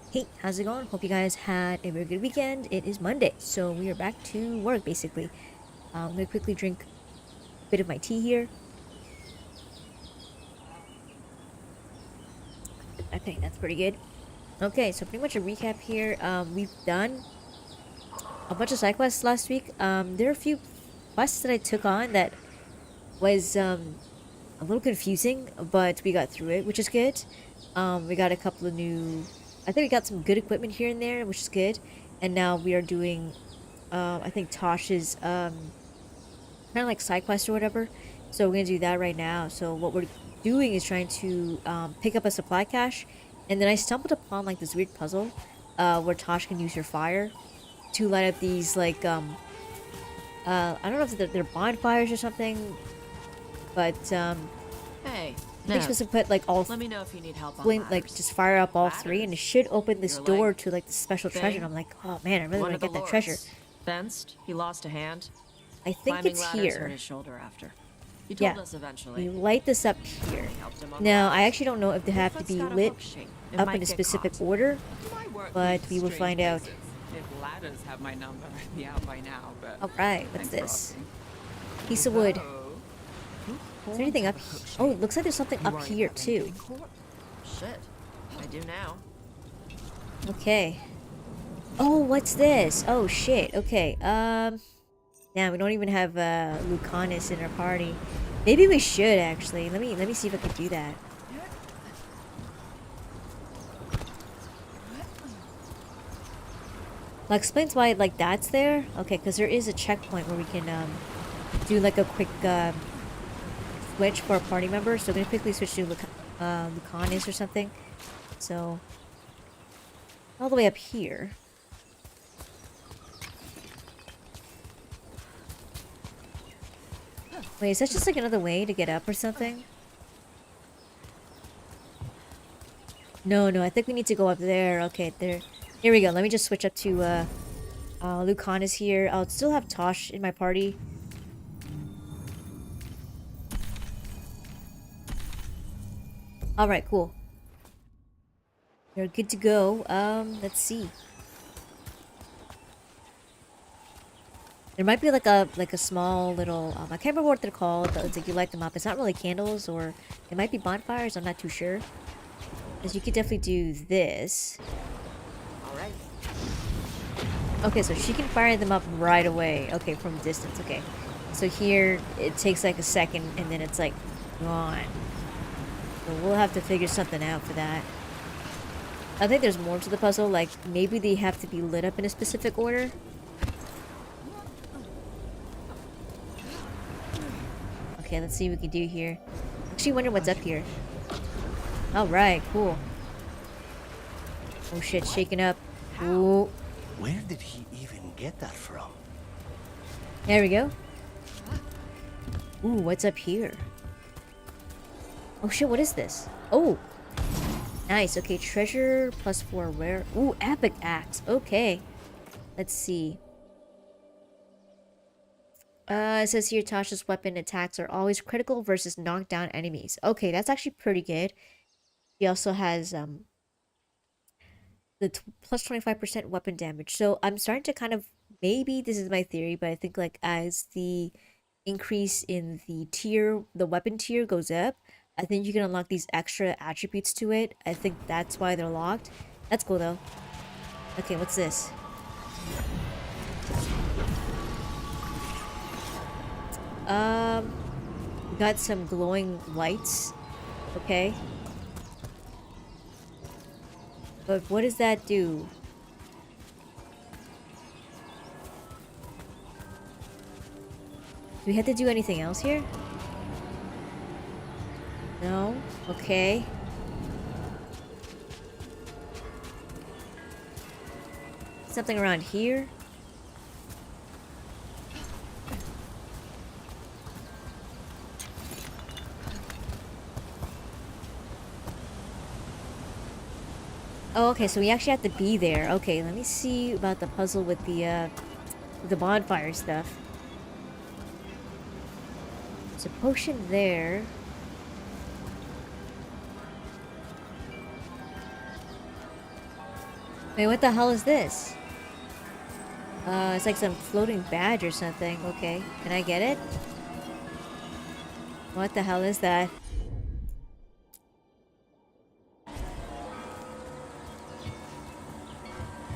Hey, how's it going? Hope you guys had a very good weekend. It is Monday, so we are back to work basically. I'm gonna quickly drink a bit of my tea here. Okay, that's pretty good. Okay, so pretty much a recap here. We've done a bunch of side quests last week. There are a few quests that I took on that was a little confusing, but we got through it, which is good. We got a couple of new. I think we got some good equipment here and there, which is good. And now we are doing, I think Tosh's kind of like side quest or whatever. So we're gonna do that right now. So what we're doing is trying to pick up a supply cache, and then I stumbled upon like this weird puzzle, where Tosh can use her fire to light up these like I don't know if they're bonfires or something, but Hey, I think no. supposed to put like all Let me know if you need help on flame, like ladders. just fire up all three, and it should open this Your door leg to like the special treasure. thing? And I'm like, oh man, I really One want of to the get that treasure. lords. Fenced. He lost a hand. I think Climbing it's ladders hurt here. his shoulder after. He Yeah, told us eventually. you light this up here. Helped him on the Now I ladders. actually don't know if they Your have to foot's be got a lit hook shape. It up might in a get specific caught. order, My work but leads we will strange find out. places. If ladders have my number, I'd be out by now, but All right, what's thanks for this? asking. Piece of wood. So, Is there anything up? Oh, it looks like there's something up here too. Shit. I do now. Okay. Oh, what's this? Oh shit. Okay. Now we don't even have Lucanus in our party. Maybe we should actually. Let me see if I can do that. Like explains why like that's there. Okay, because there is a checkpoint where we can do like a quick switch for a party member. So I'm gonna quickly switch to Lucanus or something. So all the way up here. Wait, is that just like another way to get up or something? No, no, I think we need to go up there. Okay, there. Here we go. Let me just switch up to Lucanus here. I'll still have Tosh in my party. Alright, cool. You're good to go. Let's see. There might be like a small little I can't remember what they're called, but it's like you light them up. It's not really candles, or it might be bonfires, I'm not too sure. Because you could definitely do this. Alright. Okay, so she can fire them up right away. Okay, from distance. Okay. So here, it takes like a second, and then it's like gone. So we'll have to figure something out for that. I think there's more to the puzzle. Like, maybe they have to be lit up in a specific order. Okay, let's see what we can do here. Actually, wonder what's up here. Alright, cool. Oh shit, shaking up. Ooh. Where did he even get that from? There we go. Ooh, what's up here? Oh shit, what is this? Oh! Nice, okay, treasure +4 rare. Ooh, epic axe. Okay. Let's see. It says here Tasha's weapon attacks are always critical versus knockdown enemies. Okay, that's actually pretty good. He also has the plus 25% weapon damage. So I'm starting to kind of, maybe this is my theory, but I think like as the increase in the tier, the weapon tier goes up, I think you can unlock these extra attributes to it. I think that's why they're locked. That's cool though. Okay, what's this? We got some glowing lights. Okay. But what does that do? Do we have to do anything else here? No? Okay. Something around here? Oh, okay, so we actually have to be there. Okay, let me see about the puzzle with the bonfire stuff. There's a potion there. Wait, what the hell is this? It's like some floating badge or something. Okay, can I get it? What the hell is that?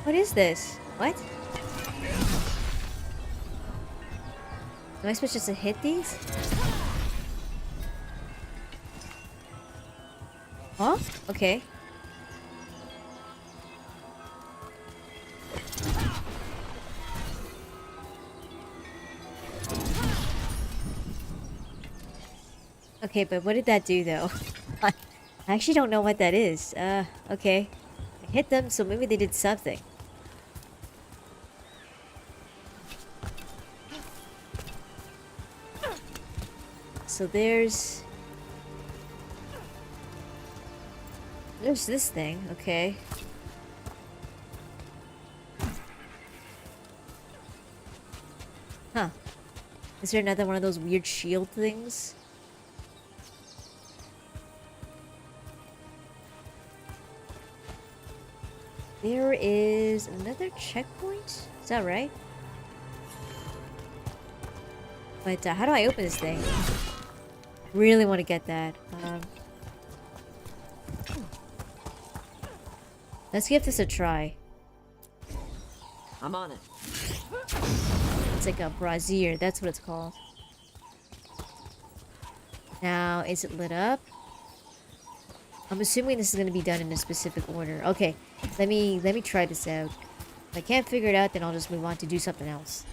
What is this? What? Am I supposed just to hit these? Huh? Okay. Okay, but what did that do though? I actually don't know what that is. Okay. I hit them, so maybe they did something. So there's this thing, okay. Huh. Is there another one of those weird shield things? There is another checkpoint? Is that right? But how do I open this thing? Really want to get that. Let's give this a try. I'm on it. It's like a brazier, that's what it's called. Now, is it lit up? I'm assuming this is going to be done in a specific order. Okay, let me try this out. If I can't figure it out, then I'll just move on to do something else.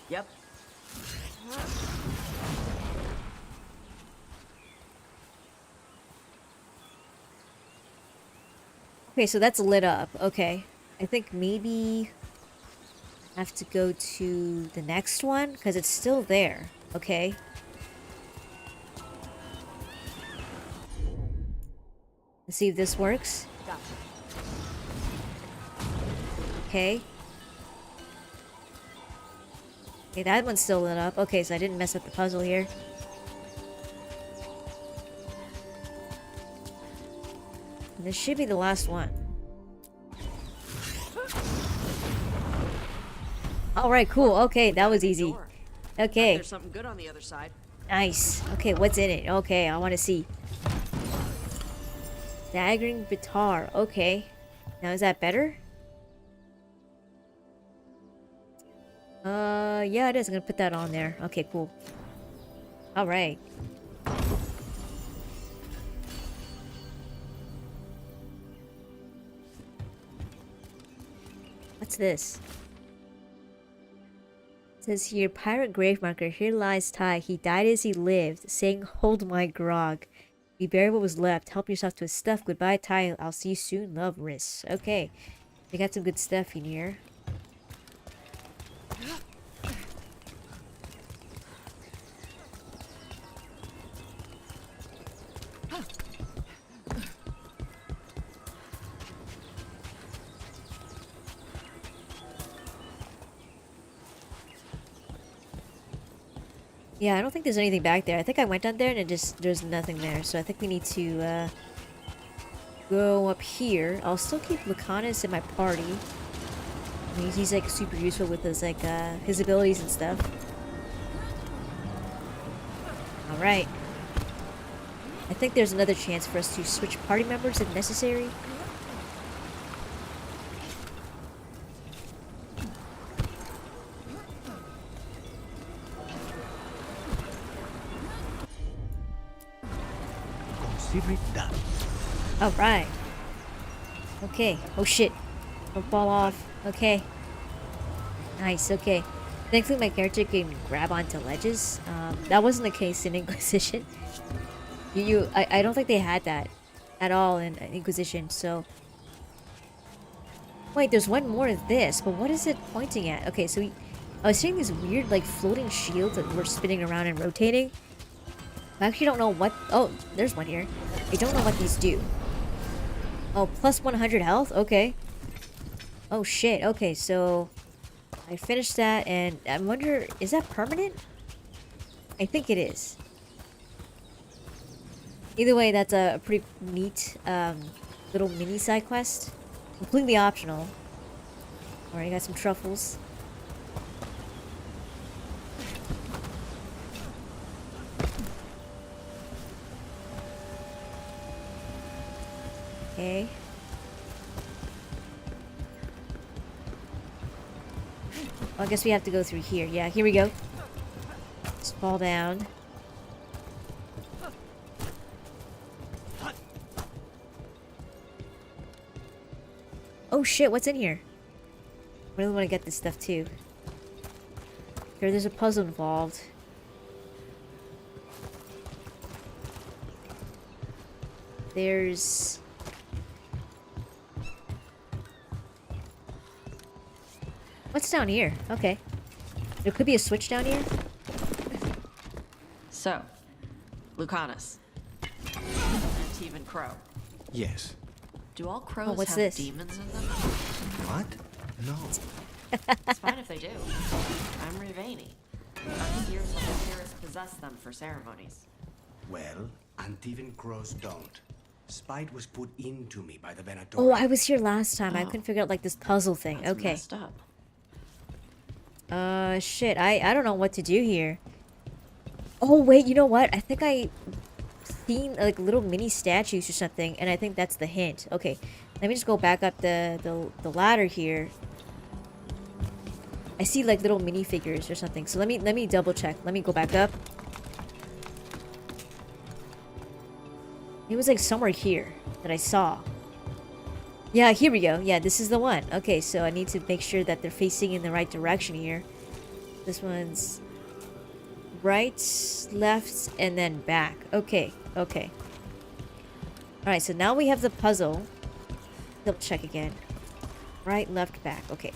Yep. Okay, so that's lit up. Okay. I think maybe I have to go to the next one because it's still there. Okay. Let's see if this works. Gotcha. Okay. Okay, that one's still lit up. Okay, so I didn't mess up the puzzle here. And this should be the last one. Alright, cool. Okay, that was easy. Door. Okay, There's something good on the other side. nice. Okay, what's in it? Okay, I want to see. Daggering Bitar. Okay. Now, is that better? Yeah, it is. I'm gonna put that on there. Okay, cool. Alright. What's this? It says here, Pirate Grave Marker, here lies Ty. He died as he lived, saying, hold my grog. We bury what was left. Help yourself to his stuff. Goodbye, Ty. I'll see you soon. Love, Riss. Okay. We got some good stuff in here. Yeah, I don't think there's anything back there. I think I went down there and there's nothing there. So I think we need to go up here. I'll still keep Lucanus in my party. I mean, he's like super useful with his like his abilities and stuff. Alright. I think there's another chance for us to switch party members if necessary. Consider it done. Alright. Okay. Oh shit. Don't fall off. Okay. Nice, okay. Thankfully my character can grab onto ledges. That wasn't the case in Inquisition. I don't think they had that at all in Inquisition, so... Wait, there's one more of this, but what is it pointing at? Okay, so I was seeing these weird, like, floating shields that were spinning around and rotating. I actually don't know what... Oh, there's one here. I don't know what these do. Oh, plus 100 health? Okay. Oh, shit. Okay, so... I finished that, and I wonder... Is that permanent? I think it is. Either way, that's a pretty neat little mini side quest. Completely optional. Alright, got some truffles. Okay. Well, I guess we have to go through here. Yeah, here we go. Just fall down. Oh shit, what's in here? I really want to get this stuff too. Here, there's a puzzle involved. There's... What's down here? Okay. There could be a switch down here? So, Lucanus. Antivan Crow. Yes. Do all crows what's have this? demons in them? What? No. It's fine if they do. I'm Rivani. Our years of spirits possess them for ceremonies. Well, Antivan crows don't. Spite was put into me by the Venator. Oh, I was here last time. I couldn't figure out like this puzzle thing. That's Okay. messed up. Shit. I don't know what to do here. Oh, wait, you know what? I think I seen like little mini statues or something, and I think that's the hint. Okay. Let me just go back up the ladder here. I see like little mini figures or something. So let me double check. Let me go back up. It was like somewhere here that I saw. Yeah, here we go. Yeah, this is the one. Okay, so I need to make sure that they're facing in the right direction here. This one's right, left, and then back. Okay, okay. Alright, so now we have the puzzle. Double check again. Right, left, back. Okay.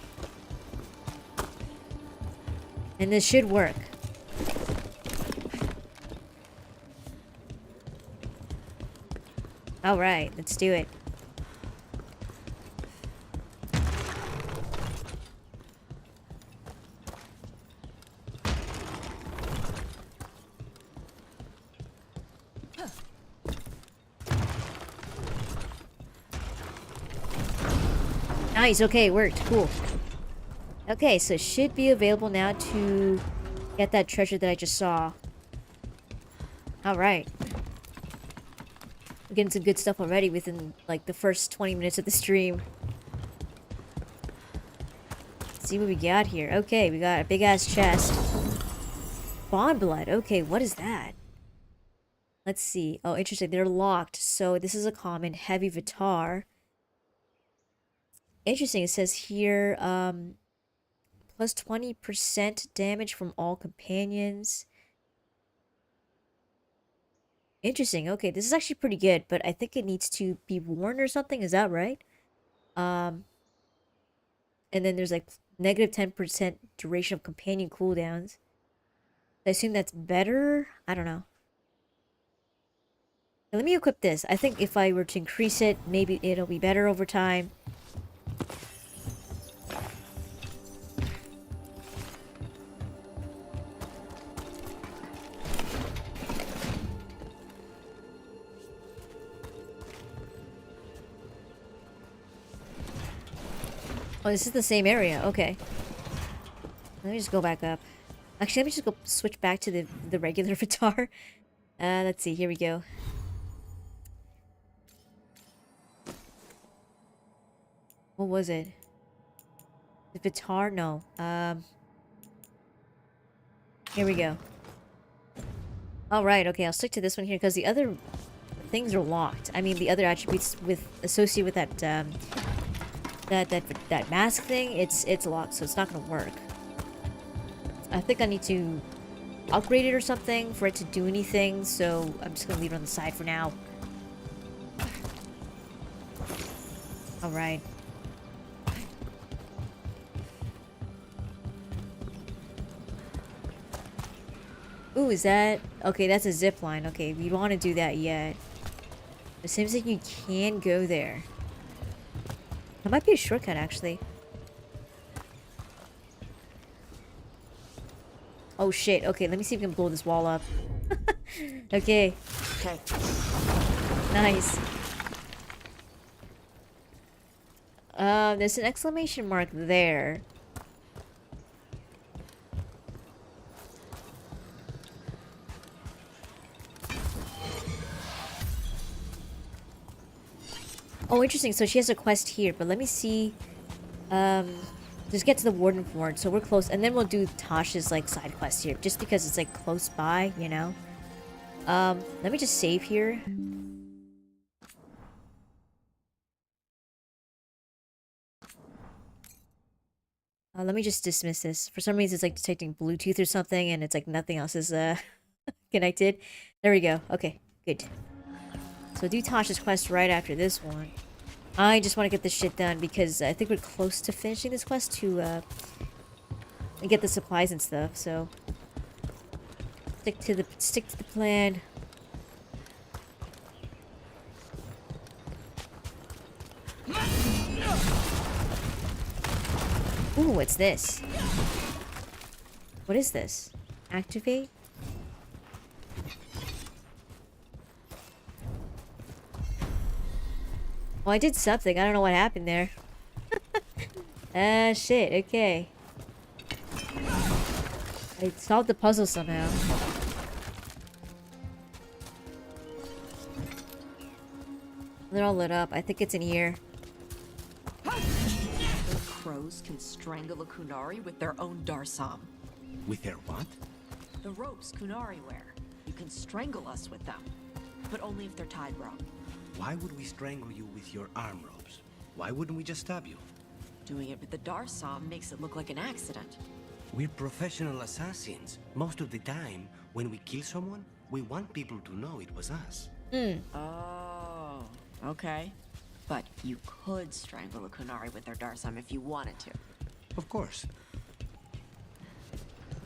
And this should work. Alright, let's do it. Nice, okay, it worked. Cool. Okay, so it should be available now to get that treasure that I just saw. Alright. We're getting some good stuff already within, like, the first 20 minutes of the stream. Let's see what we got here. Okay, we got a big-ass chest. Bond blood. Okay, what is that? Let's see. Oh, interesting. They're locked. So this is a common heavy Vitar. Interesting. It says here, plus 20% damage from all companions. Interesting. Okay, this is actually pretty good, but I think it needs to be worn or something. Is that right? And then there's like negative 10% duration of companion cooldowns. I assume that's better? I don't know. Let me equip this. I think if I were to increase it, maybe it'll be better over time. Oh, this is the same area. Okay. Let me just go back up. Actually, let me just go switch back to the regular Vitar. Let's see. Here we go. What was it? The Vitar? No. Here we go. Alright, okay. I'll stick to this one here because the other things are locked. I mean, the other attributes associated with that, that mask thing, it's locked, so it's not gonna work. I think I need to upgrade it or something for it to do anything, so I'm just gonna leave it on the side for now. Alright. Ooh, is that... Okay, that's a zip line. Okay, we don't want to do that yet. It seems like you can go there. That might be a shortcut, actually. Oh, shit. Okay, let me see if we can blow this wall up. Okay. Okay. Nice. There's an exclamation mark there. Oh, interesting. So she has a quest here, but let me see. Just get to the Warden Fort, so we're close, and then we'll do Tasha's like side quest here, just because it's like close by, you know. Let me just save here. Let me just dismiss this. For some reason, it's like detecting Bluetooth or something, and it's like nothing else is connected. There we go. Okay, good. So do Tasha's quest right after this one. I just want to get this shit done because I think we're close to finishing this quest to and get the supplies and stuff. So stick to the plan. Ooh, what's this? What is this? Activate? Well, I did something. I don't know what happened there. Shit. Okay. I solved the puzzle somehow. They're all lit up. I think it's in here. Crows can strangle a Kunari with their own Darsam. With their what? The ropes Kunari wear. You can strangle us with them. But only if they're tied wrong. Why would we strangle you with your arm ropes? Why wouldn't we just stab you? Doing it with the Darsam makes it look like an accident. We're professional assassins. Most of the time, when we kill someone, we want people to know it was us. Oh, okay. But you could strangle a Kunari with their Darsam if you wanted to. Of course.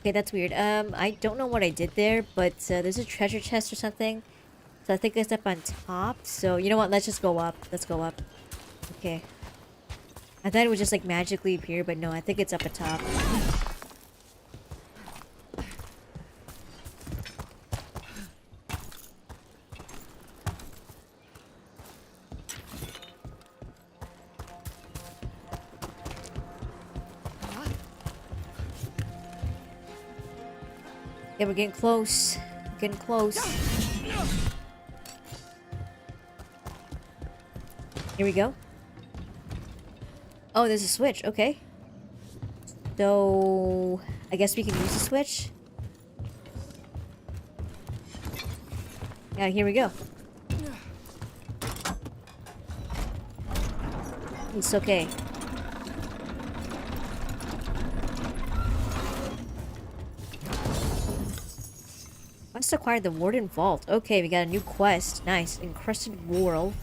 Okay, that's weird. I don't know what I did there, but there's a treasure chest or something. So I think it's up on top. So, you know what? Let's just go up. Let's go up. Okay. I thought it would just, like, magically appear, but no, I think it's up at top. Yeah, we're getting close. Getting close. Here we go. Oh, there's a switch. Okay. So, I guess we can use the switch. Yeah, here we go. It's okay. Must acquire the Warden Vault. Okay, we got a new quest. Nice. Encrusted Whorl.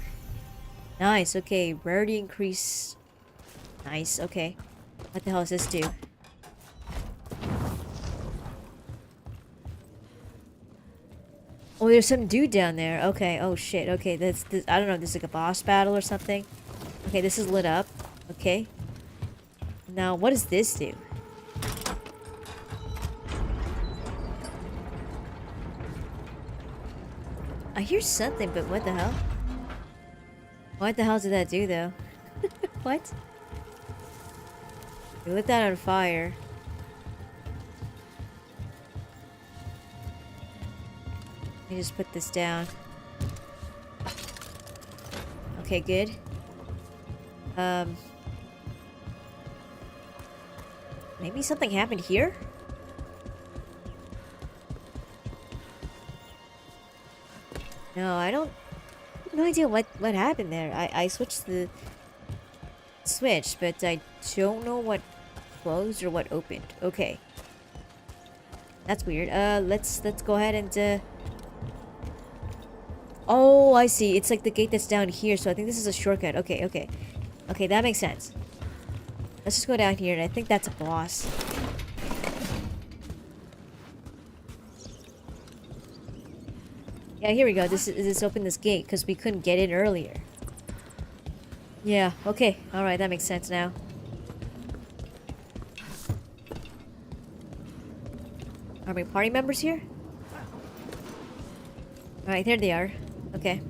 Nice. Okay, rarity increase. Nice. Okay. What the hell does this do? Oh, there's some dude down there. Okay. Oh shit. Okay, that's this. I don't know. This is like a boss battle or something. Okay, this is lit up. Okay. Now, what does this do? I hear something, but what the hell? What the hell did that do, though? What? We lit that on fire. Let me just put this down. Okay, good. Maybe something happened here? No, I have no idea what happened there. I switched the switch, but I don't know what closed or what opened. Okay. That's weird. Let's go ahead and oh, I see. It's like the gate that's down here, so I think this is a shortcut. Okay, okay. Okay, that makes sense. Let's just go down here, and I think that's a boss. Yeah, here we go. This open this gate because we couldn't get in earlier. Yeah, okay. Alright, that makes sense now. Are my party members here? Alright, there they are. Okay.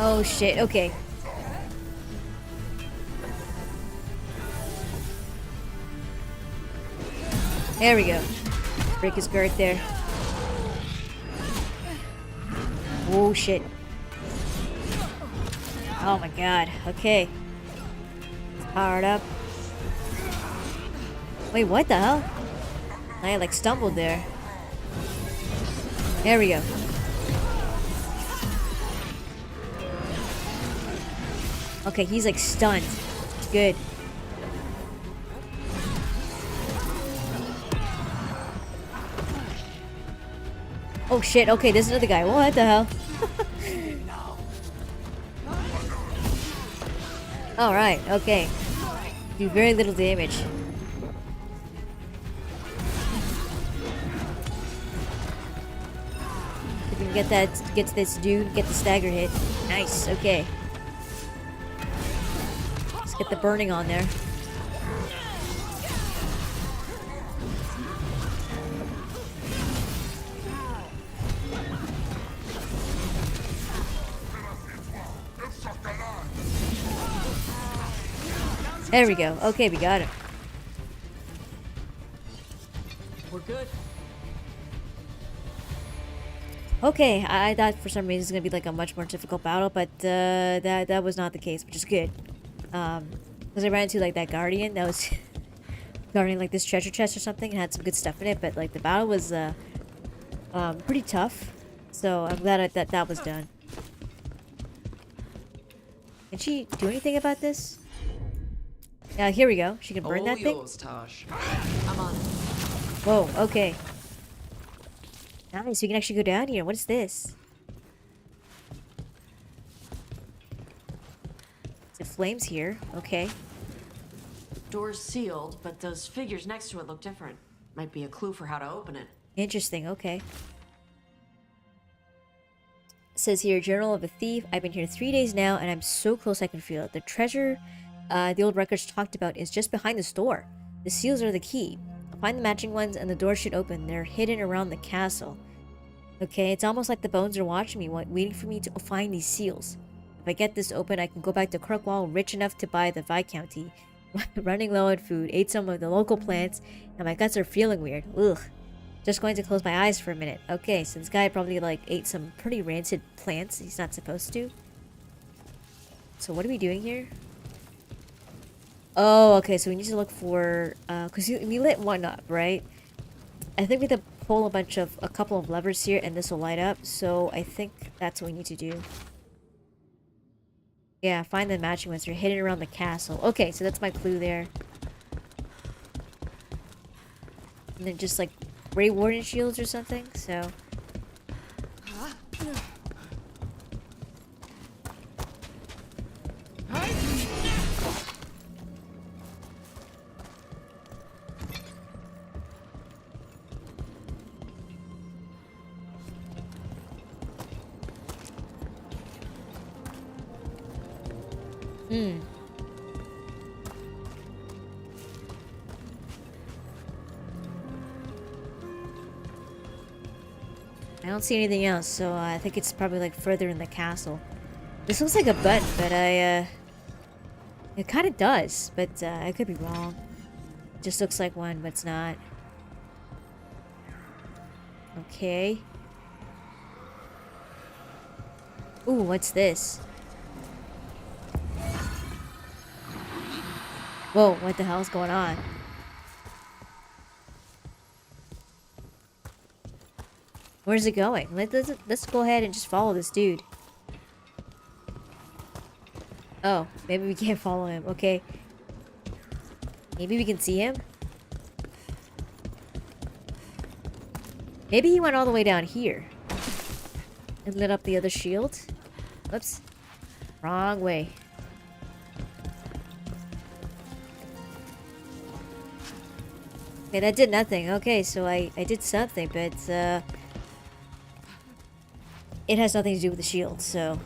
Oh shit, okay. There we go. Break his guard there. Oh shit. Oh my god. Okay. Powered up. Wait, what the hell? I like stumbled there. There we go. Okay, he's like stunned. Good. Oh shit, okay, there's another guy. What the hell? Alright, okay. Do very little damage. If we can get to this dude, get the stagger hit. Nice, okay. Let's get the burning on there. There we go. Okay, we got him. We're good. Okay, I thought for some reason it's gonna be like a much more difficult battle, but that was not the case, which is good. Because I ran into like that guardian that was guarding like this treasure chest or something and had some good stuff in it, but like the battle was pretty tough. So I'm glad that was done. Can she do anything about this? Yeah, here we go. She can burn All that thing. yours, Tosh. I'm on it. Whoa, okay. Nice, we can actually go down here. What is this? It flames here. Okay. Door's sealed, but those figures next to it look different. Might be a clue for how to open it. Interesting, okay. It says here, Journal of a Thief. I've been here 3 days now, and I'm so close I can feel it. The treasure the old records talked about is just behind this door. The seals are the key. I'll find the matching ones, and the door should open. They're hidden around the castle. Okay, it's almost like the bones are watching me, waiting for me to find these seals. If I get this open, I can go back to Kirkwall rich enough to buy the Viscounty. Running low on food, ate some of the local plants, and my guts are feeling weird. Ugh. Just going to close my eyes for a minute. Okay, so this guy probably like ate some pretty rancid plants he's not supposed to. So what are we doing here? Oh, okay, so we need to look for because we lit one up, right? I think we have to pull a couple of levers here and this will light up, so I think that's what we need to do. Yeah, find the matching ones. They're hidden around the castle. Okay, so that's my clue there. And then just like Grey Warden shields or something, so. I don't see anything else, so I think it's probably like further in the castle. This looks like a button, but it kind of does, but I could be wrong. It just looks like one, but it's not. Okay. Ooh, what's this? Whoa, what the hell's going on? Where's it going? Let's go ahead and just follow this dude. Oh, maybe we can't follow him. Okay. Maybe we can see him? Maybe he went all the way down here. And lit up the other shield. Whoops. Wrong way. Okay, that did nothing. Okay, so I did something, but it has nothing to do with the shield, so.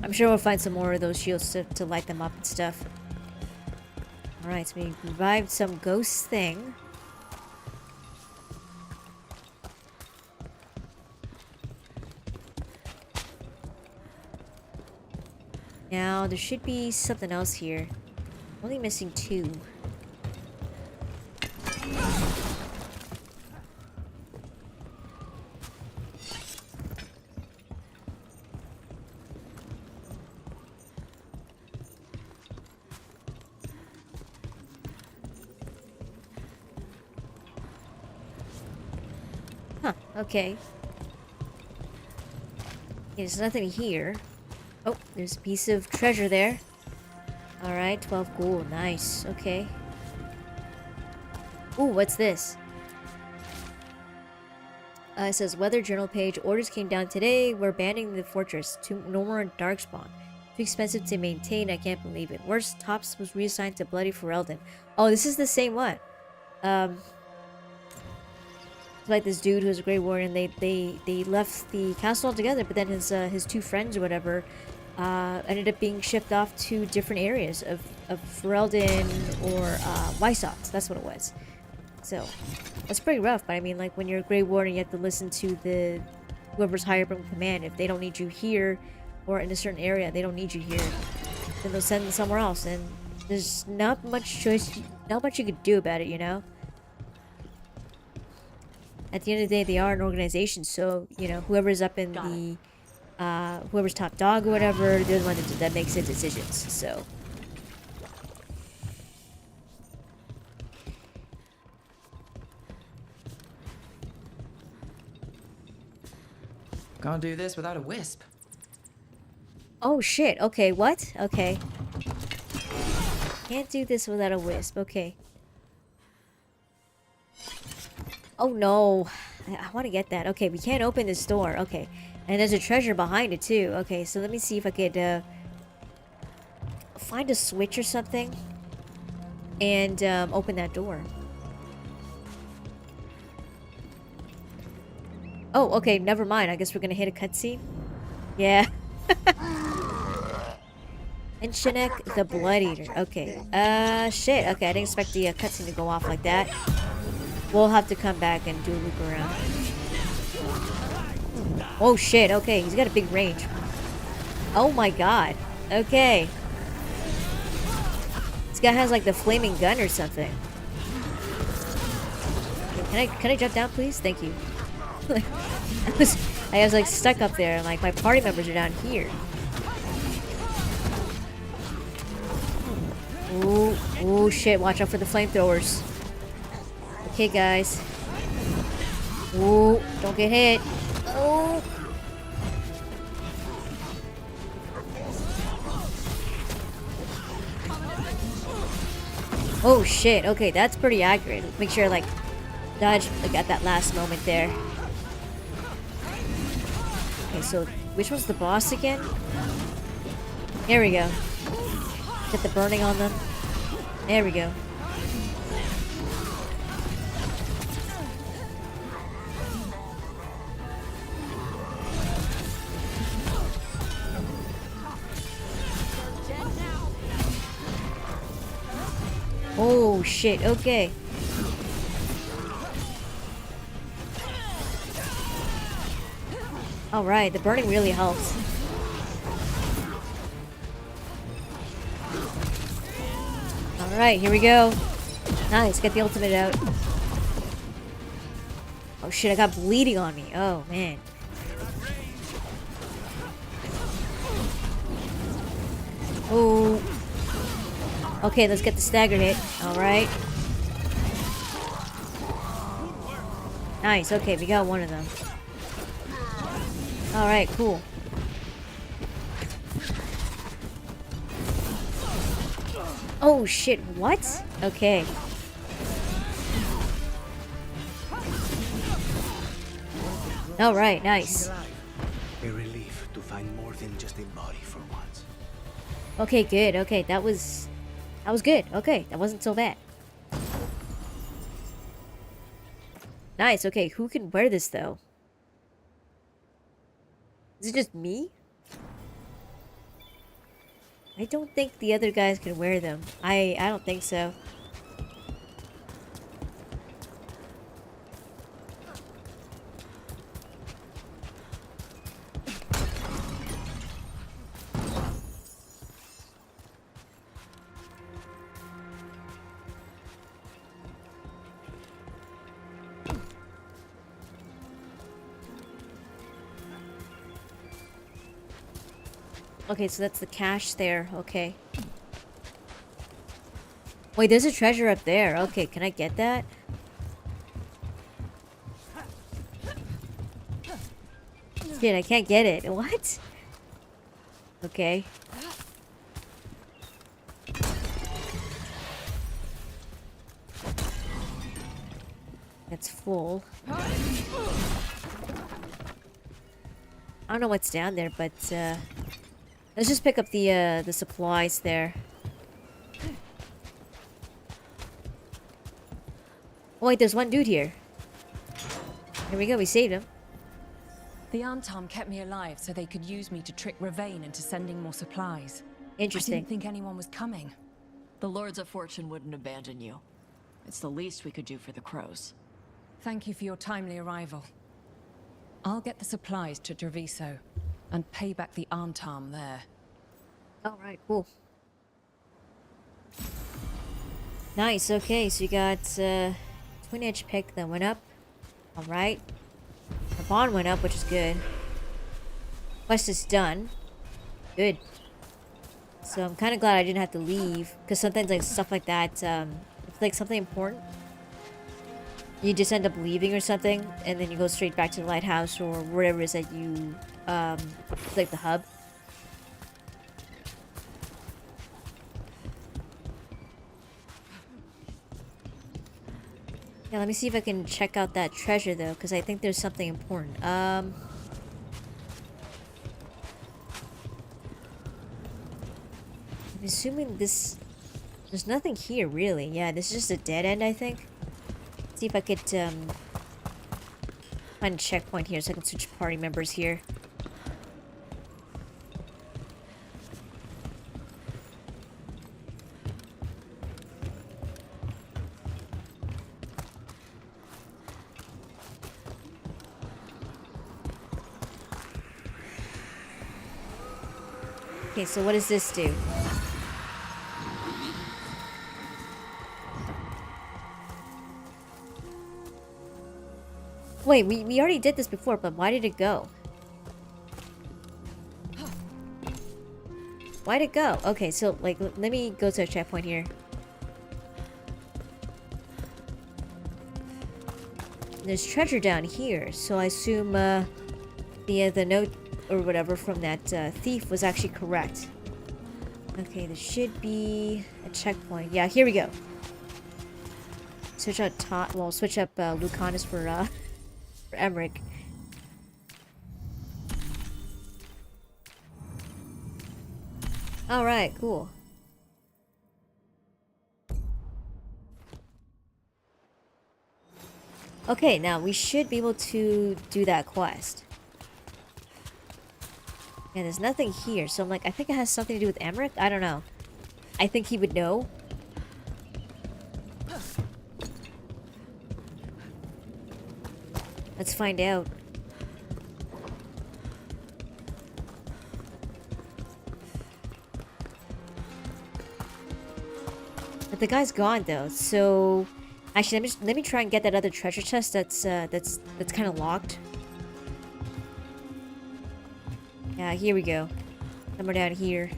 I'm sure we'll find some more of those shields to light them up and stuff. Alright, so we revived some ghost thing. Now, there should be something else here. Only missing 2. Huh, okay. There's nothing here. Oh, there's a piece of treasure there. Alright, 12 gold. Nice. Okay. Ooh, what's this? It says, Weather Journal page. Orders came down today. We're abandoning the fortress. No more Darkspawn. Too expensive to maintain. I can't believe it. Worst, Tops was reassigned to Bloody Ferelden. Oh, this is the same one. It's like this dude who's a Grey Warden. They left the castle altogether, but then his 2 friends or whatever ended up being shipped off to different areas of Ferelden or Wysox. That's what it was. So that's pretty rough. But I mean, like when you're a Grey Warden, you have to listen to whoever's higher up in command. If they don't need you here or in a certain area, they don't need you here, then they'll send them somewhere else. And there's not much choice, not much you could do about it, you know. At the end of the day, they are an organization, so you know whoever's up in whoever's top dog or whatever, they're the one that makes the decisions. So. Can't do this without a wisp. Oh shit, okay, what? Okay. Can't do this without a wisp, okay. Oh no. I want to get that. Okay, we can't open this door. Okay. And there's a treasure behind it too. Okay, so let me see if I could find a switch or something. And open that door. Oh, okay, never mind. I guess we're gonna hit a cutscene. Yeah. And Shinek, the Blood Eater. Okay. Shit. Okay, I didn't expect the cutscene to go off like that. We'll have to come back and do a loop around. Oh shit. Okay, he's got a big range. Oh my god. Okay. This guy has like the flaming gun or something. Okay, can I jump down, please? Thank you. I was like stuck up there, and like my party members are down here. Ooh, ooh, shit! Watch out for the flamethrowers. Okay, guys. Ooh, don't get hit. Oh. Oh shit! Okay, that's pretty accurate. Make sure like dodge like at that last moment there. Okay, so which one's the boss again? Here we go. Get the burning on them. There we go. Oh shit, okay. Alright, the burning really helps. Alright, here we go. Nice, get the ultimate out. Oh shit, I got bleeding on me. Oh man. Oh. Okay, let's get the stagger hit. Alright. Nice, okay, we got one of them. Alright, cool. Oh shit, what? Okay. Alright, nice. A relief to find more than just a body for once. Okay, good. Okay, that was good. Okay, that wasn't so bad. Nice, okay, who can wear this though? Is it just me? I don't think the other guys can wear them. I don't think so. Okay, so that's the cache there. Okay. Wait, there's a treasure up there. Okay, can I get that? Shit, I can't get it. What? Okay. It's full. I don't know what's down there, but let's just pick up the supplies there. Oh wait, there's one dude here. Here we go, we saved him. The Antam kept me alive so they could use me to trick Ravain into sending more supplies. I Interesting. didn't think anyone was coming. The Lords of Fortune wouldn't abandon you. It's the least we could do for the crows. Thank you for your timely arrival. I'll get the supplies to Treviso and pay back the Antam there. Alright, cool. Nice, okay, so you got twin edge pick that went up. Alright. The bond went up, which is good. Quest is done. Good. So I'm kind of glad I didn't have to leave, because sometimes like stuff like that, it's like something important. You just end up leaving or something, and then you go straight back to the lighthouse or wherever it is that you, like the hub. Yeah, let me see if I can check out that treasure though, because I think there's something important. I'm assuming this... There's nothing here, really. Yeah, this is just a dead end, I think. See if I could, find a checkpoint here so I can switch party members here. Okay, so what does this do? Wait, we already did this before, but why did it go? Why'd it go? Okay, so, like, let me go to a checkpoint here. There's treasure down here, so I assume, the note or whatever from that thief was actually correct. Okay, there should be a checkpoint. Yeah, here we go. Switch out well, switch up Lucanus for Emmerich. Alright, cool. Okay, now we should be able to do that quest. Yeah, there's nothing here, so I'm like, I think it has something to do with Emmerich? I don't know. I think he would know. Let's find out. But the guy's gone though, so actually let me try and get that other treasure chest that's kind of locked. Yeah, here we go. Somewhere down here.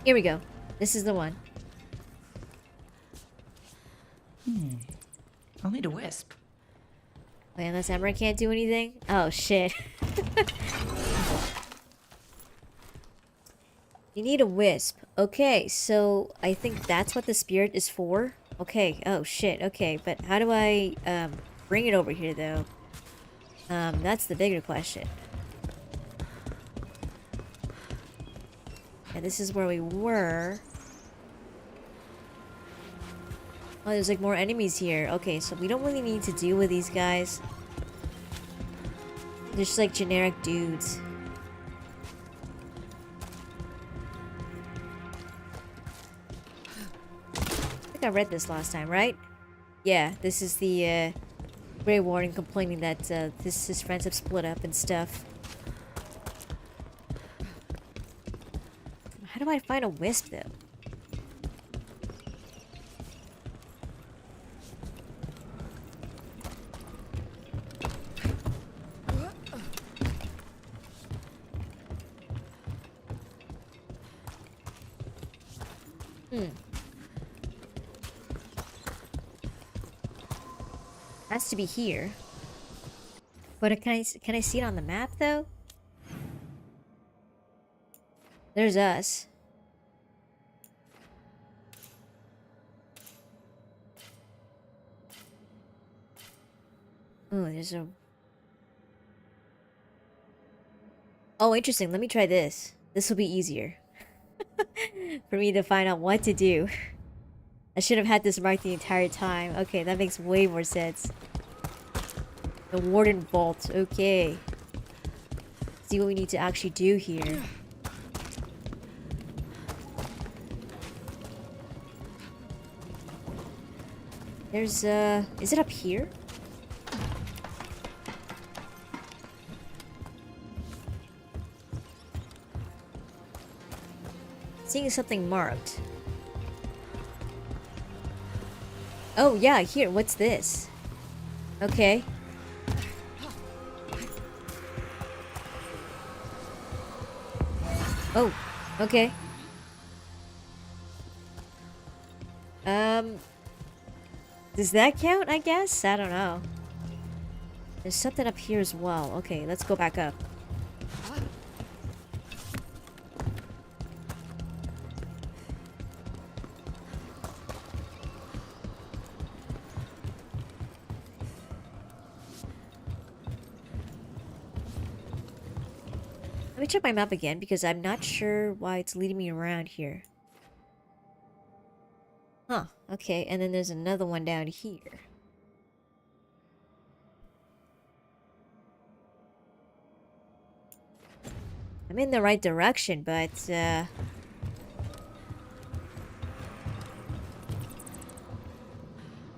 Here we go. This is the one. I'll need a wisp. Wait, unless Emmerich can't do anything? Oh, shit. You need a wisp. Okay, so I think that's what the spirit is for. Okay, oh shit, okay, but how do I bring it over here though? That's the bigger question. Yeah, this is where we were. Oh, there's like more enemies here. Okay, so we don't really need to deal with these guys. They're just like generic dudes. I think I read this last time, right? Yeah, this is the Grey Warden complaining that his friends have split up and stuff. How do I find a wisp though? Has to be here. But can I see it on the map though? There's us. Oh, there's a... Oh, interesting. Let me try this. This will be easier. For me to find out what to do. I should have had this marked the entire time. Okay, that makes way more sense. The Warden Vault. Okay. See what we need to actually do here. There's is it up here? Seeing something marked. Oh yeah, here, what's this? Okay. Oh, okay. Does that count, I guess? I don't know. There's something up here as well. Okay, let's go back up. Let me check my map again because I'm not sure why it's leading me around here. Huh, okay, and then there's another one down here. I'm in the right direction, but,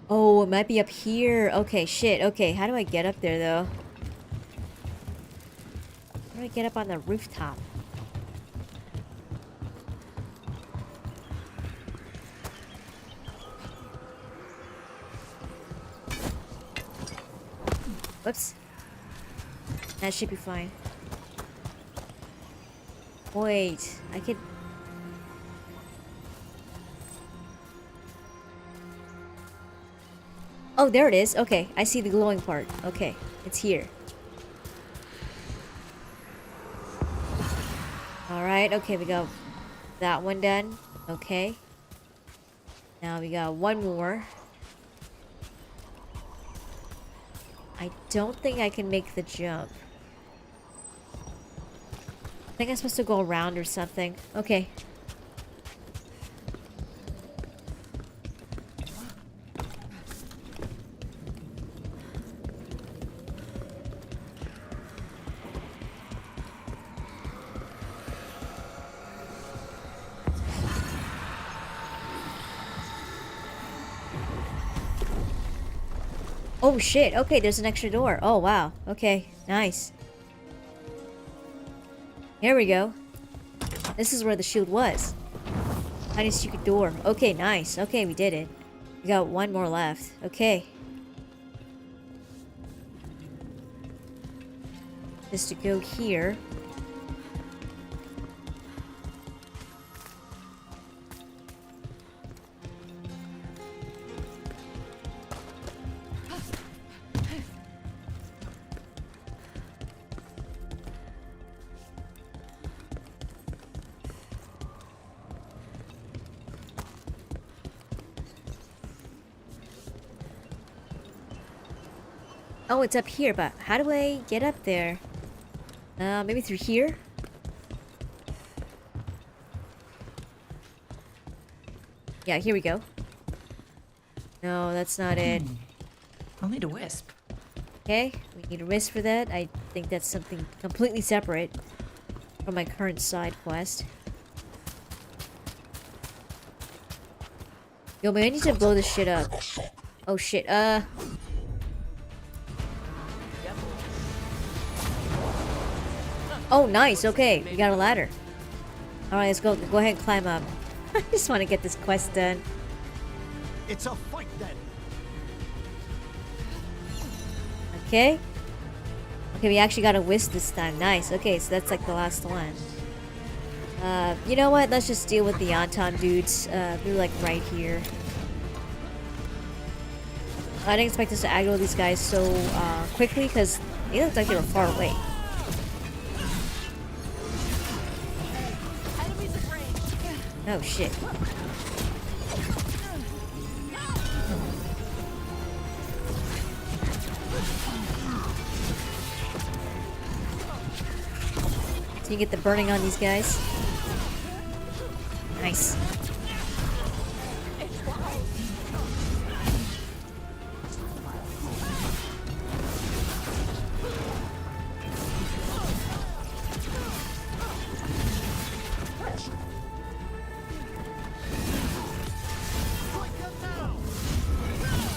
oh, it might be up here. Okay, shit, okay, how do I get up there, though? How do I get up on the rooftop? Whoops. That should be fine. Wait, I could... Oh, there it is. Okay, I see the glowing part. Okay, it's here. Alright, okay, we got that one done. Okay. Now we got one more. I don't think I can make the jump. I think I'm supposed to go around or something. Okay. Oh shit, okay, there's an extra door. Oh wow, okay, nice. Here we go. This is where the shield was. Tiny secret door. Okay, nice. Okay, we did it. We got one more left. Okay. Just to go here. Oh, it's up here, but how do I get up there? Maybe through here? Yeah, here we go. No, that's not it. I'll need a wisp. Okay, we need a wrist for that. I think that's something completely separate from my current side quest. Yo, man, I need to blow this shit up. Oh shit, Oh, nice, okay, we got a ladder. Alright, let's go ahead and climb up. I just want to get this quest done. It's a fight then. Okay. Okay, we actually got a whisk this time. Nice. Okay, so that's like the last one. You know what? Let's just deal with the Anton dudes. They're like right here. I didn't expect us to aggro these guys so quickly because they looked like they were far away. Oh shit. So you get the burning on these guys. Nice.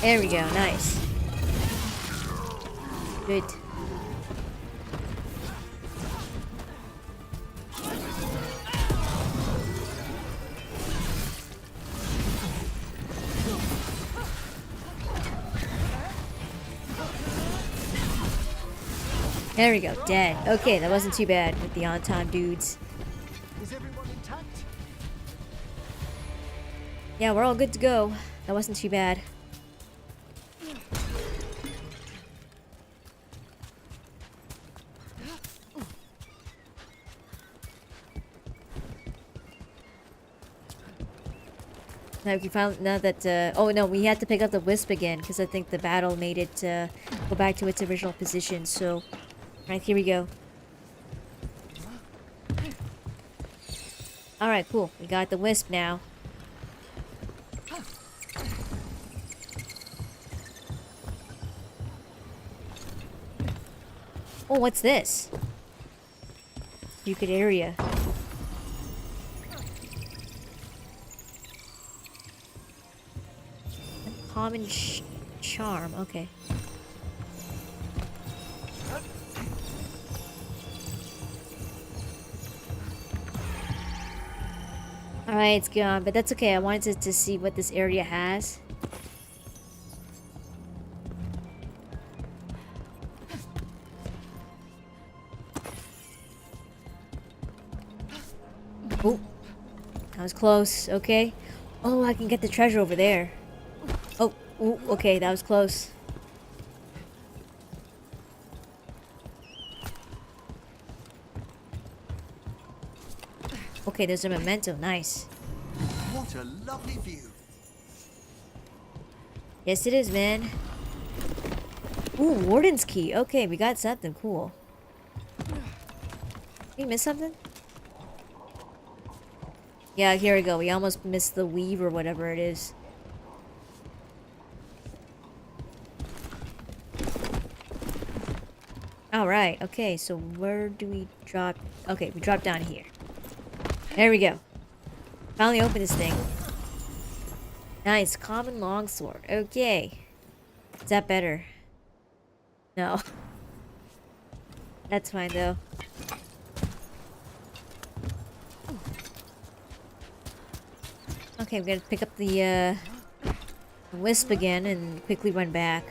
There we go, nice. Good. There we go, dead. Okay, that wasn't too bad with the on-time dudes. Is everyone intact? Yeah, we're all good to go. That wasn't too bad. Now we found now that oh no, we had to pick up the wisp again because I think the battle made it go back to its original position. So, right, here we go. All right, cool. We got the wisp now. Oh, what's this? Secret area. Common charm, okay. Alright, it's gone, but that's okay. I wanted to see what this area has. Oh, that was close, okay. Oh, I can get the treasure over there. Oh, ooh, okay, that was close. Okay, there's a memento, nice. What a lovely view. Yes, it is, man. Ooh, Warden's key. Okay, we got something cool. Did we miss something? Yeah, here we go. We almost missed the weave or whatever it is. Alright, okay, so where do we drop? Okay, we drop down here. There we go. Finally open this thing. Nice, common longsword. Okay. Is that better? No. That's fine though. Okay, I'm gonna pick up the wisp again and quickly run back.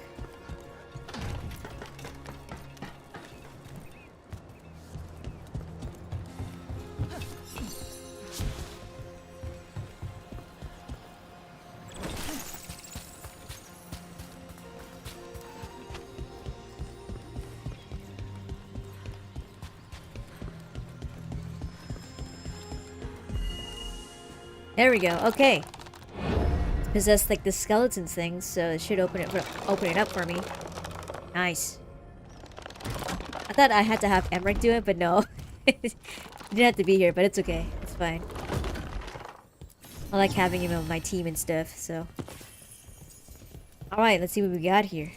There we go. Okay. Possess like the skeletons thing, so it should open it up for me. Nice. I thought I had to have Emmerich do it, but no. You didn't have to be here, but it's okay. It's fine. I like having him on my team and stuff, so. Alright, let's see what we got here.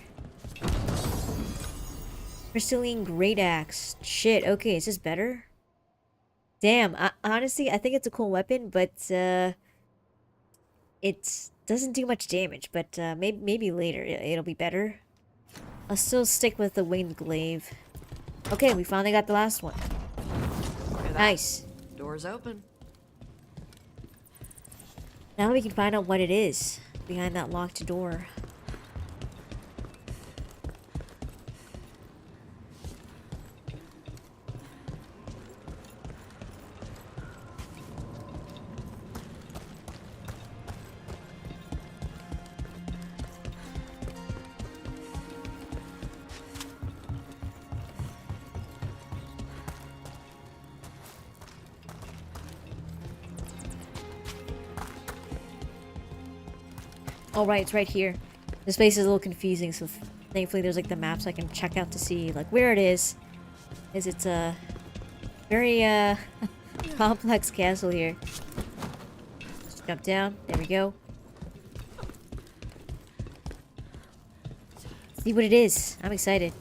Crystalline Great Axe. Shit, okay, is this better? Damn, honestly, I think it's a cool weapon, but, it doesn't do much damage, but, maybe later it'll be better. I'll still stick with the Winged Glaive. Okay, we finally got the last one. Look at that. Nice. Door's open. Now we can find out what it is behind that locked door. Oh right, it's right here. This place is a little confusing, so thankfully there's like the maps I can check out to see like where it is. Is it's a very complex castle here. Just jump down. There we go. See what it is. I'm excited.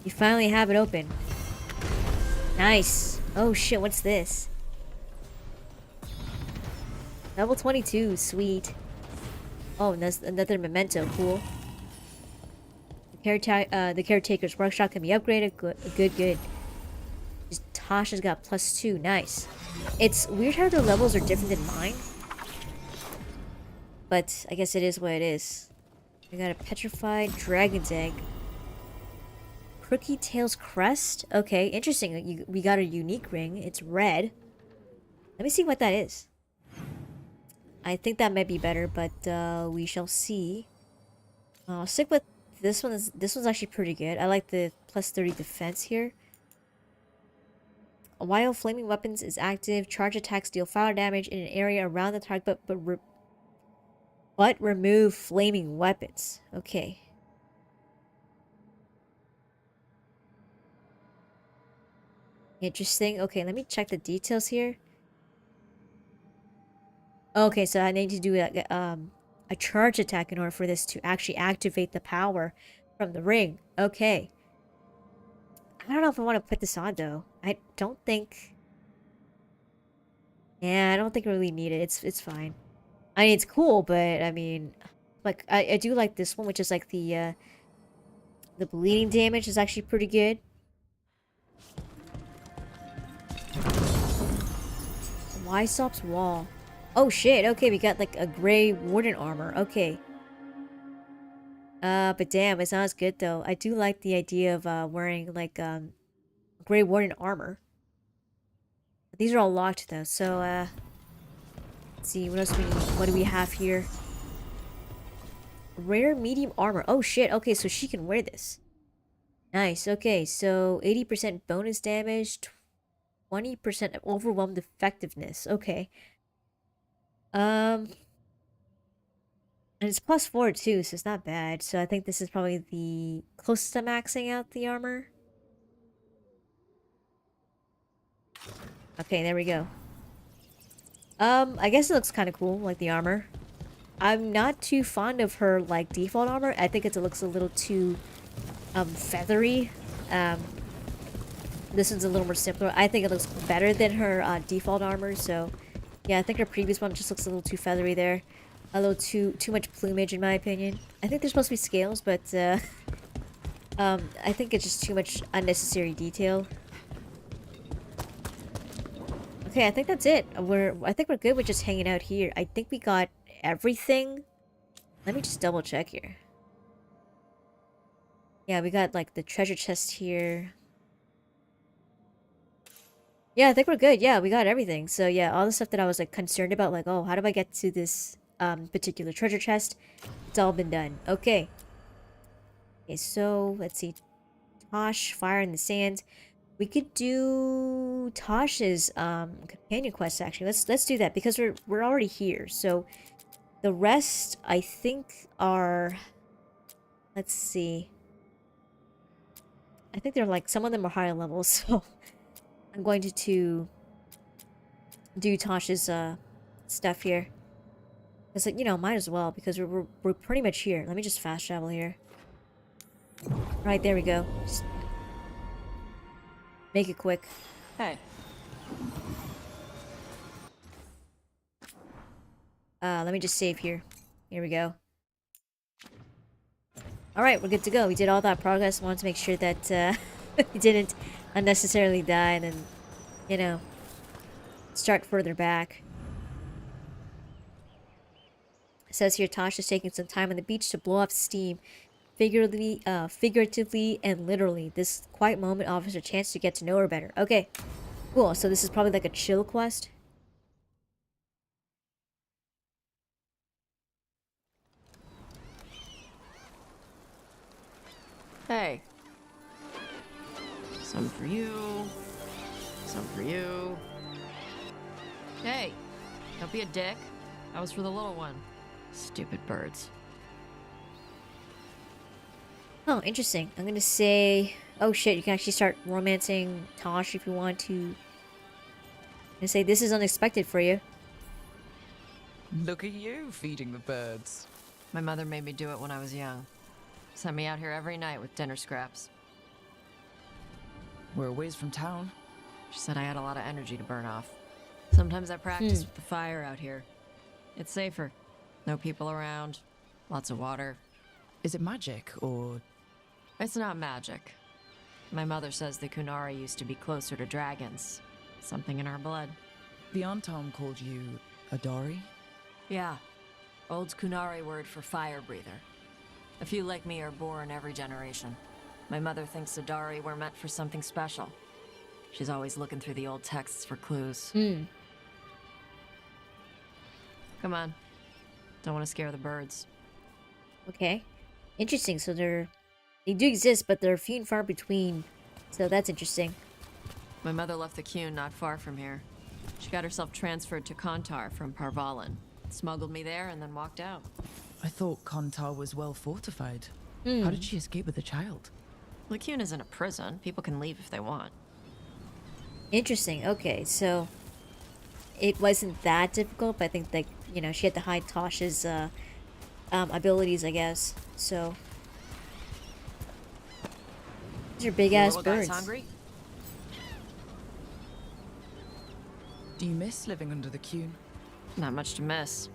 You finally have it open. Nice. Oh shit, what's this? Level 22, sweet. Oh, and that's another memento. Cool. The caretaker's workshop can be upgraded. Good. Tasha's got +2. Nice. It's weird how their levels are different than mine. But I guess it is what it is. We got a petrified dragon's egg. Crooky Tail's crest. Okay, interesting. We got a unique ring. It's red. Let me see what that is. I think that might be better, but we shall see. I'll stick with this one. This one's actually pretty good. I like the +30 defense here. While flaming weapons is active, charge attacks deal fire damage in an area around the target, but remove flaming weapons. Okay. Interesting. Okay, let me check the details here. Okay, so I need to do a charge attack in order for this to actually activate the power from the ring. Okay. I don't know if I want to put this on, though. I don't think... Yeah, I don't think I really need it. It's fine. I mean, it's cool, but, I mean... Like, I do like this one, which is like the bleeding damage is actually pretty good. Wysop's Wall. Oh shit, okay, we got like a gray warden armor. Okay. But damn, it's not as good though. I do like the idea of wearing like gray warden armor. These are all locked though, so let's see, what else what do we have here? Rare medium armor. Oh shit, okay, so she can wear this. Nice, okay, so 80% bonus damage, 20% overwhelmed effectiveness. Okay. And it's +4 too, so it's not bad. So I think this is probably the closest to maxing out the armor. Okay, there we go. I guess it looks kind of cool, like the armor. I'm not too fond of her, like, default armor. I think it looks a little too, feathery. This one's a little more simpler. I think it looks better than her, default armor, so... Yeah, I think her previous one just looks a little too feathery there. A little too much plumage, in my opinion. I think there's supposed to be scales, but, I think it's just too much unnecessary detail. Okay, I think that's it. I think we're good with just hanging out here. I think we got everything. Let me just double check here. Yeah, we got, like, the treasure chest here. Yeah, I think we're good. Yeah, we got everything. So yeah, all the stuff that I was like concerned about, like, oh, how do I get to this particular treasure chest? It's all been done. Okay. Okay, so let's see. Tosh, Fire in the Sand. We could do Tosh's companion quest actually. Let's do that because we're already here. So the rest I think are, let's see. I think they're like, some of them are higher levels, so I'm going to do Tosh's stuff here. It's like, you know, might as well, because we're pretty much here. Let me just fast travel here. Right, there we go. Just make it quick. Hey. Let me just save here. Here we go. Alright, we're good to go. We did all that progress. Wanted to make sure that we didn't unnecessarily die and then, you know, start further back. It says here, Tasha's taking some time on the beach to blow off steam. Figuratively and literally. This quiet moment offers a chance to get to know her better. Okay, cool. So this is probably like a chill quest. Hey. Some for you. Some for you. Hey. Don't be a dick. That was for the little one. Stupid birds. Oh, interesting. I'm gonna say... Oh shit, you can actually start romancing Tosh if you want to. I'm gonna say this is unexpected for you. Look at you feeding the birds. My mother made me do it when I was young. Sent me out here every night with dinner scraps. We're a ways from town. She said I had a lot of energy to burn off. Sometimes I practice with the fire out here. It's safer. No people around. Lots of water. Is it magic, or...? It's not magic. My mother says the Kunari used to be closer to dragons. Something in our blood. The Antom called you a Dari? Yeah. Old Kunari word for fire breather. A few like me are born every generation. My mother thinks the Dari were meant for something special. She's always looking through the old texts for clues. Come on. Don't want to scare the birds. Okay. Interesting. So they do exist, but they're few and far between. So that's interesting. My mother left the Qun not far from here. She got herself transferred to Kontar from Parvalan. Smuggled me there and then walked out. I thought Kontar was well fortified. How did she escape with a child? The Qun isn't a prison. People can leave if they want. Interesting. Okay, so it wasn't that difficult, but I think that, you know, she had to hide Tosh's abilities, I guess. So these are big ass Little birds. guy's hungry? Do you miss living under the Qun? Not much to miss.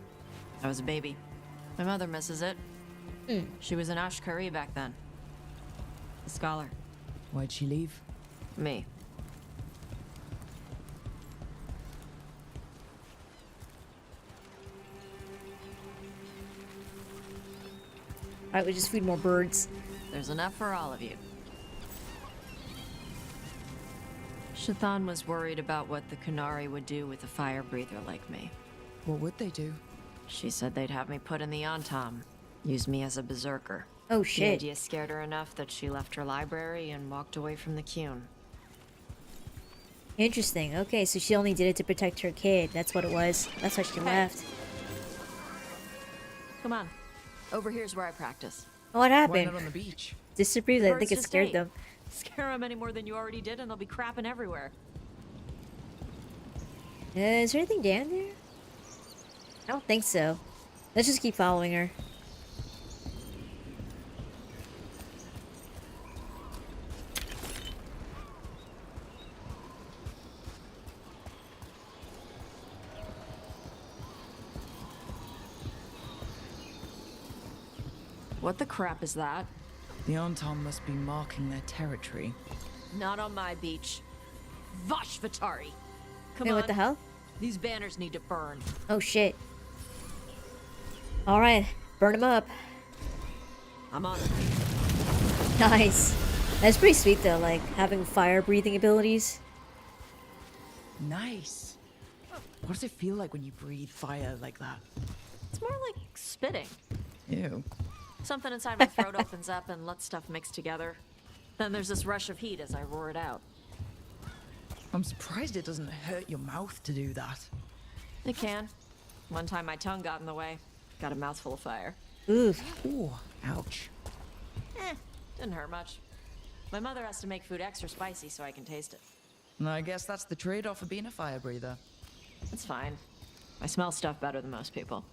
I was a baby. My mother misses it. She was an Ashkari back then. A scholar. Why'd she leave? Me. Alright, we just feed more birds. There's enough for all of you. Shathan was worried about what the Kunari would do with a fire breather like me. What would they do? She said they'd have me put in the Antom. Use me as a berserker. Oh The shit. idea scared her enough that she left her library and walked away from the Qun. Interesting. Okay, so she only did it to protect her kid. That's what it was. That's why she left. Come on. Over here's where I practice. Oh, what Why happened? not on the beach? Disappeared. I Birds think it just scared ate. them. Scare them any more than you already did and they'll be crapping everywhere. Is there anything down there? I don't think so. Let's just keep following her. What the crap is that? The Antom must be marking their territory. Not on my beach. Vashvatari! Come Wait, on. what the hell? These banners need to burn. Oh shit. Alright, burn them up. I'm on it. Nice. That's pretty sweet though, like having fire breathing abilities. Nice. What does it feel like when you breathe fire like that? It's more like spitting. Ew. Something inside my throat opens up and lets stuff mix together. Then there's this rush of heat as I roar it out. I'm surprised it doesn't hurt your mouth to do that. It can. One time my tongue got in the way. Got a mouthful of fire. Ooh. Ooh, ouch. Didn't hurt much. My mother has to make food extra spicy so I can taste it. And I guess that's the trade-off of being a fire breather. It's fine. I smell stuff better than most people.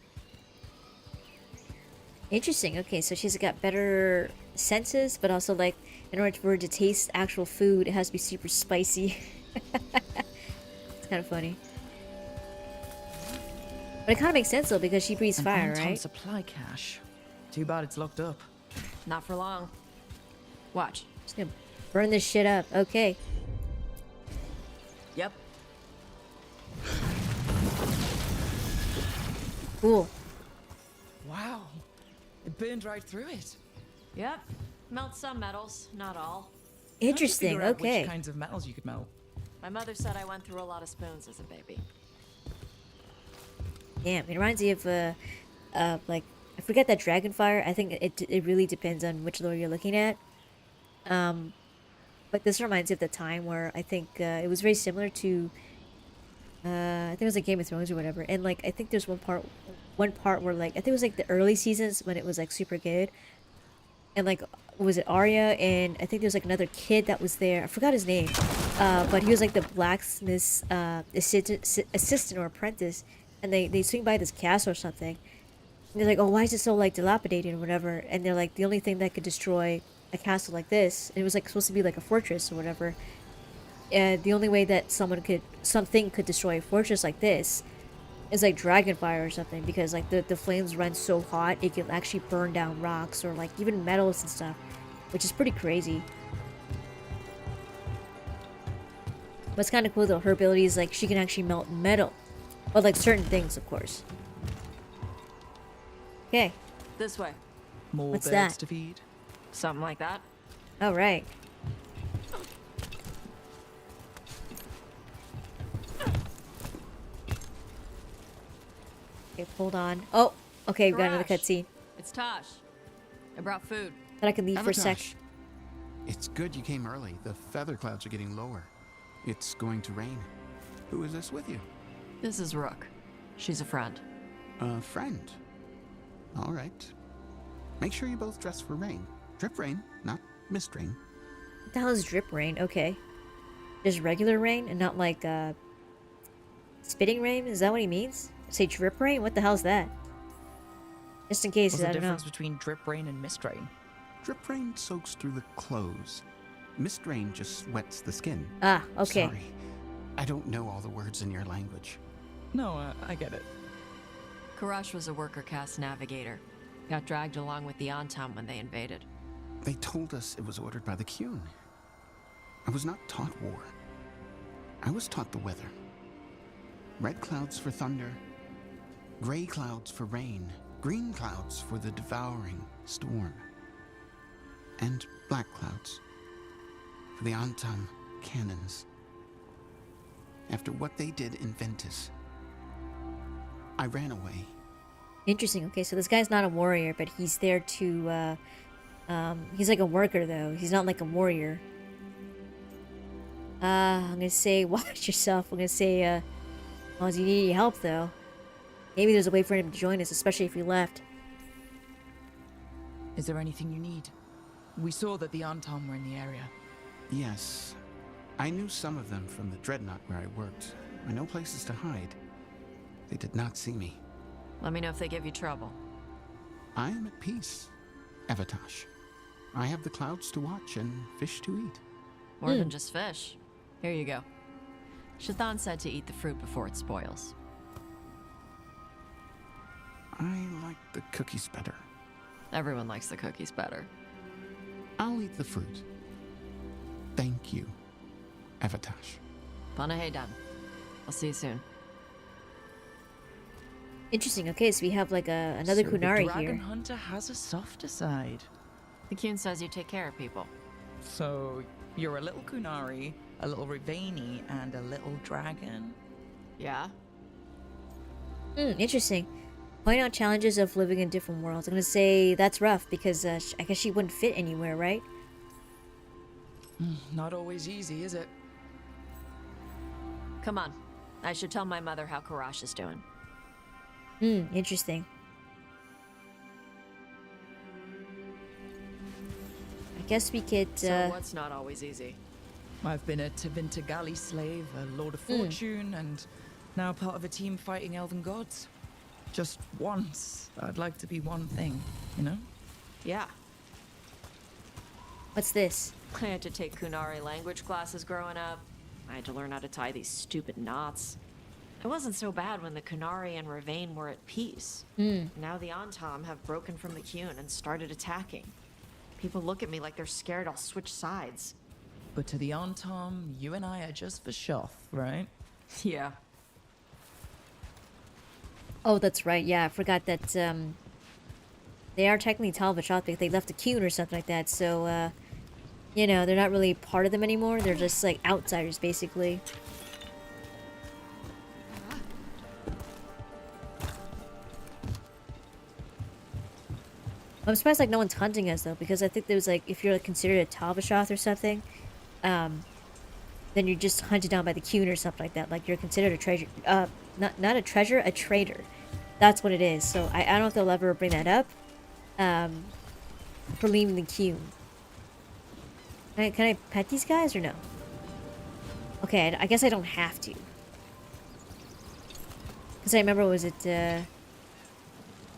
Interesting. Okay, so she's got better senses, but also like in order for her to taste actual food, it has to be super spicy. It's kind of funny. But it kind of makes sense though because she breathes An fire, on-time right? supply cache. Too bad it's locked up. Not for long. Watch. Just gonna burn this shit up. Okay. Yep. Cool. Wow. It burned right through it. Yep. Melt some metals, not all. How'd you Interesting. figure out Okay. Which kinds of metals you could melt? My mother said I went through a lot of spoons as a baby. Damn, it reminds me of like I forget that dragonfire. I think it really depends on which lore you're looking at. But this reminds me of the time where I think it was very similar to I think it was like Game of Thrones or whatever. And like I think there's one part where like I think it was like the early seasons when it was like super good. And like was it Arya and I think there was like another kid that was there. I forgot his name. But he was like the blacksmith's assistant or apprentice. And they swing by this castle or something. And they're like, oh, why is it so like dilapidated or whatever? And they're like, the only thing that could destroy a castle like this, and it was like supposed to be like a fortress or whatever. The only way that something could destroy a fortress like this is like dragonfire or something, because like the flames run so hot it can actually burn down rocks or like even metals and stuff, which is pretty crazy. What's kind of cool though, her ability is like she can actually melt metal. But like certain things, of course. Okay. This way. More What's birds that? to feed? Something like that. All right. Okay, hold on. Oh, okay, we've got another Karash. cutscene. It's Tosh. I brought food. Thought I could leave for a sec. Avatosh, it's good you came early. The feather clouds are getting lower. It's going to rain. Who is this with you? This is Rook. She's a friend. A friend. All right. Make sure you both dress for rain. Drip rain, not mist rain. What the hell is drip rain? Okay. Just regular rain and not like spitting rain? Is that what he means? Say drip rain? What the hell's that? Just in case, What's I the don't know. difference between drip rain and mist rain? Drip rain soaks through the clothes. Mist rain just wets the skin. Ah, okay. Sorry. I don't know all the words in your language. No, I get it. Karash was a worker caste navigator. Got dragged along with the Antam when they invaded. They told us it was ordered by the Qun. I was not taught war. I was taught the weather. Red clouds for thunder, gray clouds for rain, green clouds for the devouring storm, and black clouds for the Antam cannons. After what they did in Ventus, I ran away. Interesting. Okay, so this guy's not a warrior, but he's there to, he's like a worker, though. He's not like a warrior. I'm gonna say watch yourself. I'm gonna say, well, do you need any help, though? Maybe there's a way for him to join us, especially if he left. Is there anything you need? We saw that the Antam were in the area. Yes, I knew some of them from the Dreadnought where I worked. I know places to hide. They did not see me. Let me know if they give you trouble. I am at peace, Avatosh. I have the clouds to watch and fish to eat. More than just fish. Here you go. Shathan said to eat the fruit before it spoils. I like the cookies better. Everyone likes the cookies better. I'll eat the fruit. Thank you, Avatosh. Panaheydan. I'll see you soon. Interesting. Okay, so we have like another So Kunari the dragon here. hunter has a softer side. The Qun says you take care of people. So you're a little Kunari, a little Rivani, and a little dragon. Yeah? Interesting. Point out challenges of living in different worlds. I'm gonna say that's rough because I guess she wouldn't fit anywhere, right? Not always easy, is it? Come on. I should tell my mother how Karash is doing. Interesting. I guess we could, So what's not always easy? I've been a Tevinter galley slave, a Lord of Fortune, and Now part of a team fighting elven gods. Just once, I'd like to be one thing, you know? Yeah. What's this? I had to take Kunari language classes growing up. I had to learn how to tie these stupid knots. It wasn't so bad when the Kunari and Ravain were at peace. Now the Antam have broken from the Qun and started attacking. People look at me like they're scared I'll switch sides. But to the Antam, you and I are just for shoth, right? Yeah. Oh, that's right. Yeah, I forgot that they are technically Talvashot because they left the Qun or something like that. So, you know, they're not really part of them anymore. They're just like outsiders, basically. I'm surprised like no one's hunting us though, because I think there was like if you're like, considered a Talvashoth or something, then you're just hunted down by the Qun or something like that. Like you're considered a treasure, not a treasure, a traitor. That's what it is. So I don't know if they'll ever bring that up, for leaving the Qun. Can I pet these guys or no? Okay, I guess I don't have to. Because I remember, was it,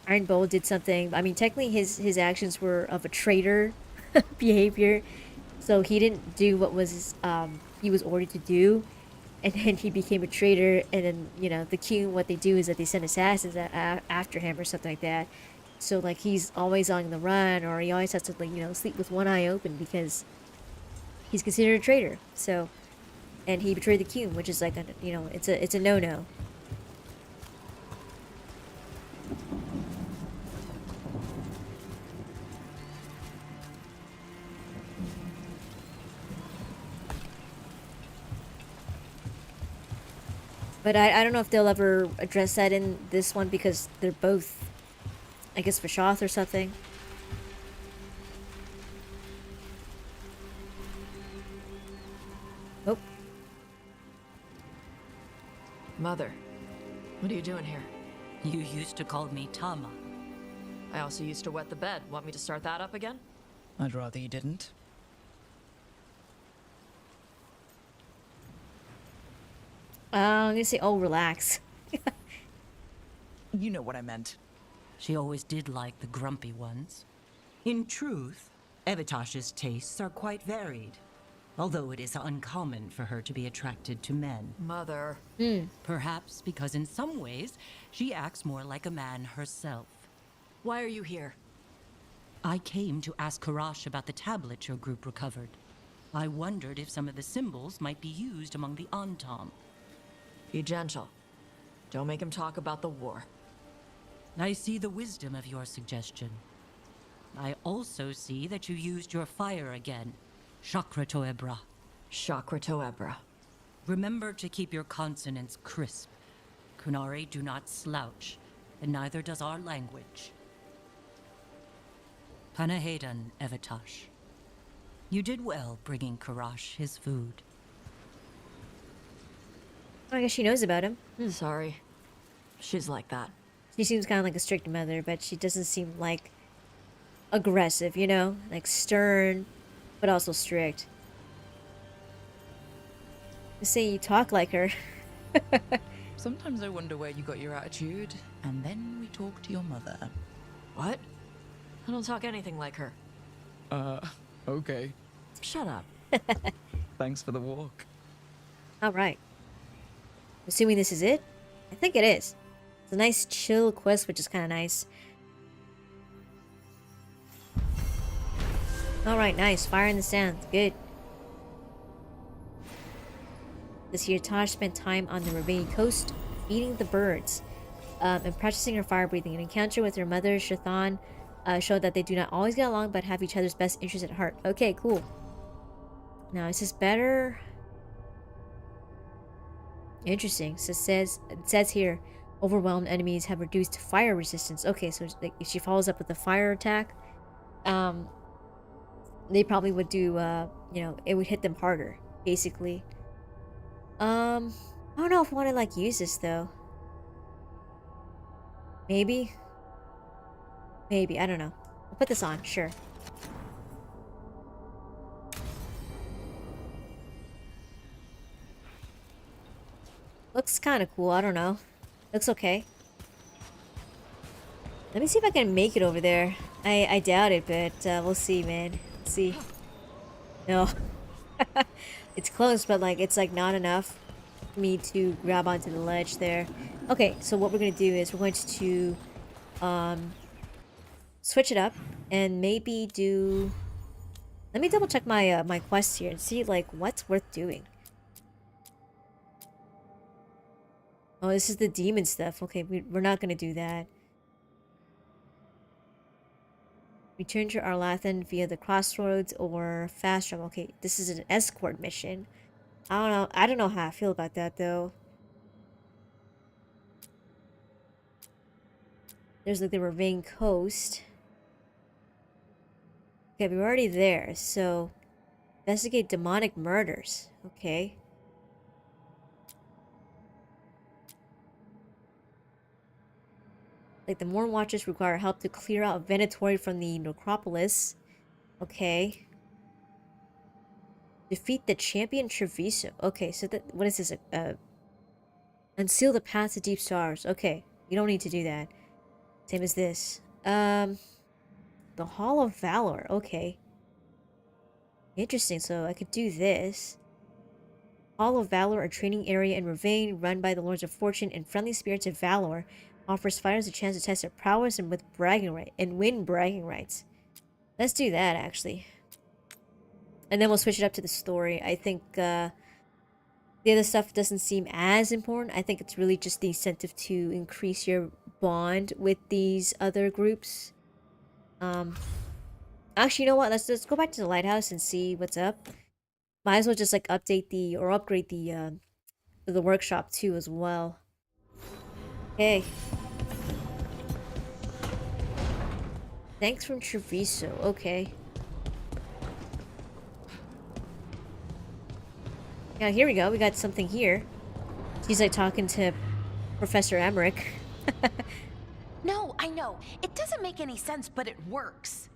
Iron Bull did something. I mean, technically his actions were of a traitor behavior. So he didn't do what was, he was ordered to do. And then he became a traitor. And then, you know, the Qun, what they do is that they send assassins after him or something like that. So, like, he's always on the run, or he always has to, like, you know, sleep with one eye open because he's considered a traitor. So, and he betrayed the Qun, which is like, a, you know, it's a no-no. But I don't know if they'll ever address that in this one because they're both, I guess, Vashoth or something. Oh. Mother, what are you doing here? You used to call me Tama. I also used to wet the bed. Want me to start that up again? I'd rather you didn't. I'm gonna say, oh, relax. You know what I meant. She always did like the grumpy ones. In truth, Evitash's tastes are quite varied, although it is uncommon for her to be attracted to men. Mother. Perhaps because in some ways, she acts more like a man herself. Why are you here? I came to ask Karash about the tablet your group recovered. I wondered if some of the symbols might be used among the Antam. Be gentle. Don't make him talk about the war. I see the wisdom of your suggestion. I also see that you used your fire again, Chakra Toebra. Chakra Toebra. Remember to keep your consonants crisp. Kunari do not slouch, and neither does our language. Panahedan, Evitash. You did well bringing Karash his food. I guess she knows about him. Sorry. She's like that. She seems kind of like a strict mother, but she doesn't seem like aggressive, you know? Like stern, but also strict. You say you talk like her. Sometimes I wonder where you got your attitude, and then we talk to your mother. What? I don't talk anything like her. Okay. Shut up. Thanks for the walk. Alright. Assuming this is it? I think it is. It's a nice chill quest, which is kind of nice. Alright, nice. Fire in the sand. Good. This year, Taj spent time on the Ravani coast, feeding the birds, and practicing her fire breathing. An encounter with her mother, Shathan, showed that they do not always get along, but have each other's best interests at heart. Okay, cool. Now, is this better? Interesting. So it says here, overwhelmed enemies have reduced fire resistance. Okay, so like, if she follows up with a fire attack, they probably would do, you know, it would hit them harder, basically. I don't know if I want to, like, use this, though. Maybe? Maybe, I don't know. I'll put this on, sure. Looks kind of cool. I don't know. Looks okay. Let me see if I can make it over there. I doubt it, but we'll see, man. Let's see. No. It's close, but like it's like not enough for me to grab onto the ledge there. Okay, so what we're gonna do is we're going to switch it up and maybe do. Let me double check my my quest here and see like what's worth doing. Oh, this is the demon stuff. Okay, we're not gonna do that. Return to Arlathan via the crossroads or fast travel. Okay, this is an escort mission. I don't know. I don't know how I feel about that though. There's like the Ravine Coast. Okay, we're already there. So, investigate demonic murders. Okay. Like the Morn Watchers require help to clear out Venatori from the necropolis. Okay. Defeat the champion Treviso. Okay, so that what is this? Unseal the path to deep stars. Okay, you don't need to do that. Same as this. The Hall of Valor. Okay. Interesting. So I could do this. Hall of Valor, a training area in Ravine run by the Lords of Fortune and friendly spirits of valor, offers fighters a chance to test their prowess and win bragging rights. Let's do that actually. And then we'll switch it up to the story. I think the other stuff doesn't seem as important. I think it's really just the incentive to increase your bond with these other groups. Actually, you know what? Let's go back to the lighthouse and see what's up. Might as well just like update the or upgrade the workshop too as well. Okay. Thanks from Treviso. Okay. Yeah, here we go. We got something here. She's like talking to Professor Emmerich. No, I know. It doesn't make any sense, but it works.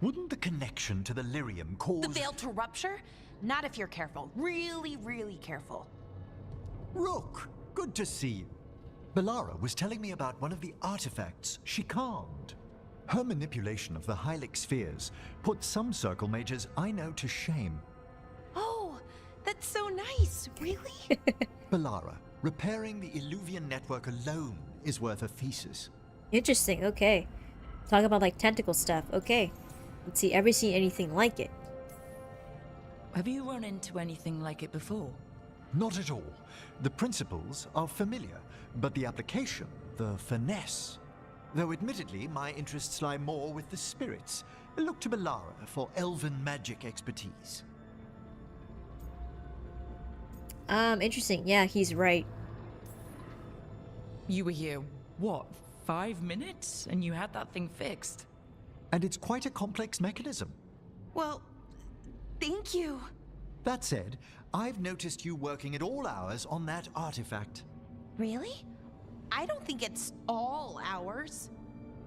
Wouldn't the connection to the lyrium cause... The veil to rupture? Not if you're careful. Really, really careful. Rook, good to see you. Belara was telling me about one of the artifacts she calmed. Her manipulation of the Hylic spheres put some circle mages I know to shame. Oh, that's so nice. Really? Belara, repairing the Illuvian network alone is worth a thesis. Interesting. Okay. Talk about like tentacle stuff. Okay. Let's see. Ever seen anything like it? Have you run into anything like it before? Not at all. The principles are familiar, but the application, the finesse. Though admittedly, my interests lie more with the spirits. Look to Belara for elven magic expertise. Interesting. Yeah, he's right. You were here, what, 5 minutes? And you had that thing fixed? And it's quite a complex mechanism. Well, thank you. That said, I've noticed you working at all hours on that artifact. Really? I don't think it's all hours.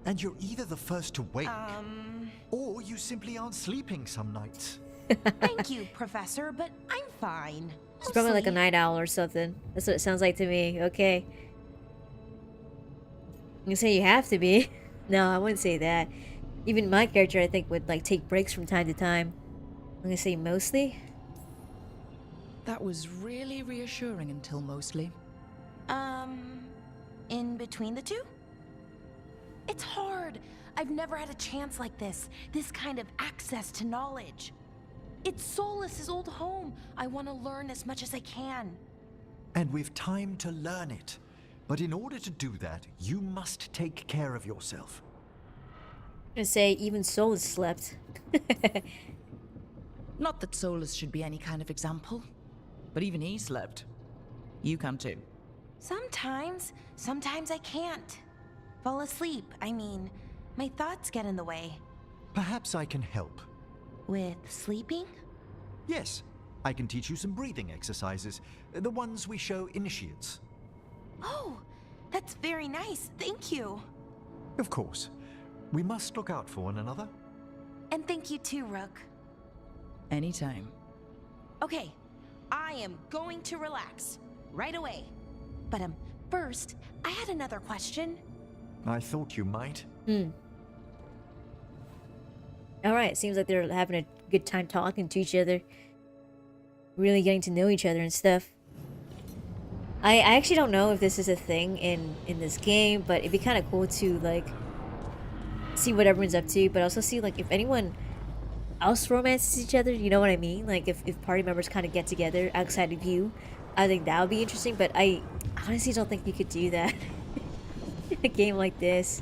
And you're either the first to wake, or you simply aren't sleeping some nights. Thank you, Professor, but I'm fine. It's probably like a night owl or something. That's what it sounds like to me. Okay. You say you have to be. No, I wouldn't say that. Even my character, I think, would like take breaks from time to time. I'm gonna say mostly. That was really reassuring until mostly. In between the two? It's hard. I've never had a chance like this. This kind of access to knowledge. It's Solas's old home. I want to learn as much as I can. And we've time to learn it. But in order to do that, you must take care of yourself. I'm gonna say even Solus slept. Not that Solus should be any kind of example, but even he slept. You can too. Sometimes I can't. Fall asleep, I mean, my thoughts get in the way. Perhaps I can help. With sleeping? Yes, I can teach you some breathing exercises, the ones we show initiates. Oh, that's very nice, thank you. Of course. We must look out for one another. And thank you too, Rook. Anytime. Okay, I am going to relax. Right away. But first, I had another question. I thought you might. Alright, seems like they're having a good time talking to each other. Really getting to know each other and stuff. I actually don't know if this is a thing in this game, but it'd be kind of cool to, like, see what everyone's up to, but also see, like, if anyone else romances each other, you know what I mean? Like, if party members kind of get together outside of you, I think that would be interesting, but I honestly don't think you could do that in a game like this.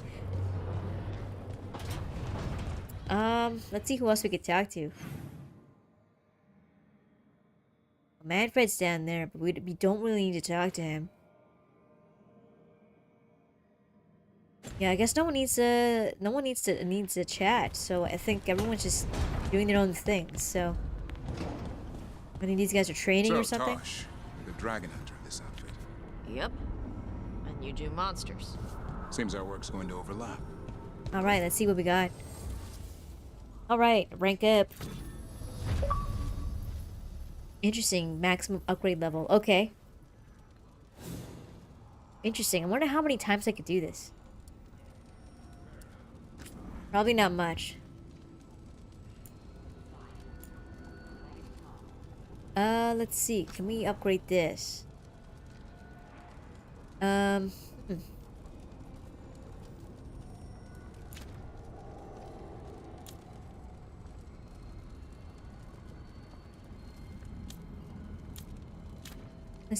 Let's see who else we could talk to. Manfred's down there, but we don't really need to talk to him. Yeah, I guess no one needs to chat. So I think everyone's just doing their own things. So I think these guys are training or something. Tosh, you're the dragon hunter of this outfit. Yep. And you do monsters. Seems our work's going to overlap. All right, let's see what we got. All right, rank up. Interesting, maximum upgrade level. Okay. Interesting. I wonder how many times I could do this. Probably not much. Let's see. Can we upgrade this? Let's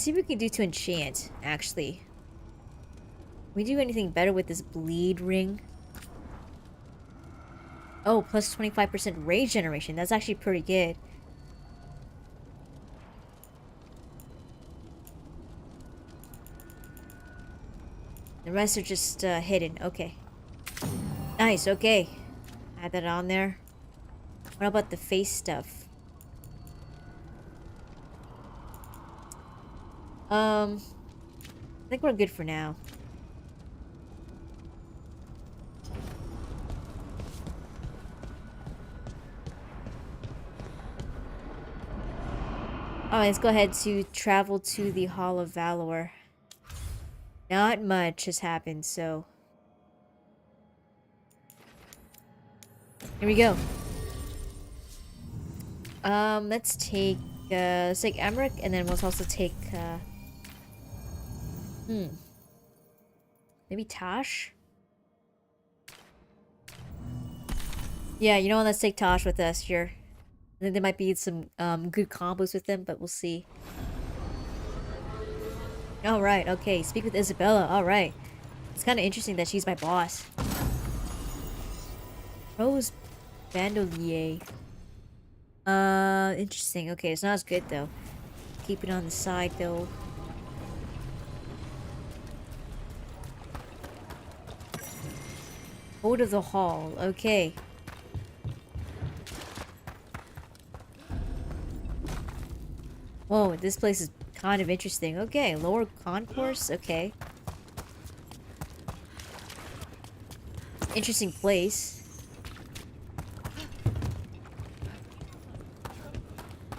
see what we can do to enchant, actually. Can we do anything better with this bleed ring? Oh, plus 25% rage generation. That's actually pretty good. The rest are just hidden. Okay. Nice, okay. Add that on there. What about the face stuff? I think we're good for now. Alright, let's go ahead to travel to the Hall of Valor. Not much has happened, so... Here we go. Let's take Emmerich, and then we'll also take, maybe Tosh? Yeah, you know what, let's take Tosh with us here. I think there might be some, good combos with them, but we'll see. Alright, okay, speak with Isabella, alright. It's kind of interesting that she's my boss. Rose Bandolier. Interesting. Okay, it's not as good though. Keep it on the side though. Ode of the Hall. Okay. Whoa, this place is kind of interesting. Okay, lower concourse. Okay. Interesting place.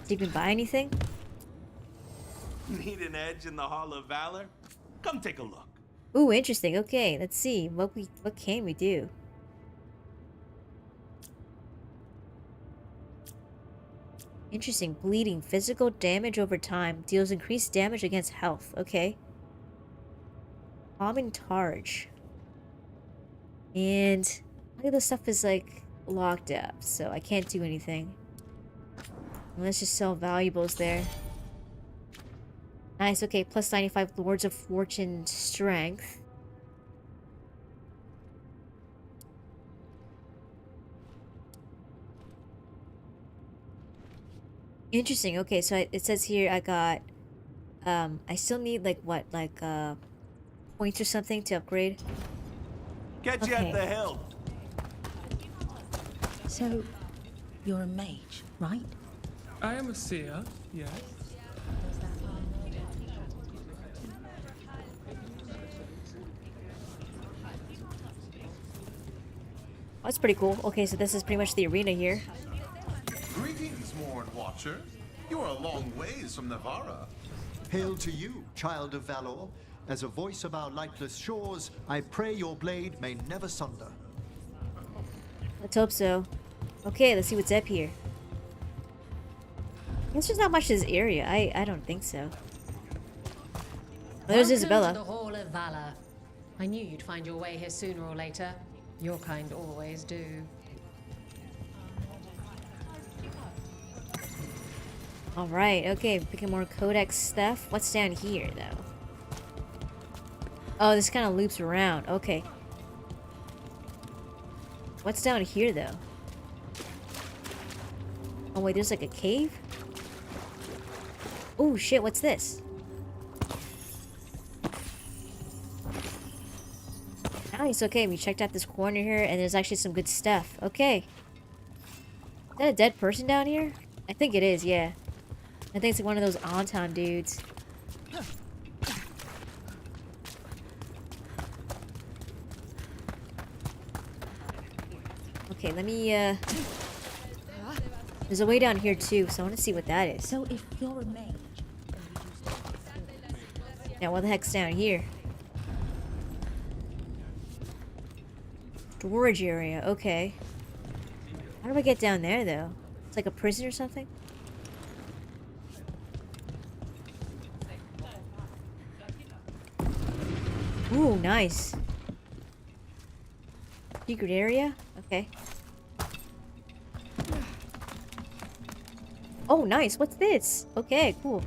Did you even buy anything? Need an edge in the Hall of Valor? Come take a look. Ooh, interesting. Okay, let's see. What can we do? Interesting. Bleeding. Physical damage over time. Deals increased damage against health. Okay. Common Targe. And all of this stuff is like locked up, so I can't do anything. Let's just sell valuables there. Nice, okay, plus 95 Lords of Fortune Strength. Interesting, okay, so it says here I got... I still need, like, what, like, points or something to upgrade? Catch you at the hill. So, you're a mage, right? I am a seer, yes. Oh, that's pretty cool. Okay, so this is pretty much the arena here. Greetings, Morn Watcher. You are a long ways from Navarra. Hail to you, child of Valor. As a voice of our lightless shores, I pray your blade may never sunder. Let's hope so. Okay, let's see what's up here. I guess there's not much to this area. I don't think so. Oh, there's Isabella. Welcome to the Hall of Valor. I knew you'd find your way here sooner or later. Your kind always do. Alright, okay, picking more codex stuff. What's down here, though? Oh, this kind of loops around. Okay. What's down here, though? Oh, wait, there's like a cave? Oh, shit, what's this? Nice, okay, we checked out this corner here, and there's actually some good stuff. Okay. Is that a dead person down here? I think it is, yeah. I think it's like one of those Anton dudes. Okay, let me, there's a way down here, too, so I want to see what that is. So if you're a mage... Now, what the heck's down here? Storage area, okay. How do I get down there, though? It's like a prison or something? Ooh, nice. Secret area? Okay. Oh, nice. What's this? Okay, cool.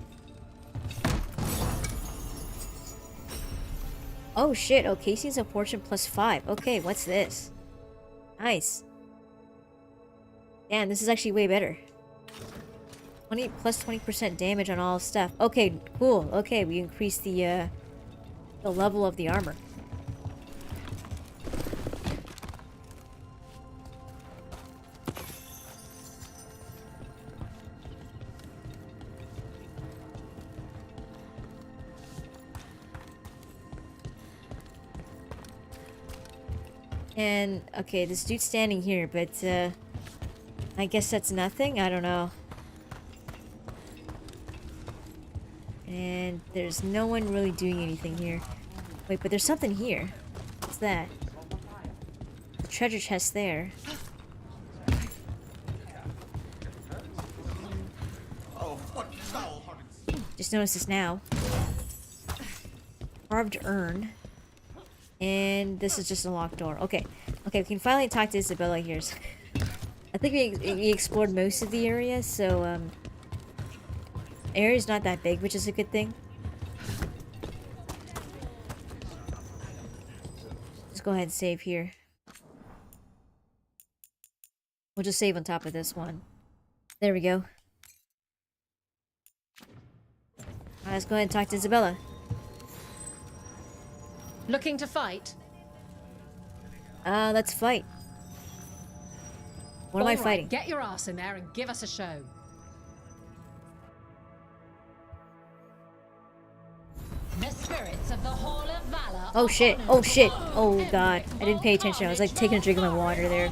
Oh, shit. Oh, casings of fortune +5. Okay, what's this? Nice. Damn, this is actually way better. 20 plus 20% damage on all stuff. Okay, cool. Okay, we increased the level of the armor. And, okay, this dude's standing here, but, I guess that's nothing? I don't know. And there's no one really doing anything here. Wait, but there's something here. What's that? The treasure chest there. Just noticed this now. Carved urn. And this is just a locked door. Okay. Okay, we can finally talk to Isabella here. I think we explored most of the area, so, area's not that big, which is a good thing. Let's go ahead and save here. We'll just save on top of this one. There we go. Alright, let's go ahead and talk to Isabella. Looking to fight? Let's fight. What am I fighting? Get your ass in there and give us a show. The spirits of the Hall of Valor. Oh shit, oh shit, oh god. I didn't pay attention, I was like taking a drink of my water there.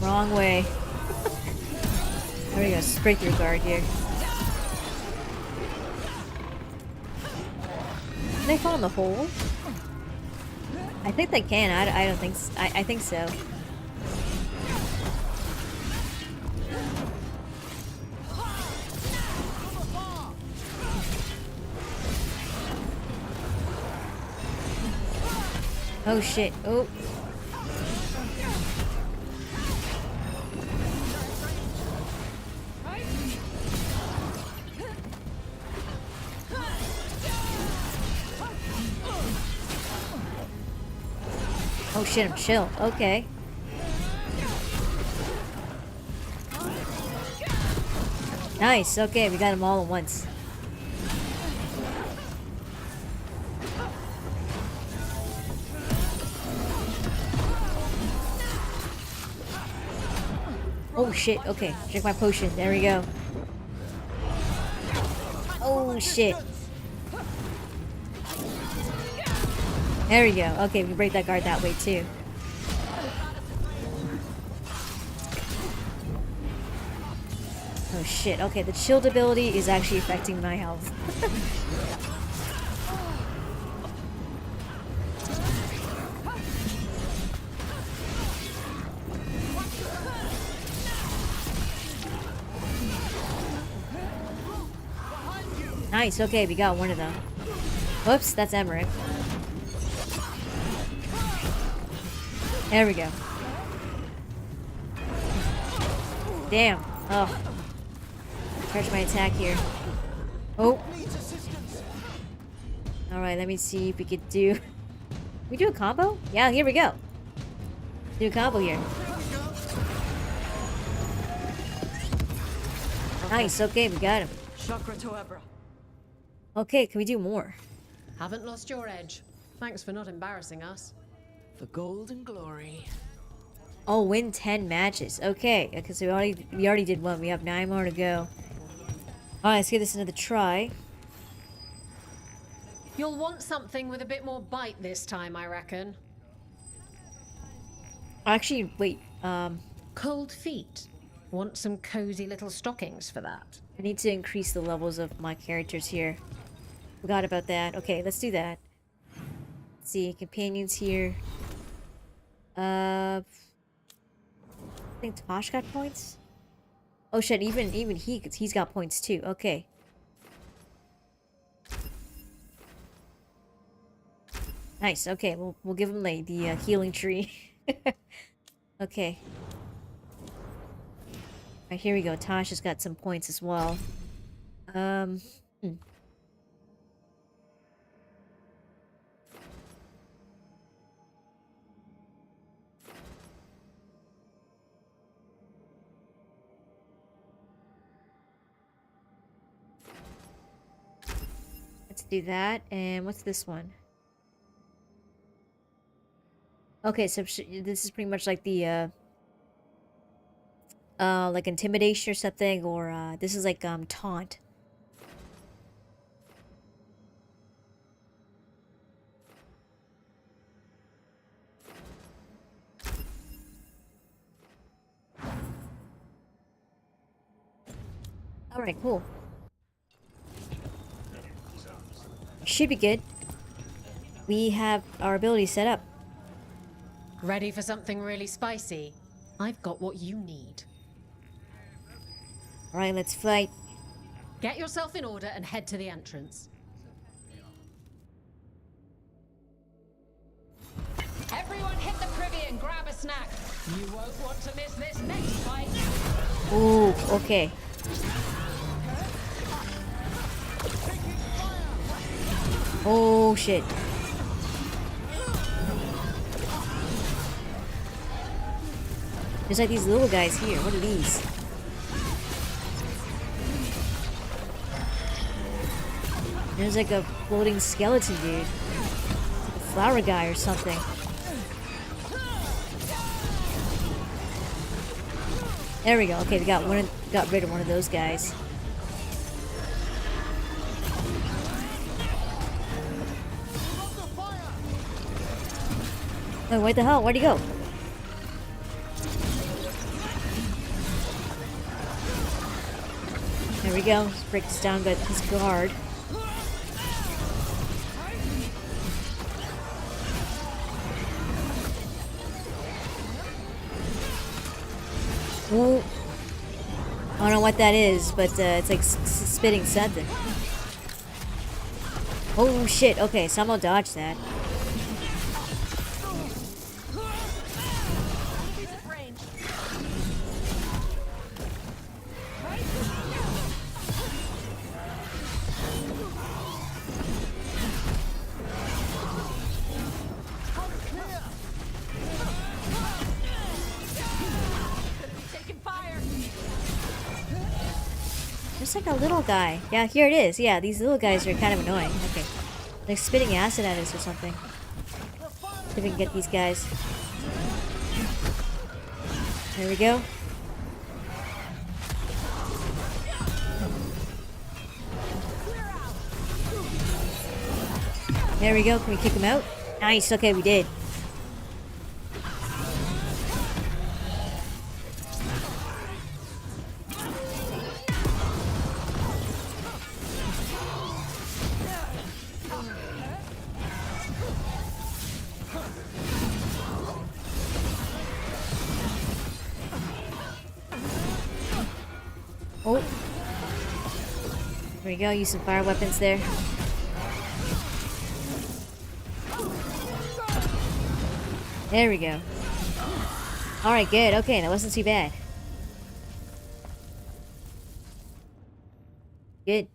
Wrong way. There we go, spray through guard here. Can they fall in the hole? I think they can, I don't think so. I think so. Oh shit, oh. Oh shit, I'm chill. Okay. Nice, okay, we got them all at once. Oh shit, okay, drink my potion, there we go. Oh shit. There we go. Okay, we can break that guard that way too. Oh shit, okay, the shield ability is actually affecting my health. Nice, okay, we got one of them. Whoops, that's Emmerich. There we go. Damn. Oh. Charge my attack here. Oh. Alright, let me see if we could do... we do a combo? Yeah, here we go. Do a combo here. Nice, okay, we got him. Chakra to Ebra. Okay, can we do more? Haven't lost your edge. Thanks for not embarrassing us. The golden glory. Oh, win 10 matches. Okay, because we already did one. We have 9 more to go. Alright, let's give this another try. You'll want something with a bit more bite this time, I reckon. Actually, wait. Cold feet. Want some cozy little stockings for that? I need to increase the levels of my characters here. Forgot about that. Okay, let's do that. Let's see, companions here. I think Tosh got points. Oh shit, even he's got points too. Okay. Nice. Okay, we'll give him like the healing tree. Okay. Alright, here we go. Tosh has got some points as well. Let's do that. And what's this one? Okay, so this is pretty much like the like intimidation or something, or this is like taunt. All right, cool. Should be good. We have our ability set up. Ready for something really spicy? I've got what you need. Alright, let's fight. Get yourself in order and head to the entrance. Everyone hit the privy and grab a snack. You won't want to miss this next fight. Ooh, okay. Oh shit. There's like these little guys here. What are these? There's like a floating skeleton dude. Like a flower guy or something. There we go. Okay, we got rid of one of those guys. Oh, what the hell? Where'd he go? There we go. Let's break this down by his guard. Ooh. I don't know what that is, but it's like spitting something. Oh shit, okay, somehow dodge that. There's like a little guy. Yeah, here it is. Yeah, these little guys are kind of annoying. Okay. Like spitting acid at us or something. See if we can get these guys. There we go. There we go. Can we kick him out? Nice. Okay, we did. There we go, use some fire weapons there. There we go. Alright, good. Okay, that wasn't too bad. Good.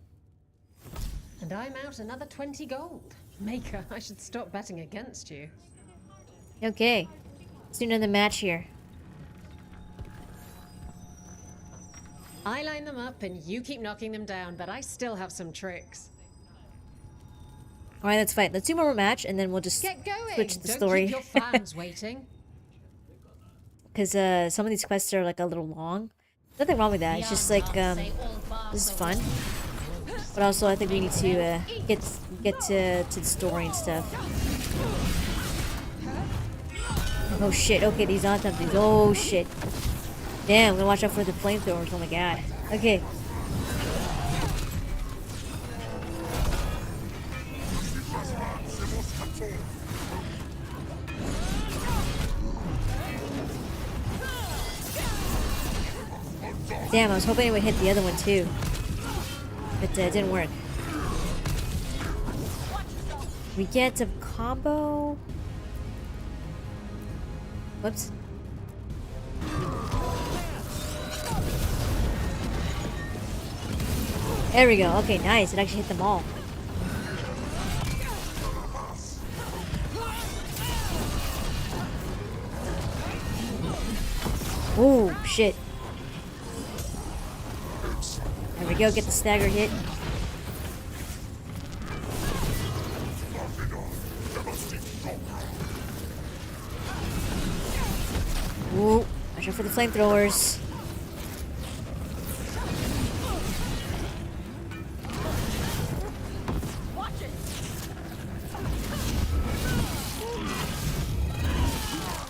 And I'm out another 20 gold. Maker, I should stop betting against you. Okay. Let's do another match here. I line them up and you keep knocking them down, but I still have some tricks. Alright, let's fight. Let's do one more match and then we'll just Get going! switch the Don't story. keep your fans waiting. Because some of these quests are like a little long. Nothing wrong with that. It's just like this is fun. But also I think we need to get to the story and stuff. Oh shit, okay, these aren't these. Oh shit. Damn, I'm gonna watch out for the flamethrowers, oh my god. Okay. Damn, I was hoping it would hit the other one too. But it didn't work. We get a combo. Whoops. There we go. Okay, nice. It actually hit them all. Oh, shit. There we go. Get the stagger hit. Ooh, watch out for the flamethrowers.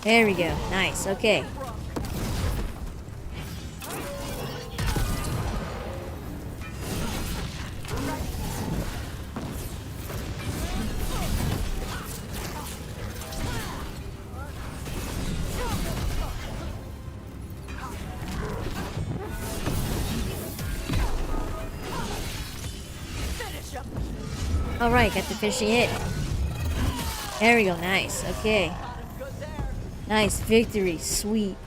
There we go. Nice. Okay. Alright, got the finishing hit. There we go, nice. Okay. Nice victory, sweet.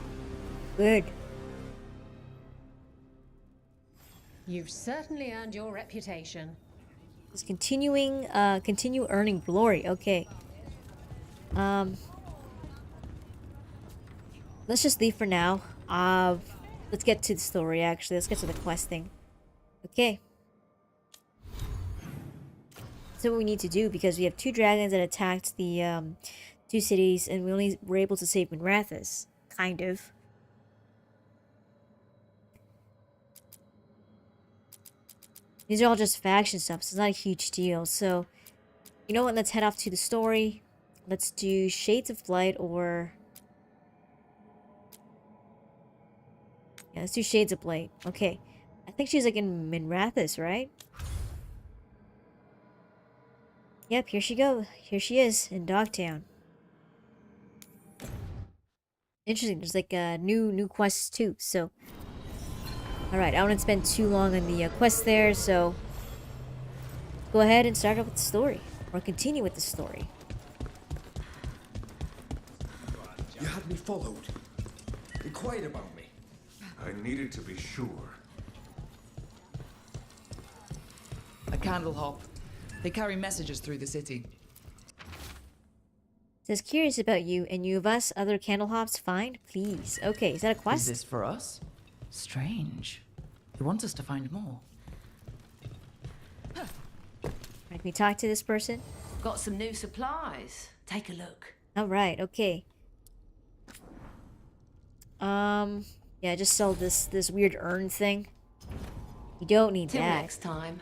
Good. You've certainly earned your reputation. Just continue earning glory. Okay. Let's just leave for now. Let's get to the story actually. Let's get to the quest thing. Okay. That's what we need to do because we have two dragons that attacked the two cities and we only were able to save Minrathous. Kind of. These are all just faction stuff, so it's not a huge deal. So, you know what? Let's head off to the story. Let's do Shades of Light or... Yeah, let's do Shades of Light. Okay. I think she's like in Minrathous, right? Yep, here she goes. Here she is in Dogtown. Interesting. There's like new quests too. So, all right. I wouldn't spend too long on the quest there. So, go ahead and start up with the story, or continue with the story. You had me followed. Be quiet about me. I needed to be sure. A candle hop. They carry messages through the city. Says curious about you and you of us other candle hops find, please. Okay, is that a quest? Is this for us? Strange. He wants us to find more. Can we talk to this person? Got some new supplies. Take a look. All right. Okay. Yeah, just sell this weird urn thing. You don't need Till that. next time.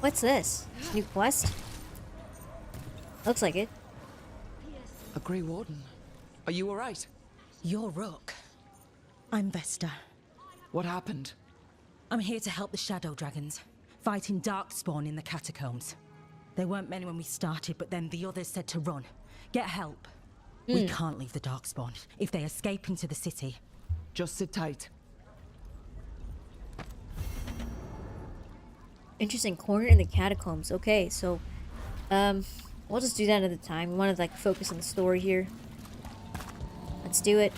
What's this? New quest? Looks like it. A Grey Warden. Are you alright? You're Rook. I'm Vesta. What happened? I'm here to help the Shadow Dragons. fighting Darkspawn in the catacombs. There weren't many when we started, but then the others said to run. Get help. We can't leave the Darkspawn. If they escape into the city... Just sit tight. Interesting. Corner in the catacombs. Okay, so we'll just do that another time. We want to like focus on the story here. Let's do it.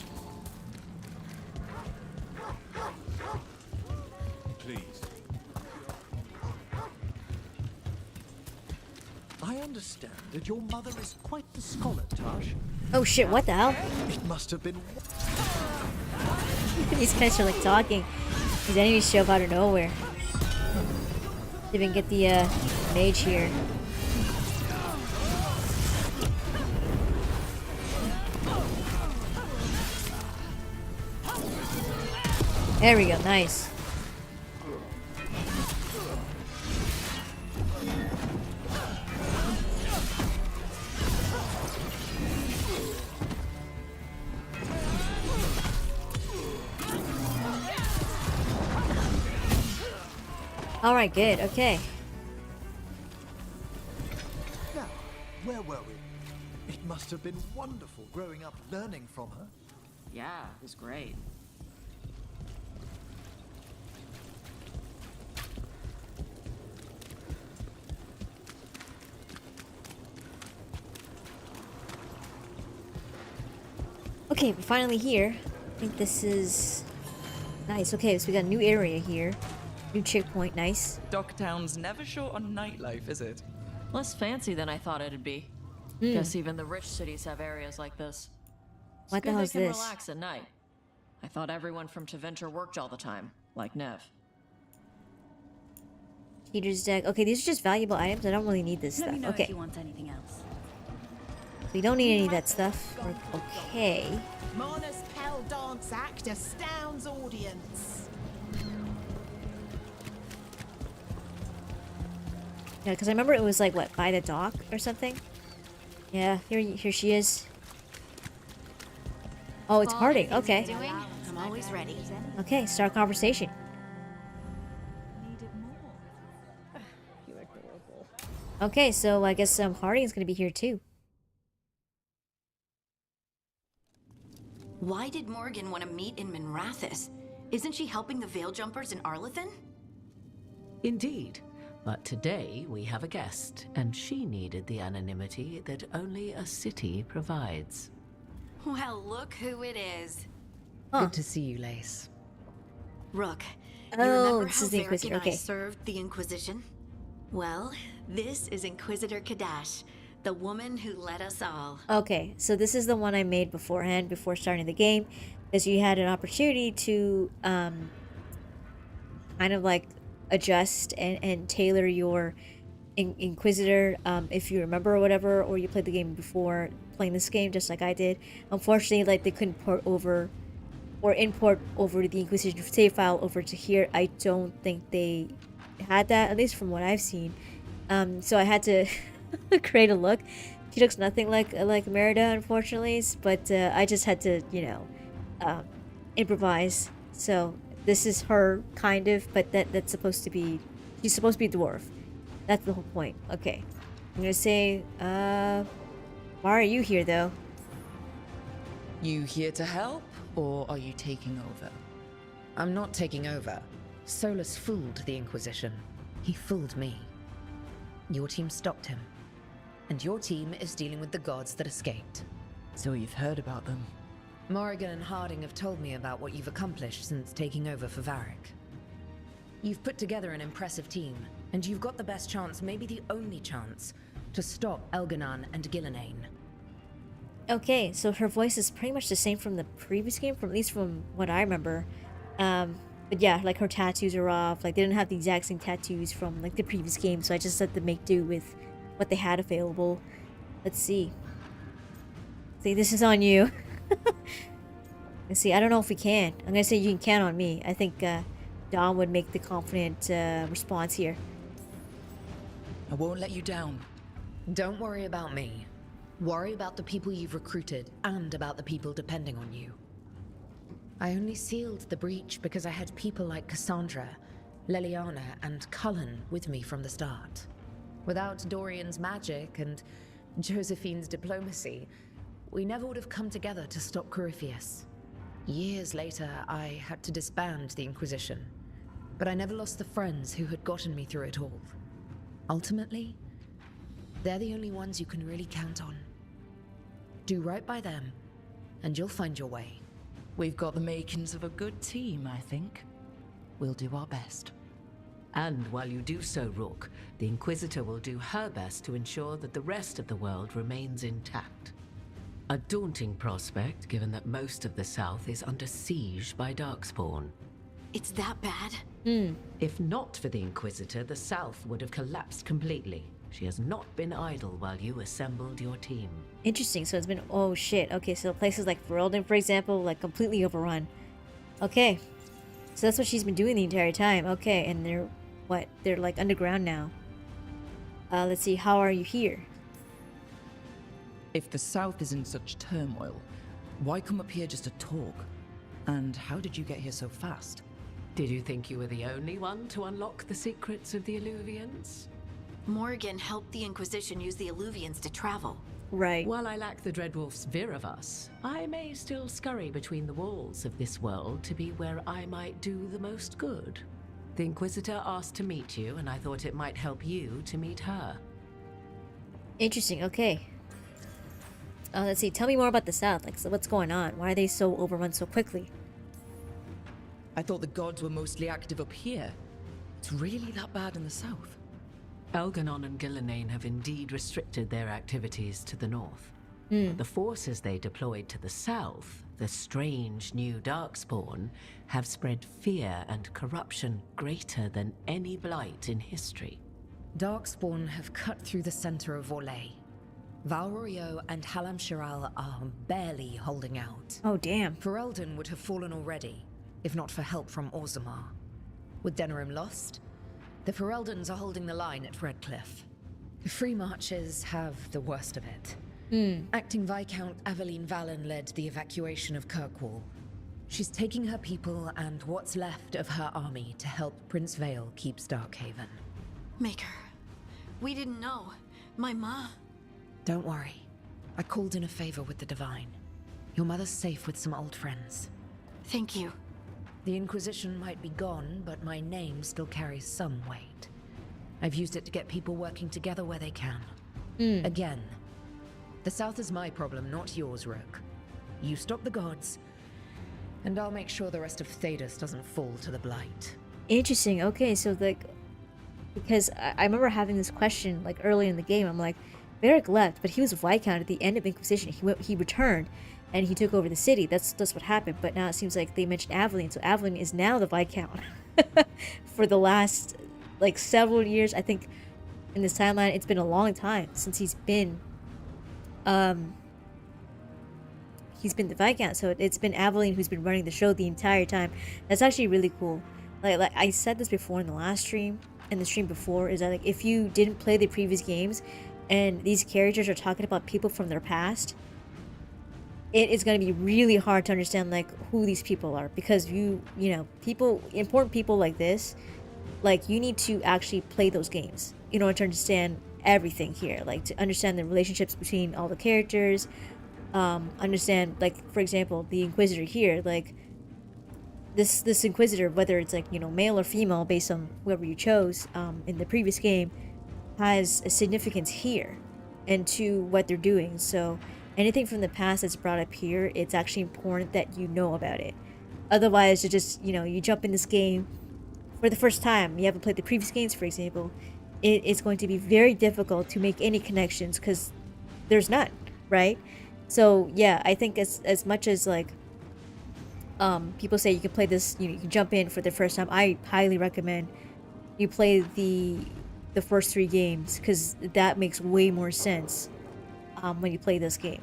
Please. I understand that your mother is quite the scholar, Tash. Oh shit, what the hell? It must have been... These guys are like talking. These enemies show up out of nowhere. Even get the mage here. There we go, nice. Alright, good, okay. Now, where were we? It must have been wonderful growing up learning from her. Yeah, it was great. Okay, we're finally here. I think this is nice. Okay, so we got a new area here. New checkpoint, nice. Docktown's never short on nightlife, is it? Less fancy than I thought it'd be. Guess even the rich cities have areas like this. It's What the good hell they is can this? relax at night. I thought everyone from Tevinter worked all the time, like Nev. Heater's deck. Okay, these are just valuable items. I don't really need this stuff. Okay. if you want anything else. We don't need any of that stuff. We're okay. Mona's Pell dance act astounds audience. Yeah, because I remember it was like, what, by the dock or something? Yeah, here she is. Oh, it's Harding. Okay. I'm always ready. Okay, start conversation. Okay, so I guess Harding is going to be here too. Why did Morgan want to meet in Minrathous? Isn't she helping the Veil Jumpers in Arlethan? Indeed. But today we have a guest, and she needed the anonymity that only a city provides. Well, look who it is. Good to see you, Lace. Rook, you Oh, remember this how is the Varric Inquisitor, and I okay. served the Inquisition? Well, this is Inquisitor Kadash, the woman who led us all. Okay, so this is the one I made beforehand, before starting the game, because you had an opportunity to kind of like adjust and tailor your Inquisitor, if you remember or whatever, or you played the game before playing this game, just like I did. Unfortunately, like they couldn't port over or import over the Inquisition save file over to here. I don't think they had that, at least from what I've seen. So I had to create a look. She looks nothing like Merida, unfortunately, but I just had to, you know, improvise. So this is her, kind of, but that's supposed to be... She's supposed to be a dwarf. That's the whole point. Okay. I'm gonna say, why are you here, though? You here to help, or are you taking over? I'm not taking over. Solus fooled the Inquisition. He fooled me. Your team stopped him. And your team is dealing with the gods that escaped. So you've heard about them. Morrigan and Harding have told me about what you've accomplished since taking over for Varric. You've put together an impressive team, and you've got the best chance, maybe the only chance, to stop Elganon and Gillenane. Okay, so her voice is pretty much the same from the previous game, from at least from what I remember. But yeah, like her tattoos are off. Like they didn't have the exact same tattoos from like the previous game, so I just had to make do with what they had available. Let's see. See, this is on you. Let's see. I don't know if we can. I'm gonna say you can count on me. I think Dom would make the confident response here. I won't let you down. Don't worry about me. Worry about the people you've recruited and about the people depending on you. I only sealed the breach because I had people like Cassandra Leliana and Cullen with me from the start. Without Dorian's magic and Josephine's diplomacy, we never would have come together to stop Corypheus. Years later, I had to disband the Inquisition, but I never lost the friends who had gotten me through it all. Ultimately, they're the only ones you can really count on. Do right by them, and you'll find your way. We've got the makings of a good team, I think. We'll do our best. And while you do so, Rook, the Inquisitor will do her best to ensure that the rest of the world remains intact. A daunting prospect, given that most of the South is under siege by Darkspawn. It's that bad? If not for the Inquisitor, the South would have collapsed completely. She has not been idle while you assembled your team. Interesting. So it's been, oh shit. Okay, so places like Ferelden, for example, like completely overrun. Okay. So that's what she's been doing the entire time. Okay, and they're, what? They're like underground now. Let's see, how are you here? If the South is in such turmoil, why come up here just to talk? And how did you get here so fast? Did you think you were the only one to unlock the secrets of the Illuvians? Morgan helped the Inquisition use the Illuvians to travel. Right. While I lack the Dreadwolf's Viravus, I may still scurry between the walls of this world to be where I might do the most good. The Inquisitor asked to meet you, and I thought it might help you to meet her. Interesting, okay. Let's see, tell me more about the South. Like, so what's going on? Why are they so overrun so quickly? I thought the gods were mostly active up here. It's really that bad in the South? Elganon and Gillenane have indeed restricted their activities to the north. But the forces they deployed to the south, the strange new Darkspawn, have spread fear and corruption greater than any blight in history. Darkspawn have cut through the center of Vorlay. Valrorio and Halam Shiral are barely holding out. Oh, damn. Ferelden would have fallen already, if not for help from Orzammar. With Denerim lost, the Fereldans are holding the line at Redcliffe. The Free Marches have the worst of it. Acting Viscount Aveline Valen led the evacuation of Kirkwall. She's taking her people and what's left of her army to help Prince Vale keep Starkhaven. Maker, we didn't know. My ma... Don't worry. I called in a favor with the Divine. Your mother's safe with some old friends. Thank you. The Inquisition might be gone, but my name still carries some weight. I've used it to get people working together where they can. Again, the South is my problem, not yours, Rook. You stop the gods, and I'll make sure the rest of Thedas doesn't fall to the Blight. Interesting. Okay, so like, because I remember having this question like early in the game. I'm like, Varric left, but he was Viscount at the end of Inquisition. He returned, and he took over the city. That's what happened. But now it seems like they mentioned Aveline, so Aveline is now the Viscount for the last like several years. I think in this timeline, it's been a long time since he's been the Viscount. So it's been Aveline who's been running the show the entire time. That's actually really cool. Like I said this before in the last stream and the stream before, is that like if you didn't play the previous games and these characters are talking about people from their past, it is going to be really hard to understand like who these people are, because you know, important people like this, like you need to actually play those games in order to understand everything here, like to understand the relationships between all the characters, understand, like, for example, the Inquisitor here, like this Inquisitor, whether it's like, you know, male or female based on whoever you chose in the previous game, has a significance here and to what they're doing. So anything from the past that's brought up here, it's actually important that you know about it. Otherwise, you just, you know, you jump in this game for the first time, you haven't played the previous games, for example, it's going to be very difficult to make any connections because there's none, right? So yeah, I think as much as like people say you can play this, you know, you can jump in for the first time, I highly recommend you play the first 3 games, because that makes way more sense when you play this game.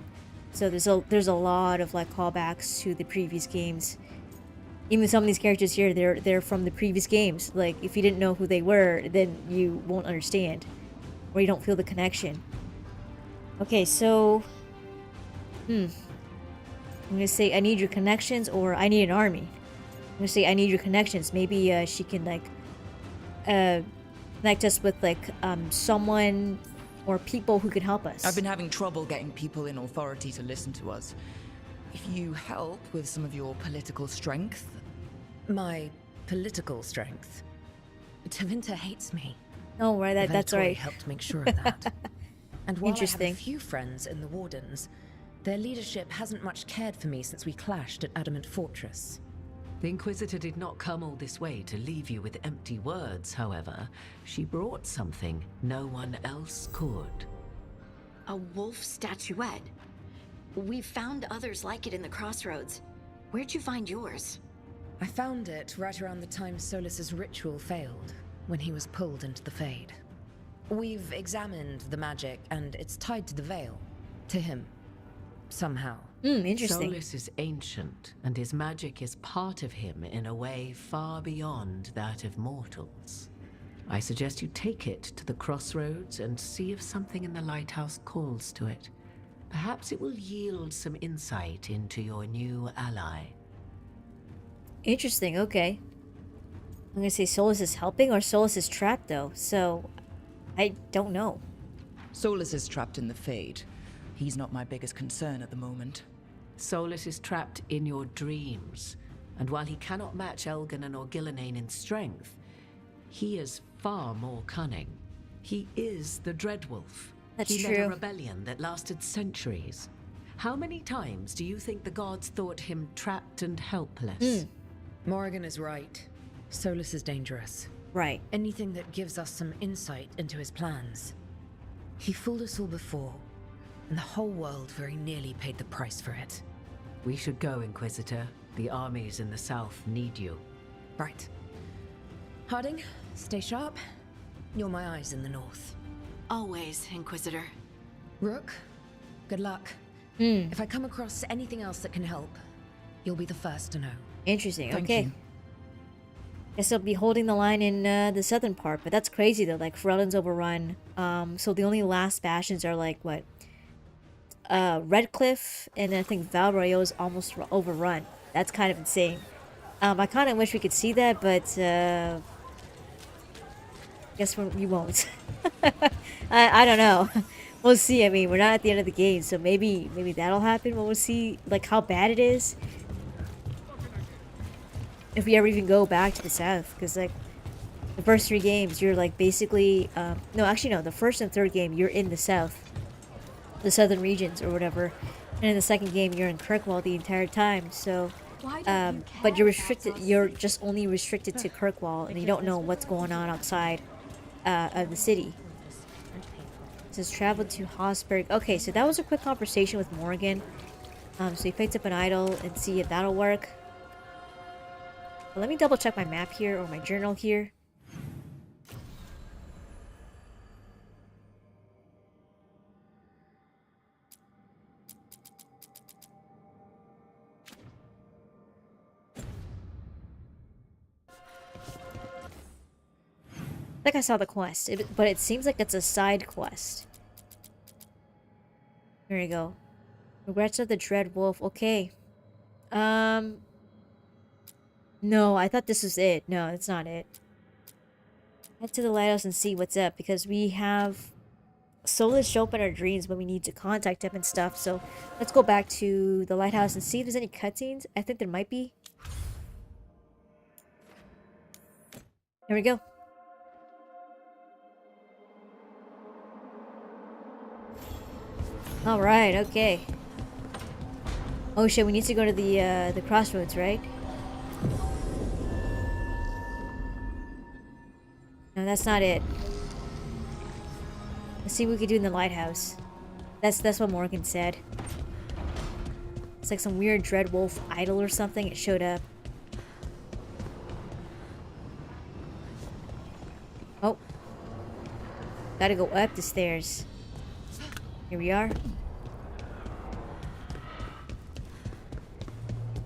So there's a lot of like callbacks to the previous games. Even some of these characters here, they're from the previous games. Like if you didn't know who they were, then you won't understand, or you don't feel the connection. Okay, so I'm gonna say I need your connections, or I need an army. I'm gonna say I need your connections. Maybe she can like connect us with like someone or people who could help us. I've been having trouble getting people in authority to listen to us. If you help with some of your political strength... My political strength? Tevinter hates me. Oh, right, that's Veilguard right. helped make sure of that. And while I have a Interesting. few friends in the Wardens, their leadership hasn't much cared for me since we clashed at Adamant Fortress. The Inquisitor did not come all this way to leave you with empty words, however. She brought something no one else could. A wolf statuette. We've found others like it in the crossroads. Where'd you find yours? I found it right around the time Solus's ritual failed, when he was pulled into the Fade. We've examined the magic, and it's tied to the Veil. To him. Somehow. Interesting. Solus is ancient, and his magic is part of him in a way far beyond that of mortals. I suggest you take it to the crossroads and see if something in the lighthouse calls to it. Perhaps it will yield some insight into your new ally. Interesting, okay. I'm gonna say Solus is helping or Solus is trapped though, so I don't know. Solus is trapped in the Fade. He's not my biggest concern at the moment. Solus is trapped in your dreams, and while he cannot match Elganon or Gillenane in strength, he is far more cunning. He is the Dreadwolf. That's he led true. a rebellion that lasted centuries. How many times do you think the gods thought him trapped and helpless? Morrigan is right. Solus is dangerous. Right. Anything that gives us some insight into his plans. He fooled us all before, and the whole world very nearly paid the price for it. We should go, Inquisitor. The armies in the south need you. Right. Harding, stay sharp. You're my eyes in the north. Always, Inquisitor. Rook, good luck. If I come across anything else that can help, you'll be the first to know. Interesting, Thank okay. you. Guess I'll be holding the line in the southern part, but that's crazy though, like Ferelden's overrun. So the only last bastions are like, what? Redcliffe, and I think Valroyo is almost overrun. That's kind of insane. I kind of wish we could see that, but guess we won't. I don't know. We'll see. I mean, we're not at the end of the game, so maybe that'll happen. But we'll see, like, how bad it is if we ever even go back to the south. Because, like, the first 3 games, you're like basically no, actually no. The first and third game, you're in the south, the southern regions or whatever, and in the second game, you're in Kirkwall the entire time. So, but you're restricted. You're just only restricted to Kirkwall, and you don't know what's going on outside of the city. It says travel to Hosberg. Okay, so that was a quick conversation with Morgan. So he picked up an idol and see if that'll work. But let me double check my map here or my journal here. I think I saw the quest, but it seems like it's a side quest. Here we go. Regrets of the Dread Wolf. Okay. No, I thought this was it. No, it's not it. Head to the lighthouse and see what's up, because we have Solus show up in our dreams when we need to contact him and stuff. So let's go back to the lighthouse and see if there's any cutscenes. I think there might be. Here we go. All right, okay. Oh shit, we need to go to the crossroads, right? No, that's not it. Let's see what we can do in the lighthouse. That's what Morgan said. It's like some weird Dread Wolf idol or something. It showed up. Oh. Gotta go up the stairs. Here we are.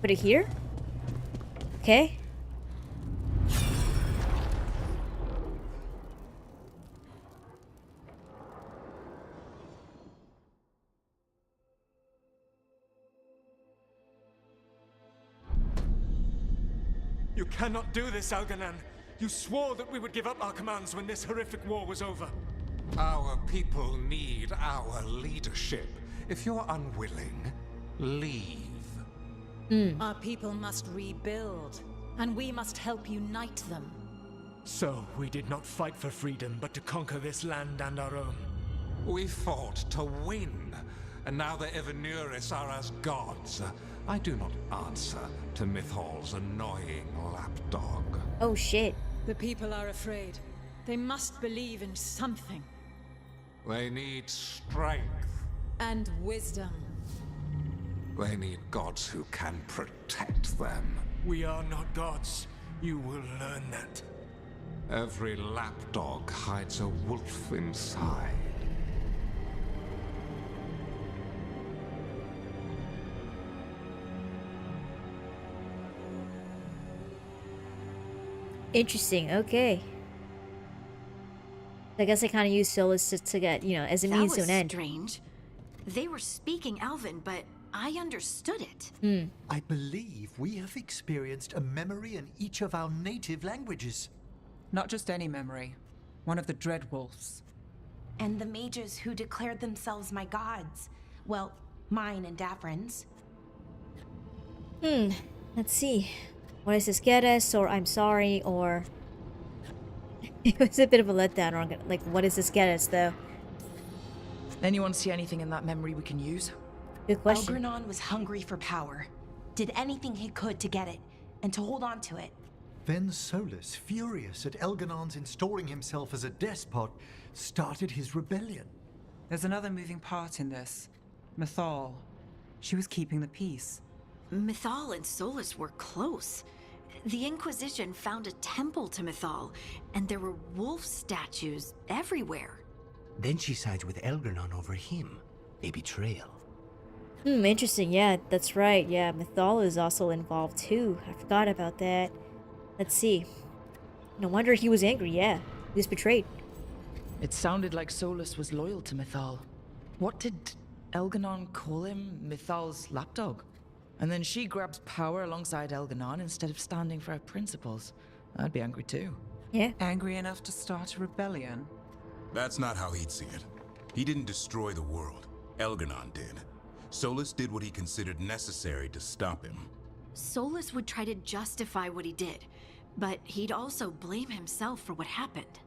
Put it here? Okay. You cannot do this, Elganon. You swore that we would give up our commands when this horrific war was over. Our people need our leadership. If you're unwilling, leave. Our people must rebuild, and we must help unite them. So, we did not fight for freedom, but to conquer this land and our own. We fought to win, and now the Evanuris are as gods. I do not answer to Mythal's annoying lapdog. Oh shit. The people are afraid. They must believe in something. They need strength. And wisdom. They need gods who can protect them. We are not gods. You will learn that. Every lapdog hides a wolf inside. Interesting. Okay. I guess I kind of use Solus to get, you know, as a means to an end. Strange. They were speaking Elven, but I understood it. I believe we have experienced a memory in each of our native languages. Not just any memory. One of the Dread Wolves. And the mages who declared themselves my gods. Well, mine and Davrin's. Let's see. What is this? Get us, or I'm sorry, or... It was a bit of a letdown, or like, what is this get us, though? Anyone see anything in that memory we can use? Good question. Algernon was hungry for power. Did anything he could to get it, and to hold on to it. Then Solus, furious at Elganon's installing himself as a despot, started his rebellion. There's another moving part in this. Mythal. She was keeping the peace. Mythal and Solus were close. The Inquisition found a temple to Mythal, and there were wolf statues everywhere. Then she sides with Elgernon over him. A betrayal. Interesting. Yeah, that's right. Yeah, Mythal is also involved too. I forgot about that. Let's see. No wonder he was angry. Yeah, he was betrayed. It sounded like Solus was loyal to Mythal. What did Elganon call him? Mythal's lapdog? And then she grabs power alongside Elganon instead of standing for her principles. I'd be angry too. Yeah. Angry enough to start a rebellion? That's not how he'd see it. He didn't destroy the world. Elganon did. Solus did what he considered necessary to stop him. Solus would try to justify what he did, but he'd also blame himself for what happened.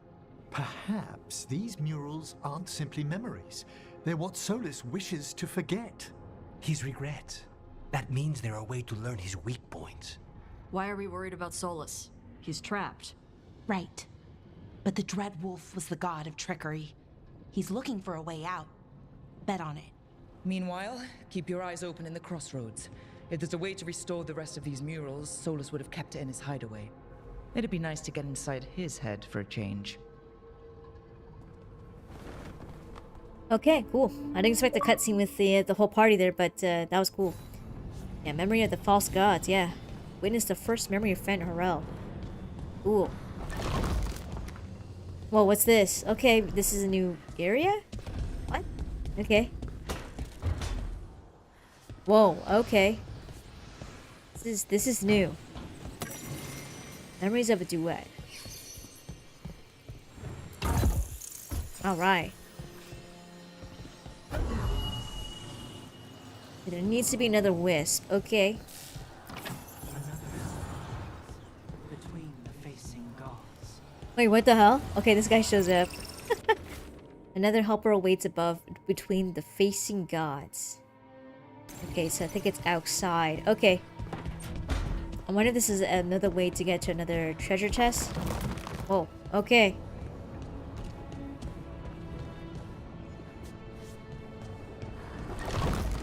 Perhaps these murals aren't simply memories. They're what Solus wishes to forget. His regret. That means they're a way to learn his weak points. Why are we worried about Solus? He's trapped. Right. But the Dread Wolf was the god of trickery. He's looking for a way out. Bet on it. Meanwhile, keep your eyes open in the crossroads. If there's a way to restore the rest of these murals, Solus would have kept it in his hideaway. It'd be nice to get inside his head for a change. Okay, cool. I didn't expect a cutscene with the whole party there, but that was cool. Yeah, memory of the false gods. Yeah, witness the first memory of Fen Harel. Cool. Whoa, what's this? Okay, this is a new area? What? Okay. Whoa, okay. This is new. Memories of a duet. Alright. There needs to be another wisp. Okay. Between the facing gods. Wait, what the hell? Okay, this guy shows up. Another helper awaits above between the facing gods. Okay, so I think it's outside. Okay. I wonder if this is another way to get to another treasure chest. Whoa, okay.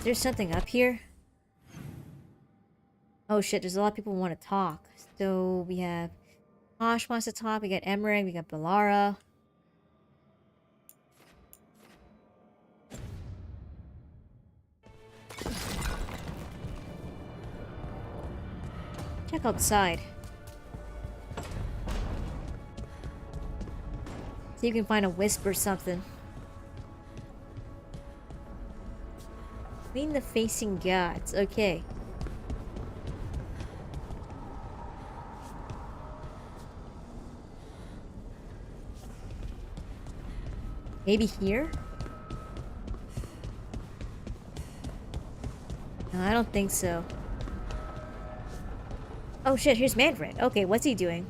There's something up here. Oh shit, there's a lot of people who want to talk. So we have Posh wants to talk, we got Emmerich, we got Bellara. Check outside. See if you can find a wisp or something. Between the facing gods. Okay. Maybe here? No, I don't think so. Oh shit, here's Manfred. Okay, what's he doing?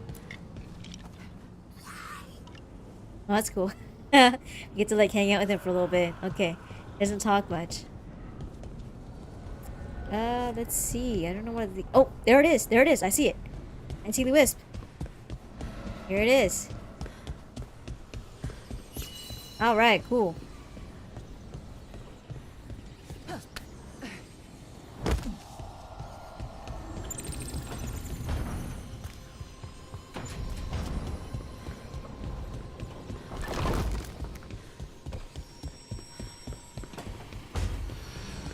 Oh, that's cool. You get to like hang out with him for a little bit. Okay. Doesn't talk much. Let's see. I don't know what the... Oh, there it is. There it is. I see it. I see the wisp. Here it is. Alright, cool.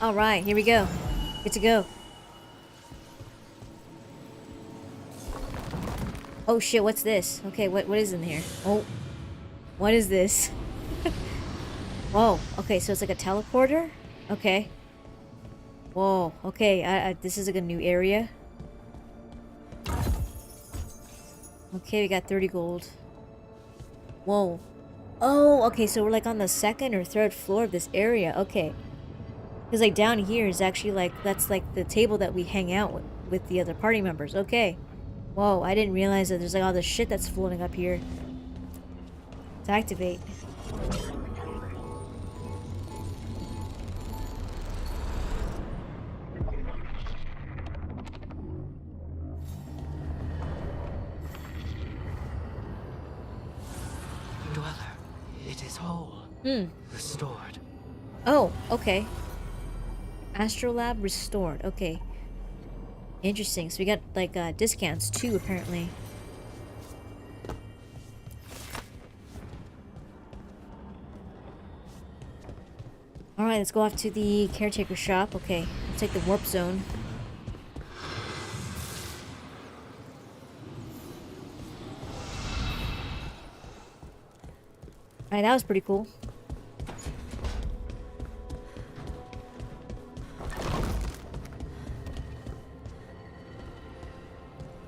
Alright, here we go. Good to go. Oh shit, what's this? Okay, what is in here? Oh. What is this? Whoa, okay, so it's like a teleporter? Okay. Whoa, okay, this is like a new area. Okay, we got 30 gold. Whoa. Oh, okay, so we're like on the second or third floor of this area. Okay. Because like down here is actually like, that's like the table that we hang out with the other party members. Okay. Whoa, I didn't realize that there's like all this shit that's floating up here. To activate. Dweller, it is whole. Restored. Oh, okay. Astrolab restored. Okay. Interesting. So we got like discounts too, apparently. Alright, let's go off to the caretaker shop. Okay, let's take the warp zone. Alright, that was pretty cool.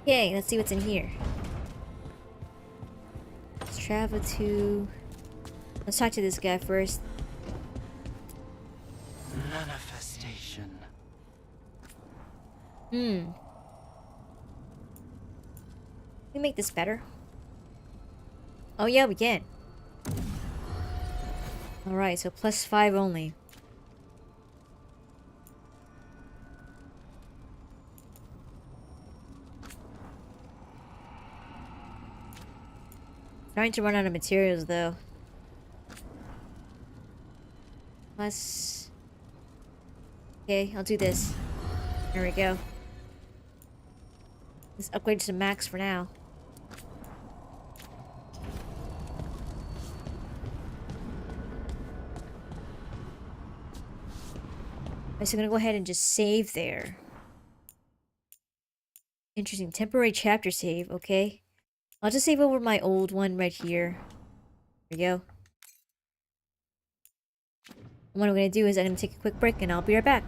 Okay, let's see what's in here. Let's travel to... Let's talk to this guy first. Manifestation. Can we make this better? Oh yeah, we can. Alright, so +5 only. Trying to run out of materials though. Plus... Okay, I'll do this. There we go. Let's upgrade to max for now. Okay, so I'm gonna go ahead and just save there. Interesting. Temporary chapter save, okay. I'll just save over my old one right here. There we go. And what I'm gonna do is I'm gonna take a quick break and I'll be right back.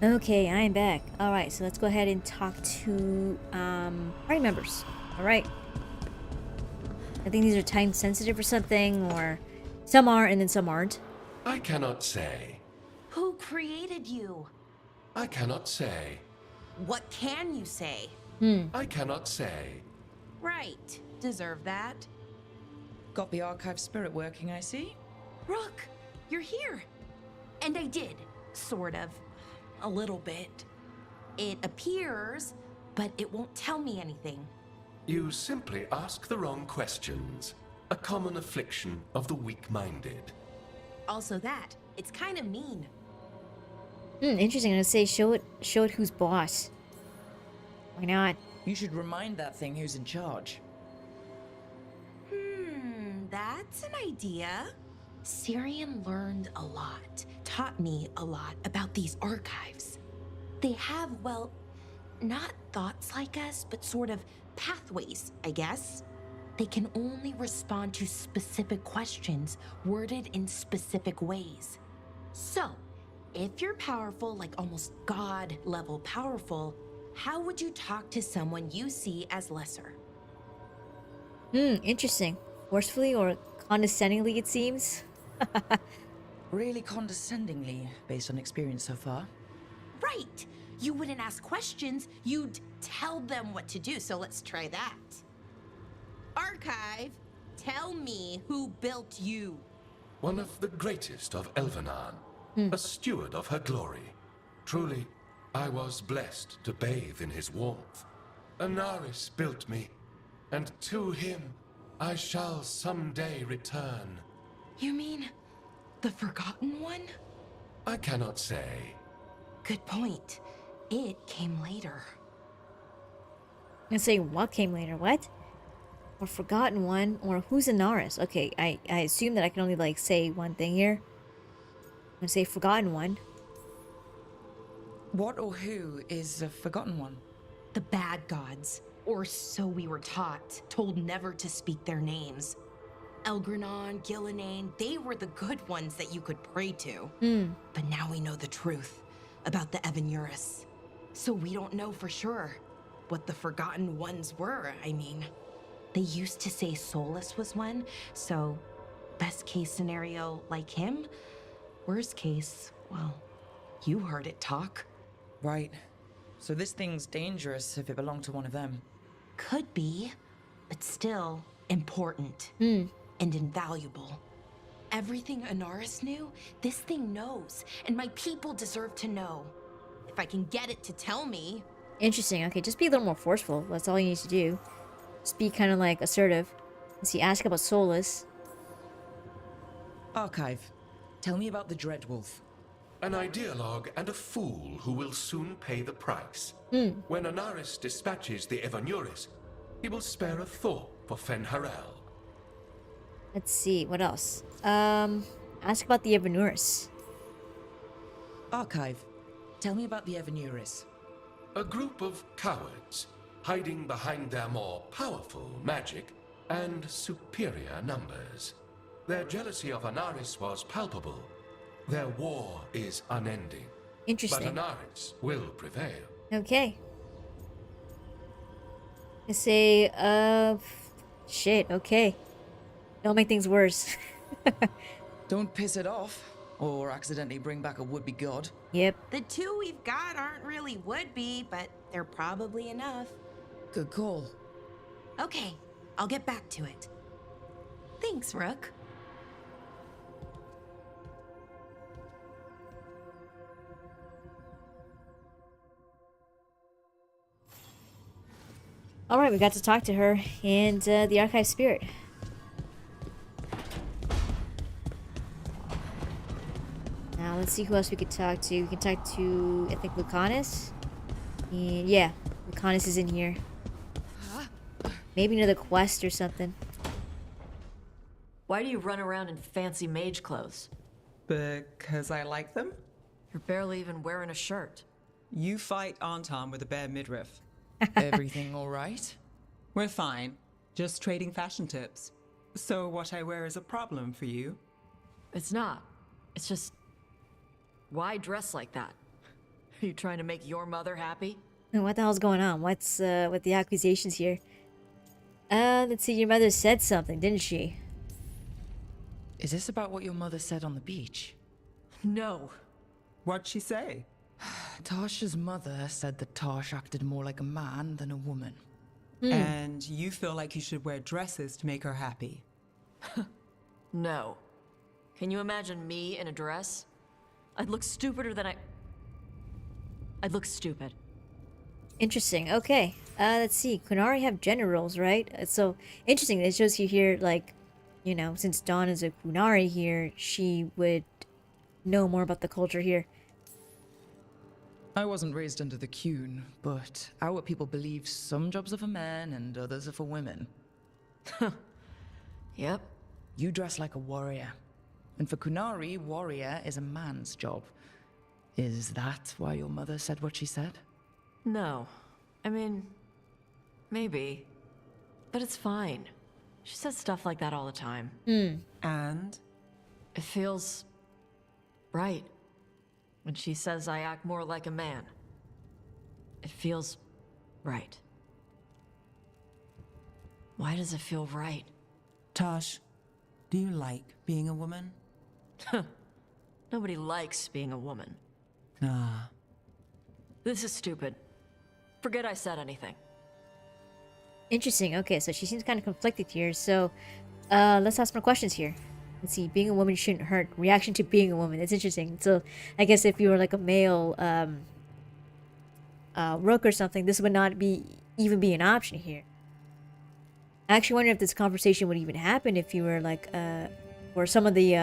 Okay, I am back. Alright, so let's go ahead and talk to party members. Alright. I think these are time sensitive or something, or some are and then some aren't. I cannot say. Who created you? I cannot say. What can you say? I cannot say. Right. Deserve that. Got the archive spirit working, I see. Rook, you're here. And I did. Sort of. A little bit. It appears, but it won't tell me anything. You simply ask the wrong questions. A common affliction of the weak-minded. Also that. It's kind of mean. Interesting. I'm gonna say show it who's boss. Why not? You should remind that thing who's in charge. That's an idea. Syrian learned a lot, taught me a lot about these archives. They have, well, not thoughts like us, but sort of pathways, I guess. They can only respond to specific questions worded in specific ways. So, if you're powerful, like almost God-level powerful, how would you talk to someone you see as lesser? Interesting. Forcefully or condescendingly, it seems. Really condescendingly, based on experience so far. Right! You wouldn't ask questions, you'd tell them what to do, so let's try that. Archive, tell me who built you. One of the greatest of Elvenan. A steward of her glory. Truly, I was blessed to bathe in his warmth. Anaris built me, and to him I shall someday return. You mean the Forgotten One? I cannot say. Good point. It came later. I'm say what came later, what? Or Forgotten One, or who's Anaris? Okay, I assume that I can only like say one thing here. I'm gonna say Forgotten One. What or who is the Forgotten One? The bad gods. Or so we were taught, told never to speak their names. Elgranon, Gillenane, they were the good ones that you could pray to. But now we know the truth about the Evanuris. So we don't know for sure what the Forgotten Ones were, I mean. They used to say Solus was one, so best case scenario like him. Worst case, well, you heard it talk. Right. So this thing's dangerous if it belonged to one of them. Could be, but still important and invaluable. Everything Anaris knew, this thing knows, and my people deserve to know. If I can get it to tell me. Interesting. Okay, just be a little more forceful. That's all you need to do. Just be kind of like assertive. Let's see, ask about Solus. Archive, tell me about the Dreadwolf. An ideologue and a fool who will soon pay the price. When Anaris dispatches the Evanuris, he will spare a thought for Fen'Harel. Let's see, what else? Ask about the Evanuris. Archive, tell me about the Evanuris. A group of cowards, hiding behind their more powerful magic and superior numbers. Their jealousy of Anaris was palpable. Their war is unending. Interesting. But Anaris will prevail. Okay. I say, shit, okay. Don't make things worse. Don't piss it off, or accidentally bring back a would-be god. Yep. The two we've got aren't really would-be, but they're probably enough. Good call. Okay, I'll get back to it. Thanks, Rook. Alright, we got to talk to her and the Archive Spirit. Now, let's see who else we could talk to. We can talk to, I think, Lucanus. And yeah, Lucanus is in here. Maybe another quest or something. Why do you run around in fancy mage clothes? Because I like them? You're barely even wearing a shirt. You fight Anton with a bare midriff. Everything all right? We're fine. Just trading fashion tips. So what I wear is a problem for you? It's not. It's just... why dress like that? Are you trying to make your mother happy? What the hell's going on? What's with the accusations here? Let's see. Your mother said something, didn't she? Is this about what your mother said on the beach? No. What'd she say? Tasha's mother said that Tash acted more like a man than a woman. And you feel like you should wear dresses to make her happy? No. Can you imagine me in a dress? I'd look stupider than I'd look stupid. Interesting. Okay. Let's see. Kunari have gender roles, right? So interesting. It shows you here, like, you know, since Dawn is a Kunari here, she would know more about the culture here. I wasn't raised under the Qun, but our people believe some jobs are for men and others are for women. Yep. You dress like a warrior. And for Kunari, warrior is a man's job. Is that why your mother said what she said? No. I mean, maybe. But it's fine. She says stuff like that all the time. And? It feels right. When she says I act more like a man. It feels right. Why does it feel right? Tosh, do you like being a woman? Nobody likes being a woman. Ah. This is stupid. Forget I said anything. Interesting. Okay, so she seems kind of conflicted here. So, let's ask more questions here. Let's see. Being a woman shouldn't hurt. Reaction to being a woman. It's interesting. So, I guess if you were like a male rook or something, this would not even be an option here. I actually wonder if this conversation would even happen if you were like, or some of the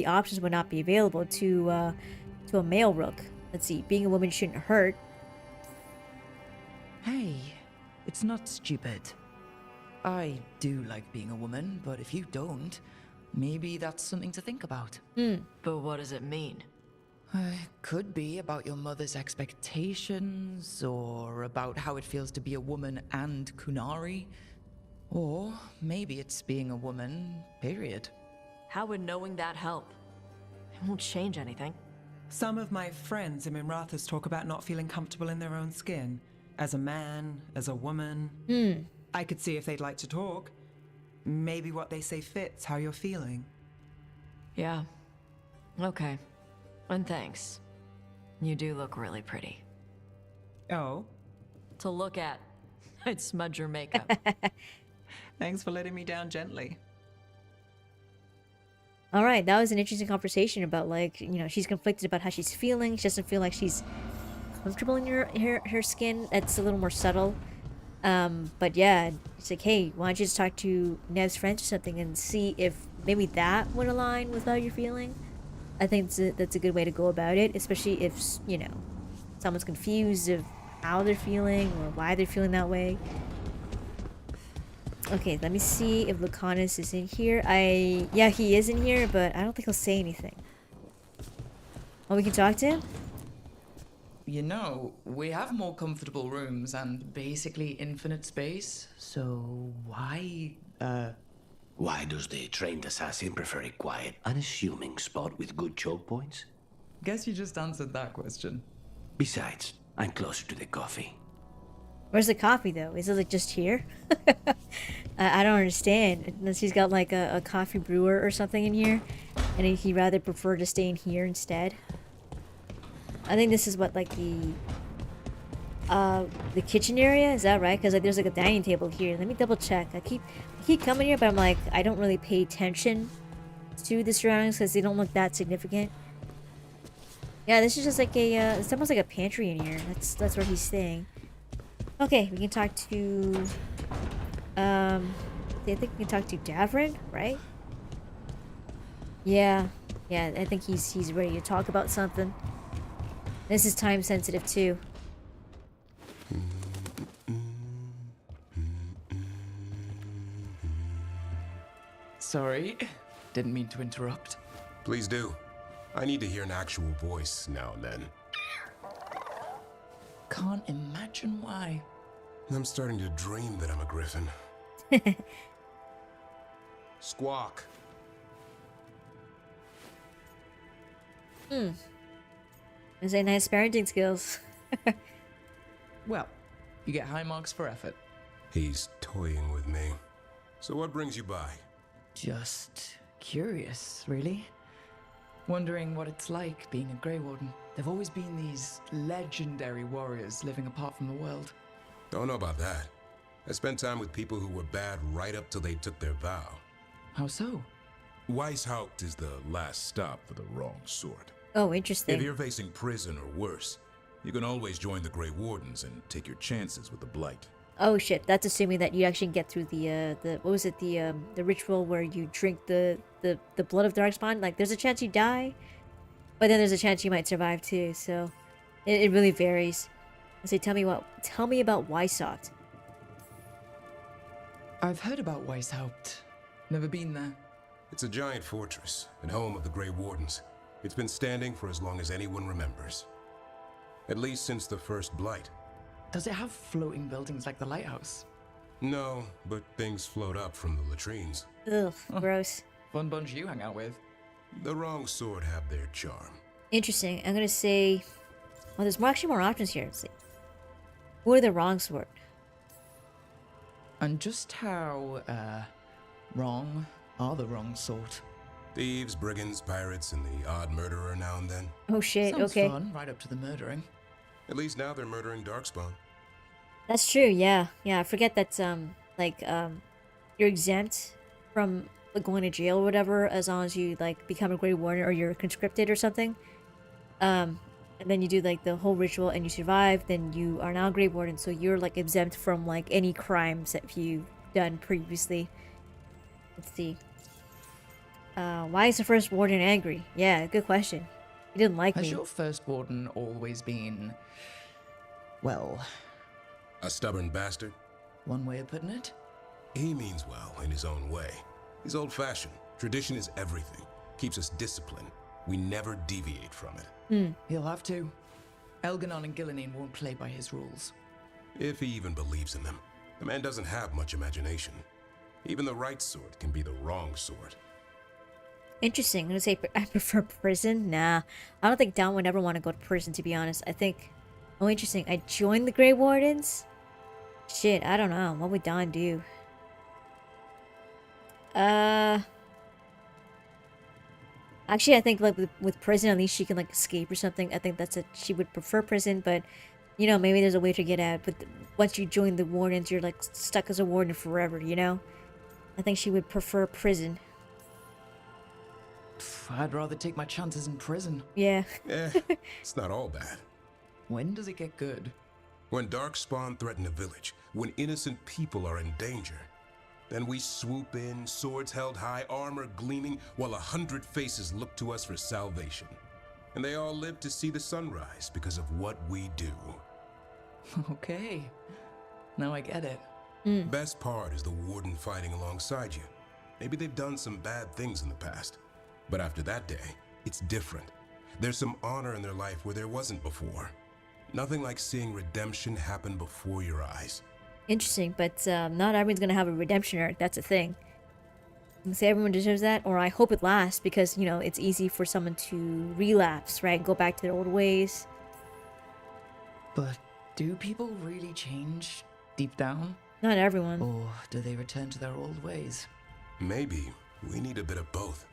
options would not be available to a male rook. Let's see. Being a woman shouldn't hurt. Hey, it's not stupid. I do like being a woman, but if you don't, maybe that's something to think about. But what does it mean? It could be about your mother's expectations, or about how it feels to be a woman and Kunari. Or maybe it's being a woman, period. How would knowing that help? It won't change anything. Some of my friends in Minrathous talk about not feeling comfortable in their own skin. As a man, as a woman. I could see if they'd like to talk. Maybe what they say fits how you're feeling. Yeah. Okay. And thanks. You do look really pretty. Oh? To look at. I'd smudge your makeup. Thanks for letting me down gently. All right, that was an interesting conversation about, like, you know, she's conflicted about how she's feeling. She doesn't feel like she's comfortable in her skin. That's a little more subtle. But yeah, it's like, hey, why don't you just talk to Nev's friends or something and see if maybe that would align with how you're feeling. I think that's a good way to go about it, especially if, you know, someone's confused of how they're feeling or why they're feeling that way. Okay, let me see if Lucanus is in here. Yeah, he is in here, but I don't think he'll say anything. Oh, we can talk to him? You know, we have more comfortable rooms and basically infinite space, so why, Why does the trained assassin prefer a quiet, unassuming spot with good choke points? Guess you just answered that question. Besides, I'm closer to the coffee. Where's the coffee, though? Is it, like, just here? I don't understand. Unless he's got, like, a coffee brewer or something in here, and he'd rather prefer to stay in here instead. I think this is what, like, the kitchen area, is that right? Because, like, there's, like, a dining table here. Let me double check. I keep coming here, but I'm like, I don't really pay attention to the surroundings because they don't look that significant. Yeah, this is just like a, it's almost like a pantry in here. That's where he's staying. Okay, we can talk to, I think we can talk to Davrin, right? Yeah, I think he's ready to talk about something. This is time sensitive too. Sorry, didn't mean to interrupt. Please do. I need to hear an actual voice now and then. Can't imagine why. I'm starting to dream that I'm a griffin. Squawk. I say nice parenting skills. Well, you get high marks for effort. He's toying with me. So what brings you by? Just curious, really. Wondering what it's like being a Grey Warden. There've always been these legendary warriors living apart from the world. Don't know about that. I spent time with people who were bad right up till they took their vow. How so? Weishaupt is the last stop for the wrong sort. Oh, interesting. If you're facing prison or worse, you can always join the Grey Wardens and take your chances with the Blight. Oh shit, that's assuming that you actually get through the what was it, the ritual where you drink the blood of Darkspawn. Like, there's a chance you die, but then there's a chance you might survive too, so it really varies. I say, tell me about Weishaupt. I've heard about Weishaupt. Never been there. It's a giant fortress and home of the Grey Wardens. It's been standing for as long as anyone remembers. At least since the first Blight. Does it have floating buildings like the lighthouse? No, but things float up from the latrines. Ugh, gross. Fun bunch you hang out with. The wrong sort have their charm. Interesting. I'm gonna say, well, there's actually more options here. Let's see. Who are the wrong sort? And just how, wrong are the wrong sort? Thieves, brigands, pirates, and the odd murderer now and then. Oh shit, Sounds okay. fun, right up to the murdering. At least now they're murdering Darkspawn. That's true, yeah. Yeah, I forget that, you're exempt from like, going to jail or whatever as long as you, like, become a Grey Warden or you're conscripted or something. And then you do, like, the whole ritual and you survive, then you are now a Grey Warden, so you're, like, exempt from, like, any crimes that you've done previously. Let's see. Why is the first Warden angry? Yeah, good question. He didn't like me. Has your first Warden always been, well... A stubborn bastard? One way of putting it? He means well in his own way. He's old-fashioned. Tradition is everything. Keeps us disciplined. We never deviate from it. He'll have to. Elganon and Gillenane won't play by his rules. If he even believes in them. The man doesn't have much imagination. Even the right sort can be the wrong sort. Interesting. I'm gonna say I prefer prison. Nah, I don't think Dawn would ever want to go to prison, to be honest. I think... Oh, interesting. I joined the Grey Wardens? Shit, I don't know. What would Dawn do? Actually, I think, like, with prison, at least she can, like, escape or something. I think that's she would prefer prison, but, you know, maybe there's a way to get out. But once you join the Wardens, you're, like, stuck as a Warden forever, you know? I think she would prefer prison. I'd rather take my chances in prison. Yeah. It's not all bad. When does it get good? When Darkspawn threaten a village, when innocent people are in danger. Then we swoop in, swords held high, armor gleaming, while 100 faces look to us for salvation. And they all live to see the sunrise because of what we do. Okay. Now I get it. Best part is the Warden fighting alongside you. Maybe they've done some bad things in the past. But after that day, it's different. There's some honor in their life where there wasn't before. Nothing like seeing redemption happen before your eyes. Interesting, but not everyone's gonna have a redemption arc. That's a thing. I'm gonna say everyone deserves that, or I hope it lasts because, you know, it's easy for someone to relapse, right? Go back to their old ways. But do people really change deep down? Not everyone. Or do they return to their old ways? Maybe we need a bit of both.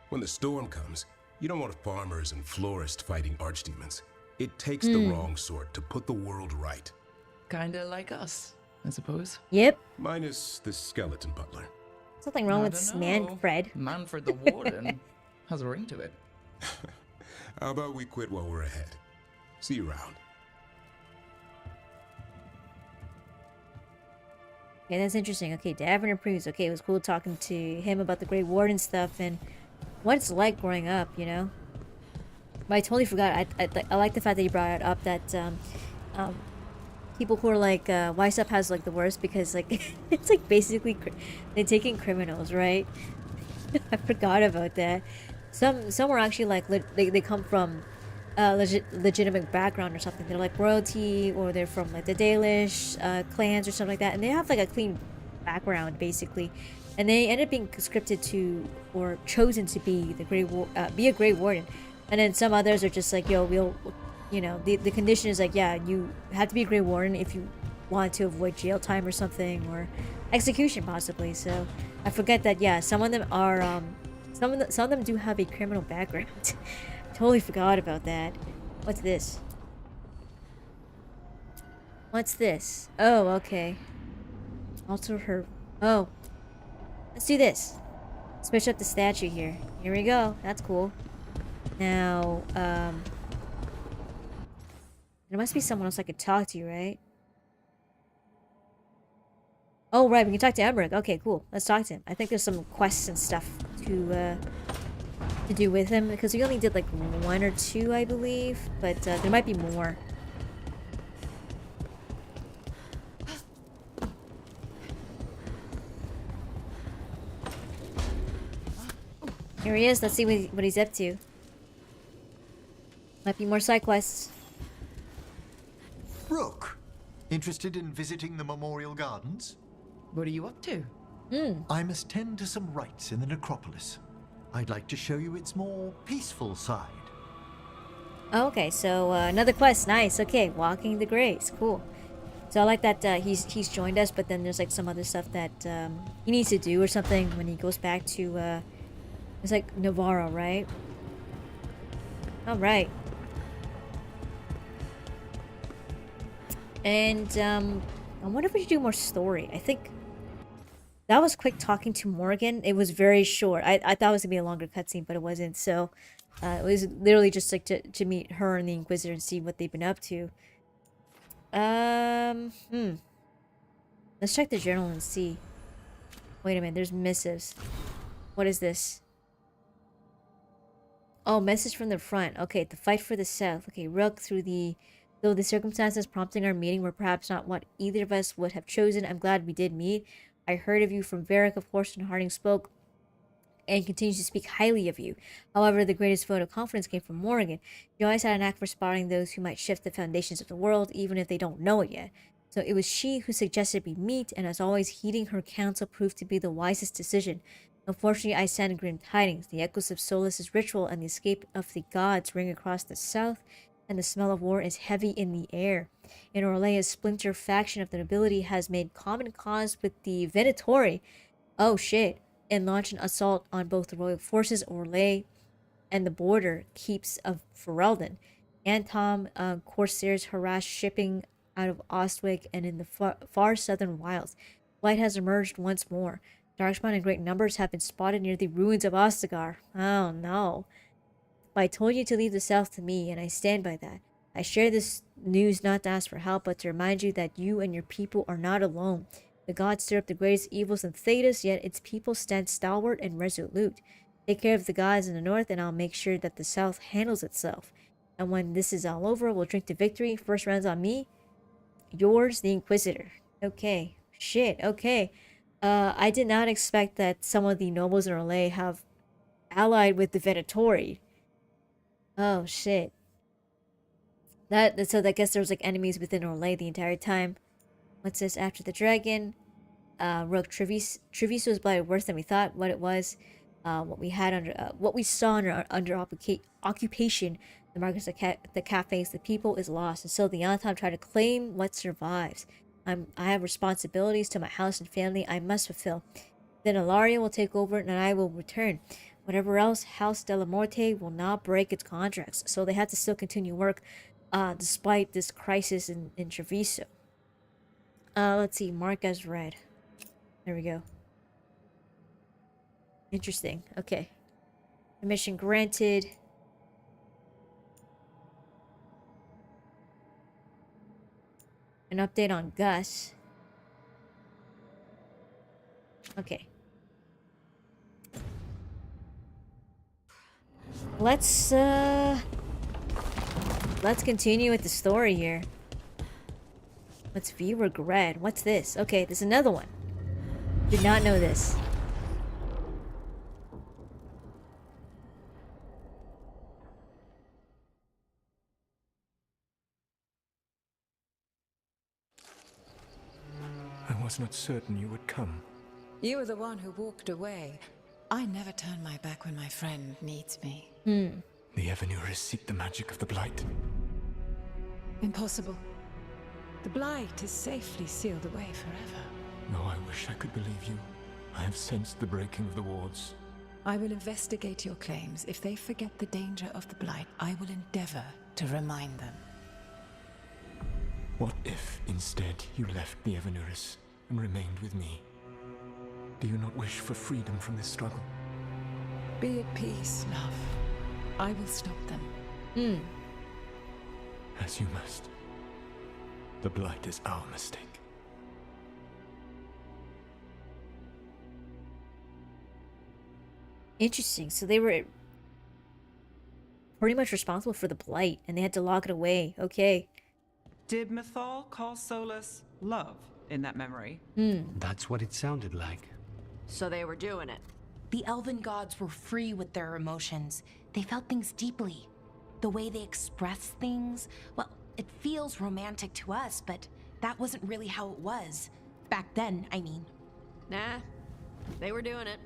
When the storm comes, you don't want farmers and florists fighting archdemons. It takes the wrong sort to put the world right. Kinda like us, I suppose. Yep. Minus the skeleton butler. Something wrong with Manfred. Manfred the Warden has a ring to it. How about we quit while we're ahead? See you around. Okay, that's interesting. Okay, Davin approves. Okay, it was cool talking to him about the Grey Warden stuff and what it's like growing up, you know? But I totally forgot. I like the fact that you brought it up that people who are like Weishaupt has like the worst because like it's like basically they're taking criminals, right? I forgot about that. Some were actually like they come from legitimate background or something. They're like royalty or they're from like the Dalish clans or something like that, and they have like a clean background basically, and they end up being conscripted to or chosen to be the be a Grey Warden. And then some others are just like, yo, you know, the condition is like, yeah, you have to be a Grey Warden if you want to avoid jail time or something, or execution possibly. So I forget that, yeah, some of them are some of them do have a criminal background. Totally forgot about that. What's this? What's this? Oh, okay. Alter her. Oh, let's do this. Switch up the statue here. Here we go. That's cool. Now, there must be someone else I could talk to, right? Oh, right, we can talk to Emmerich. Okay, cool. Let's talk to him. I think there's some quests and stuff to do with him, because we only did like 1 or 2, I believe, but there might be more. Here he is. Let's see what he's up to. Might be more side quests. Rook, interested in visiting the Memorial Gardens? What are you up to? I must tend to some rites in the necropolis. I'd like to show you its more peaceful side. Oh, okay, so another quest. Nice. Okay, walking the graves. Cool. So I like that he's joined us, but then there's like some other stuff that he needs to do or something when he goes back to it's like Navarro, right? All right. And I wonder if we should do more story. I think that was quick talking to Morgan. It was very short. I thought it was gonna be a longer cutscene, but it wasn't. So it was literally just like to meet her and the Inquisitor and see what they've been up to. Let's check the journal and see. Wait a minute, there's missives. What is this? Oh, message from the front. Okay, the fight for the South. Okay, Rook, though the circumstances prompting our meeting were perhaps not what either of us would have chosen, I'm glad we did meet. I heard of you from Varric, of course, and Harding spoke and continues to speak highly of you. However, the greatest vote of confidence came from Morgan. She always had an knack for spotting those who might shift the foundations of the world, even if they don't know it yet. So it was she who suggested we meet, and as always, heeding her counsel proved to be the wisest decision. Unfortunately, I send grim tidings. The echoes of Solas's ritual and the escape of the gods ring across the south, and the smell of war is heavy in the air. In Orlais, a splinter faction of the nobility has made common cause with the Venatori. Oh shit. And launched an assault on both the royal forces, Orlais, and the border keeps of Ferelden. Antom corsairs harass shipping out of Ostwick and in the far southern wilds. Light has emerged once more. Darkspawn in great numbers have been spotted near the ruins of Ostagar. Oh no. But I told you to leave the south to me, and I stand by that. I share this news not to ask for help, but to remind you that you and your people are not alone. The gods stir up the greatest evils in Thedas, yet its people stand stalwart and resolute. Take care of the gods in the north, and I'll make sure that the south handles itself. And when this is all over, we'll drink to victory. First round's on me. Yours, the Inquisitor. Okay. Shit, okay. I did not expect that some of the nobles in Orlais have allied with the Venatori. Oh, shit. So I guess there was like enemies within Orlais the entire time. What's this? After the dragon. Rogue Treviso's blood worse than we thought what it was. What we had under, what we saw under occupation, the markets, the cafes, the people is lost. And so the Antom try to claim what survives. I have responsibilities to my house and family I must fulfill. Then Ilaria will take over and I will return. Whatever else, House de la Morte will not break its contracts. So they have to still continue work despite this crisis in Treviso. Let's see, mark as read. There we go. Interesting. Okay. Permission granted. An update on Gus. Okay. Let's continue with the story here. Let's view regret. What's this? Okay, there's another one. Did not know this. I was not certain you would come. You were the one who walked away. I never turn my back when my friend needs me. The Evenuris seek the magic of the Blight. Impossible. The Blight is safely sealed away forever. No, I wish I could believe you. I have sensed the breaking of the wards. I will investigate your claims. If they forget the danger of the Blight, I will endeavor to remind them. What if, instead, you left the Evanuris and remained with me? Do you not wish for freedom from this struggle? Be at peace, love. I will stop them. As you must. The Blight is our mistake. Interesting. So they were pretty much responsible for the Blight, and they had to lock it away. Okay. Did Mythal call Solus love in that memory? That's what it sounded like. So they were doing it. The elven gods were free with their emotions. They felt things deeply. The way they expressed things, well, it feels romantic to us, but that wasn't really how it was. Back then, I mean. Nah, they were doing it.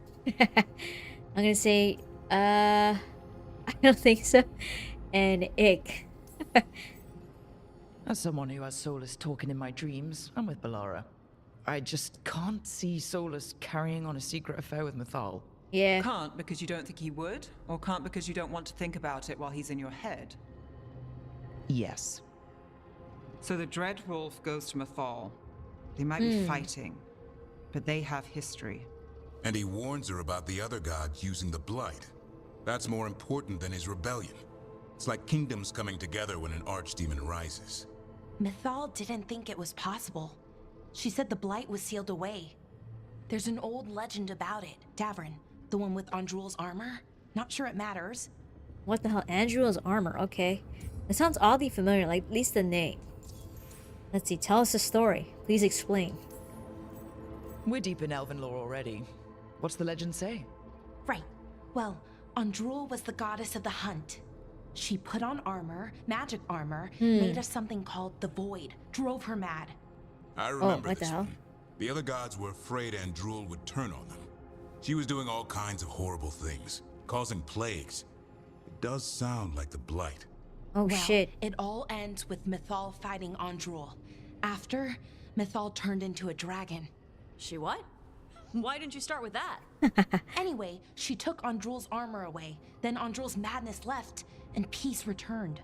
I'm gonna say, I don't think so. And ick. As someone who has Solus talking in my dreams, I'm with Balara. I just can't see Solus carrying on a secret affair with Mythal. Yeah. Can't because you don't think he would? Or can't because you don't want to think about it while he's in your head? Yes. So the Dread Wolf goes to Mythal. They might be fighting, but they have history. And he warns her about the other gods using the Blight. That's more important than his rebellion. It's like kingdoms coming together when an archdemon rises. Mythal didn't think it was possible. She said the Blight was sealed away. There's an old legend about it. Davrin, the one with Andrul's armor. Not sure it matters. What the hell? Andrew's armor. Okay. It sounds oddly familiar, like at least the name. Let's see. Tell us the story. Please explain. We're deep in elven lore already. What's the legend say? Right. Well, Andrul was the goddess of the hunt. She put on armor, magic armor, made us something called the Void, drove her mad. I remember this one. The other gods were afraid Andrul would turn on them. She was doing all kinds of horrible things, causing plagues. It does sound like the Blight. Oh, well, shit. It all ends with Mythal fighting Andrul. After, Mythal turned into a dragon. She what? Why didn't you start with that? Anyway, she took Andrul's armor away. Then Andrul's madness left, and peace returned.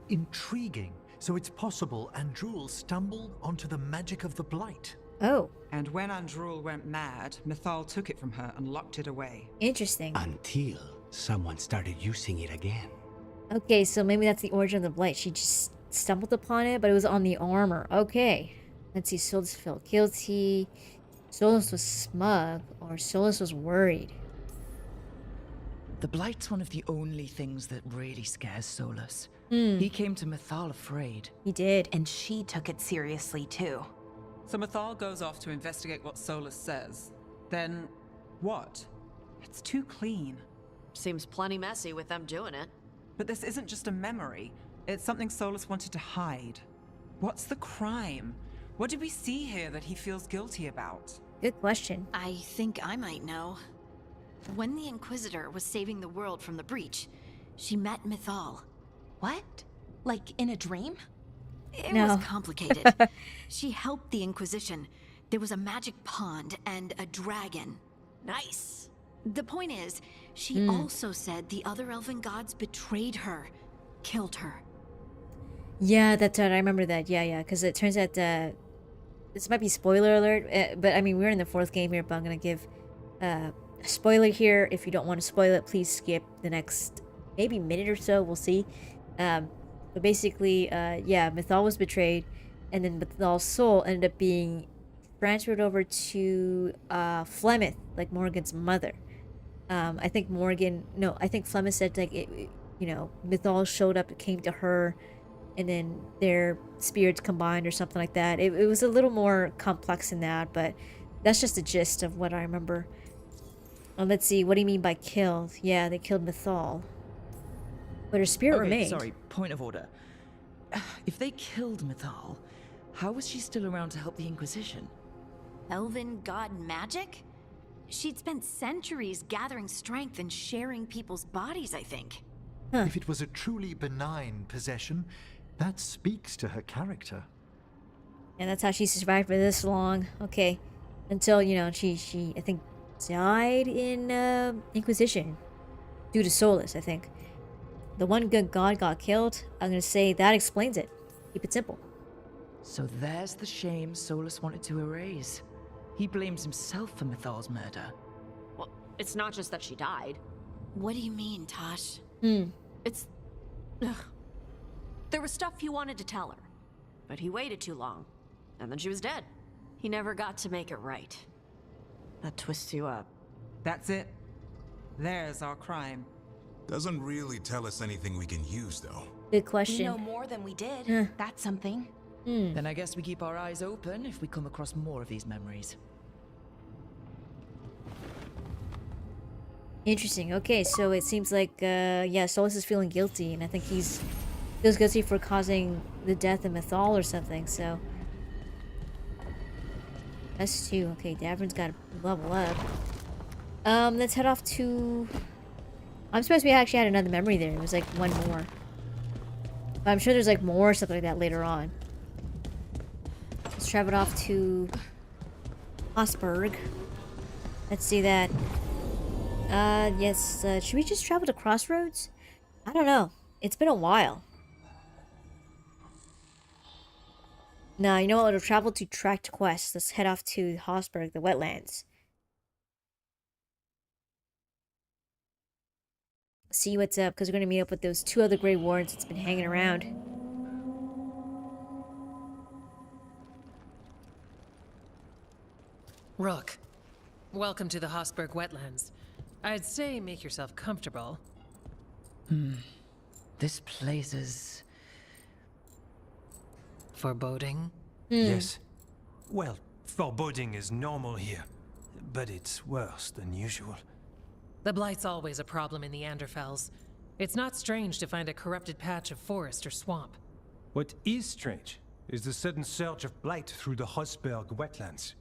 Intriguing. So it's possible Andrul stumbled onto the magic of the Blight. Oh. And when Andrul went mad, Mythal took it from her and locked it away. Interesting. Until someone started using it again. Okay, so maybe that's the origin of the Blight. She just stumbled upon it, but it was on the armor. Okay. Let's see. Solus felt guilty. Solus was smug, or Solus was worried. The Blight's one of the only things that really scares Solus. He came to Mythal afraid. He did. And she took it seriously, too. So Mythal goes off to investigate what Solus says. Then, what? It's too clean. Seems plenty messy with them doing it. But this isn't just a memory. It's something Solus wanted to hide. What's the crime? What did we see here that he feels guilty about? Good question. I think I might know. When the Inquisitor was saving the world from the breach, she met Mythal. What? Like in a dream? It was complicated. She helped the Inquisition. There was a magic pond and a dragon. Nice. The point is, she also said the other elven gods betrayed her, killed her. Yeah, that's right. I remember that. Yeah, because it turns out this might be spoiler alert, but I mean, we're in the 4th game here, but I'm going to give a spoiler here. If you don't want to spoil it, please skip the next maybe minute or so. We'll see. But basically, yeah, Mythal was betrayed, and then Mythal's soul ended up being transferred over to Flemeth, like Morgan's mother. I think Flemeth said, like, Mythal showed up, it came to her, and then their spirits combined or something like that. It was a little more complex than that, but that's just the gist of what I remember. Let's see, what do you mean by killed? Yeah, they killed Mythal. But her spirit remained. Sorry, point of order. If they killed Mythal, how was she still around to help the Inquisition? Elven god magic? She'd spent centuries gathering strength and sharing people's bodies, I think. If it was a truly benign possession, That speaks to her character. And that's how she survived for this long. Okay. Until, you know, she I think, died in Inquisition. Due to Solus, I think. The one good god got killed. I'm gonna say that explains it. Keep it simple. So there's the shame Solus wanted to erase. He blames himself for Mythal's murder. Well, it's not just that she died. What do you mean, Tosh? It's... Ugh. There was stuff he wanted to tell her, but he waited too long, and then she was dead. He never got to make it right. That twists you up. That's it. There's our crime. Doesn't really tell us anything we can use, though. Good question. We know more than we did. That's something. Then I guess we keep our eyes open if we come across more of these memories. Interesting. Okay, so it seems like, yeah, Solus is feeling guilty, and I think he's feels guilty for causing the death of Mythal or something, so... That's 2. Okay, Davrin's got to level up. Let's head off to... I'm surprised we actually had another memory there. It was like one more. But I'm sure there's like more or something like that later on. Let's travel off to... Hosberg. Let's see that. Yes, should we just travel to Crossroads? I don't know. It's been a while. Nah, you know what? We'll travel to Tract Quest. Let's head off to Hosberg, the wetlands. See what's up, because we're going to meet up with those 2 other Grey Wardens that's been hanging around. Rook, welcome to the Hosberg wetlands. I'd say make yourself comfortable. This place is... foreboding? Yes. Well, foreboding is normal here, but it's worse than usual. The Blight's always a problem in the Anderfells. It's not strange to find a corrupted patch of forest or swamp. What is strange is the sudden surge of blight through the Hosberg wetlands.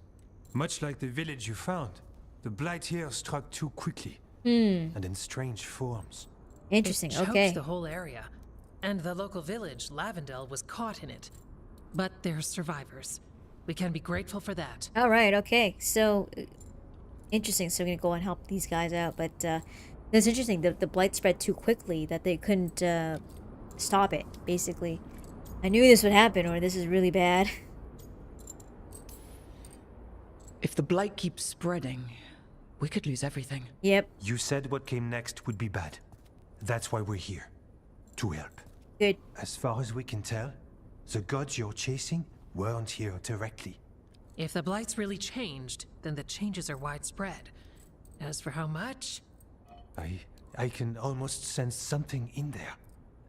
Much like the village you found, the blight here struck too quickly, and in strange forms. Interesting, It choked okay. the whole area, and the local village, Lavendel, was caught in it. But they're survivors. We can be grateful for that. Alright, okay. So, interesting. So we're going to go and help these guys out. But that's interesting. The blight spread too quickly that they couldn't stop it, basically. I knew this would happen, or this is really bad. If the blight keeps spreading, we could lose everything. Yep. You said what came next would be bad. That's why we're here. To help. Good. As far as we can tell, the gods you're chasing weren't here directly. If the Blight's really changed, then the changes are widespread. As for how much... I can almost sense something in there.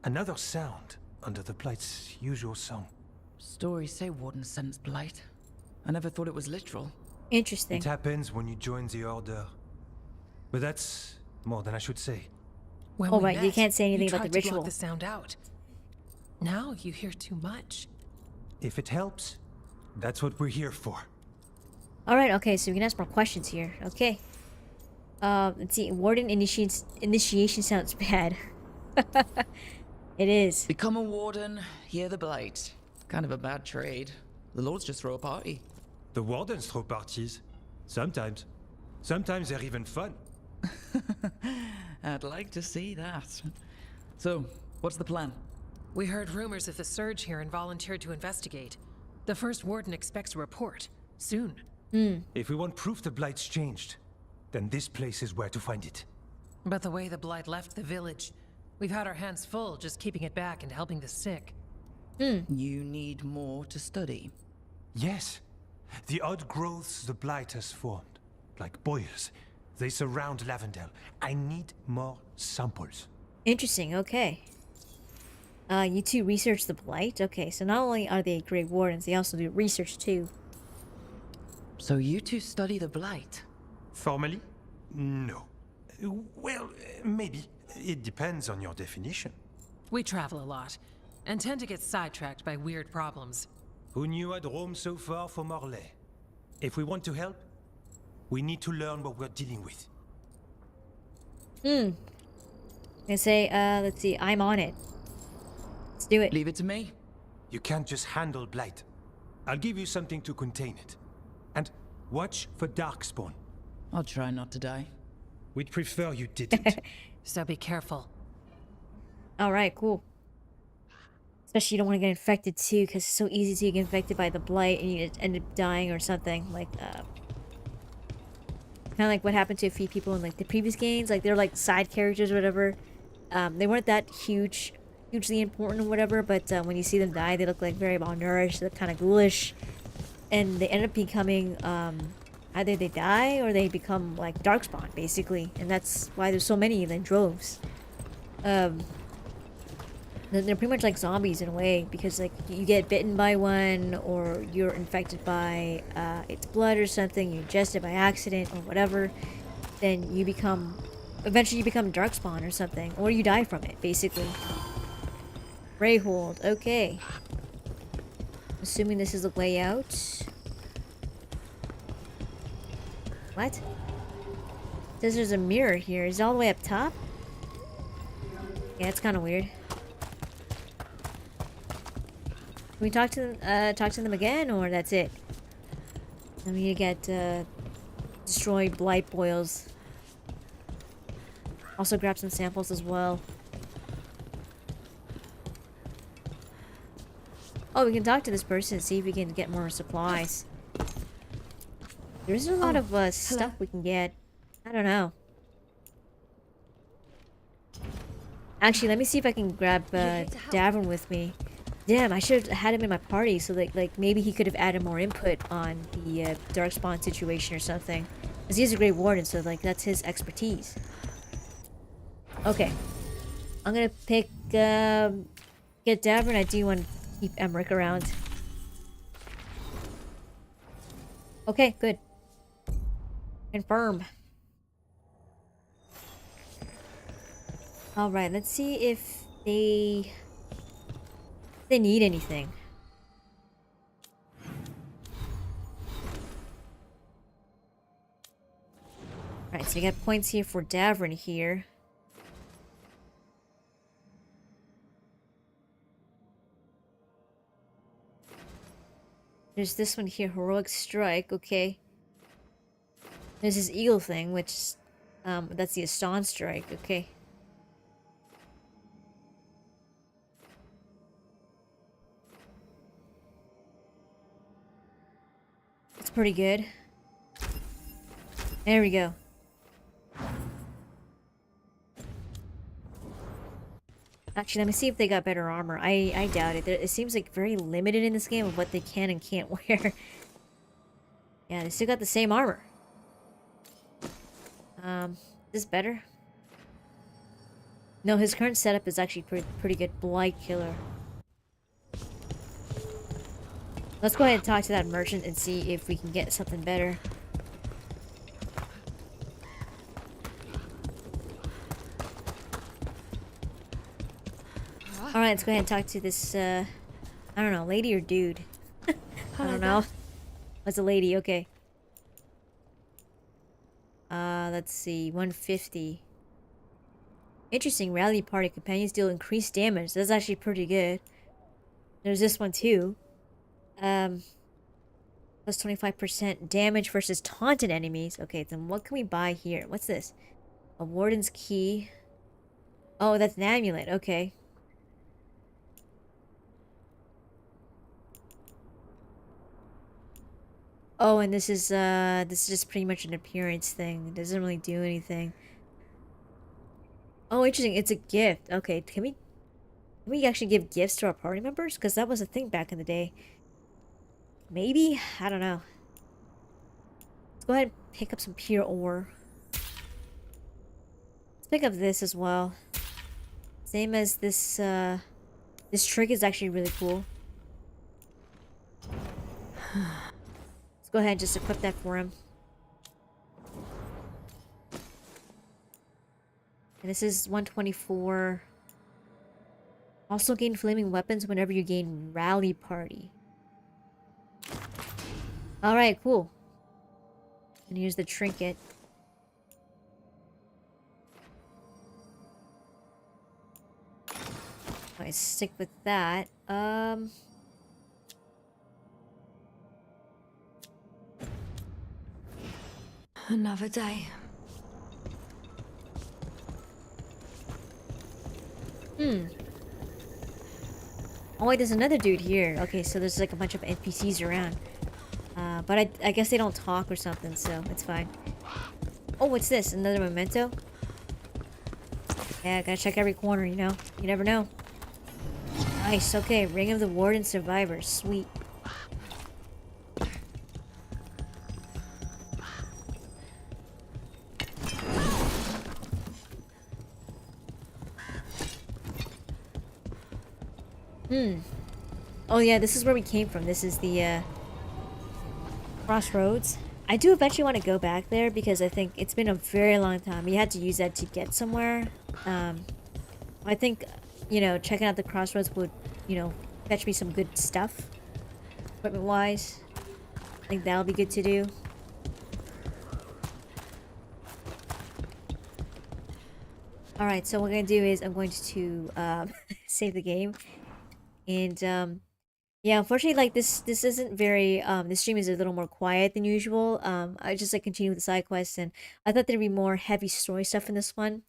Another sound under the Blight's usual song. Stories say wardens sense blight. I never thought it was literal. Interesting. It happens when you join the Order. But that's more than I should say. When Oh, we right, you met, can't say anything you about the tried to block ritual. the sound out. Now you hear too much. If it helps, that's what we're here for. Alright, okay, so we can ask more questions here. Okay. Let's see. Warden initiation sounds bad. It is. Become a warden, hear the blight. Kind of a bad trade. The lords just throw a party. The wardens throw parties. Sometimes. Sometimes they're even fun. I'd like to see that. So, what's the plan? We heard rumors of the surge here and volunteered to investigate. The first warden expects a report. Soon. If we want proof the Blight's changed, then this place is where to find it. But the way the Blight left the village, we've had our hands full just keeping it back and helping the sick. You need more to study. Yes. The odd growths the Blight has formed, like boils, they surround Lavendel. I need more samples. Interesting, okay. You two research the Blight? Okay, so not only are they Grey Wardens, they also do research too. So you two study the blight? Formally? No. Well, maybe. It depends on your definition. We travel a lot, and tend to get sidetracked by weird problems. Who knew I'd roam so far from Orlais? If we want to help, we need to learn what we're dealing with. I say, let's see, I'm on it. Let's do it. Leave it to me. You can't just handle blight. I'll give you something to contain it. And watch for darkspawn. I'll try not to die. We'd prefer you didn't. So be careful. Alright, cool. Especially you don't want to get infected too, because it's so easy to get infected by the blight and you end up dying or something. Like, kind of like what happened to a few people in like the previous games. Like, they're like side characters or whatever. They weren't that hugely important or whatever, but when you see them die, they look like very malnourished, they're kind of ghoulish. And they end up becoming, either they die or they become like darkspawn, basically. And that's why there's so many in droves. They're pretty much like zombies in a way, because like you get bitten by one, or you're infected by its blood or something, you ingest it by accident or whatever, then you become, eventually you become darkspawn or something, or you die from it, basically. Rayhold, okay. Assuming this is the way out. What? It says there's a mirror here. Is it all the way up top? Yeah, it's kind of weird. Can we talk to them again, or that's it? I mean, you get destroy blight boils. Also grab some samples as well. Oh, we can talk to this person and see if we can get more supplies. There isn't a lot of stuff we can get. I don't know. Actually, let me see if I can grab Davin with me. Damn, I should have had him in my party, so like maybe he could have added more input on the darkspawn situation or something. Because he's a great warden, so like that's his expertise. Okay, I'm gonna pick get Davin. I do want to keep Emmerich around. Okay, good. Confirm. All right, let's see if they need anything. Alright, so you got points here for Davin here. There's this one here, Heroic Strike, okay. There's this Eagle thing, which, that's the Aston Strike, okay. It's pretty good. There we go. Actually, let me see if they got better armor. I doubt it. It seems like very limited in this game of what they can and can't wear. Yeah, they still got the same armor. Is this better? No, his current setup is actually pretty good. Blight Killer. Let's go ahead and talk to that merchant and see if we can get something better. Alright, let's go ahead and talk to this, I don't know, lady or dude? I don't know. That's a lady, okay. Let's see, 150. Interesting, rally party companions deal increased damage. That's actually pretty good. There's this one too. Plus 25% damage versus taunted enemies. Okay, then what can we buy here? What's this? A warden's key. Oh, that's an amulet. Okay. Oh, and this is just pretty much an appearance thing. It doesn't really do anything. Oh, interesting. It's a gift. Okay, can we actually give gifts to our party members? Because that was a thing back in the day. Maybe? I don't know. Let's go ahead and pick up some pure ore. Let's pick up this as well. Same as this, this trick is actually really cool. Let's go ahead and just equip that for him. And this is 124. Also gain flaming weapons whenever you gain rally party. Alright, cool. And here's the trinket. Alright, stick with that. Another day. Oh wait, there's another dude here. Okay, so there's like a bunch of NPCs around. But I guess they don't talk or something, so it's fine. Oh, what's this? Another memento? Yeah, gotta check every corner, you know? You never know. Nice, okay. Ring of the Warden Survivor. Sweet. Oh yeah, this is where we came from. This is the, Crossroads. I do eventually want to go back there because I think it's been a very long time. We had to use that to get somewhere. I think, you know, checking out the Crossroads would, you know, fetch me some good stuff. Equipment-wise. I think that'll be good to do. Alright, so what I'm going to do is I'm going to save the game. And, yeah, unfortunately, like, this isn't very, this stream is a little more quiet than usual. I just, like, continue with the side quests, and I thought there'd be more heavy story stuff in this one.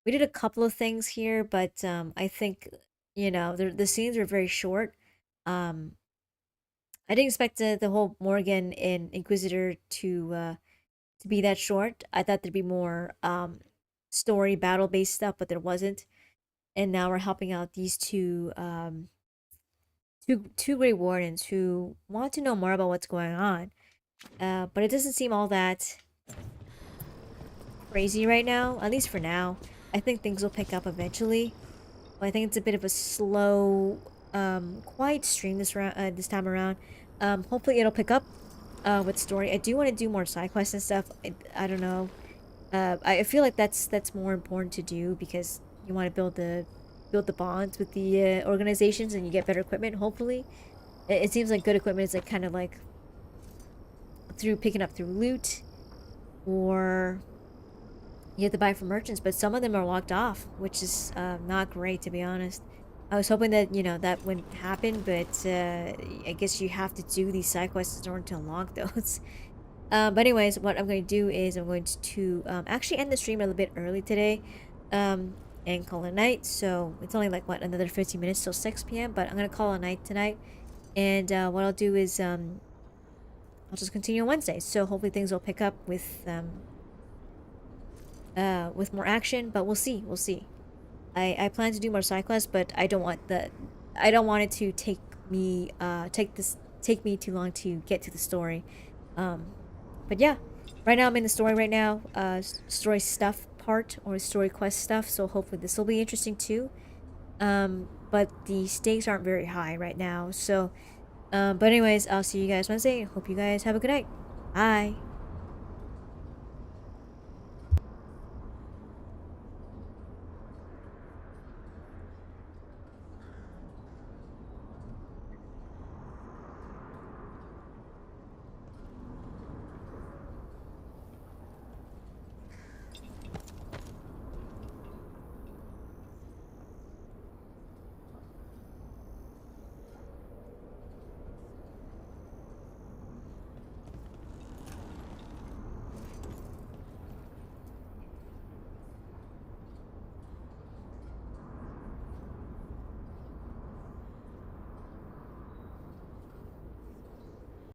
We did a couple of things here, but, I think, you know, the scenes were very short. I didn't expect the whole Morgan and Inquisitor to be that short. I thought there'd be more, story, battle-based stuff, but there wasn't. And now we're helping out these two Grey Wardens who want to know more about what's going on. But it doesn't seem all that crazy right now, at least for now. I think things will pick up eventually. But I think it's a bit of a slow, quiet stream this time around. Hopefully it'll pick up with story. I do want to do more side quests and stuff. I don't know. I feel like that's more important to do because you want to build the bonds with the organizations and you get better equipment, hopefully. It seems like good equipment is like kind of like through picking up through loot, or you have to buy from merchants, but some of them are locked off, which is not great, to be honest. I was hoping that, you know, that wouldn't happen, but I guess you have to do these side quests in order to unlock those. But anyways, what I'm going to do is I'm going to actually end the stream a little bit early today. And call it a night. So it's only like, what, another 15 minutes till 6 p.m. But I'm gonna call it a night tonight. And what I'll do is I'll just continue on Wednesday. So hopefully things will pick up with more action. But we'll see. We'll see. I plan to do more side quests, but I don't want it to take me too long to get to the story. But yeah, right now I'm in the story right now. Story stuff part or story quest stuff, so hopefully this will be interesting too. But the stakes aren't very high right now, so but anyways, I'll see you guys Wednesday. Hope you guys have a good night. Bye.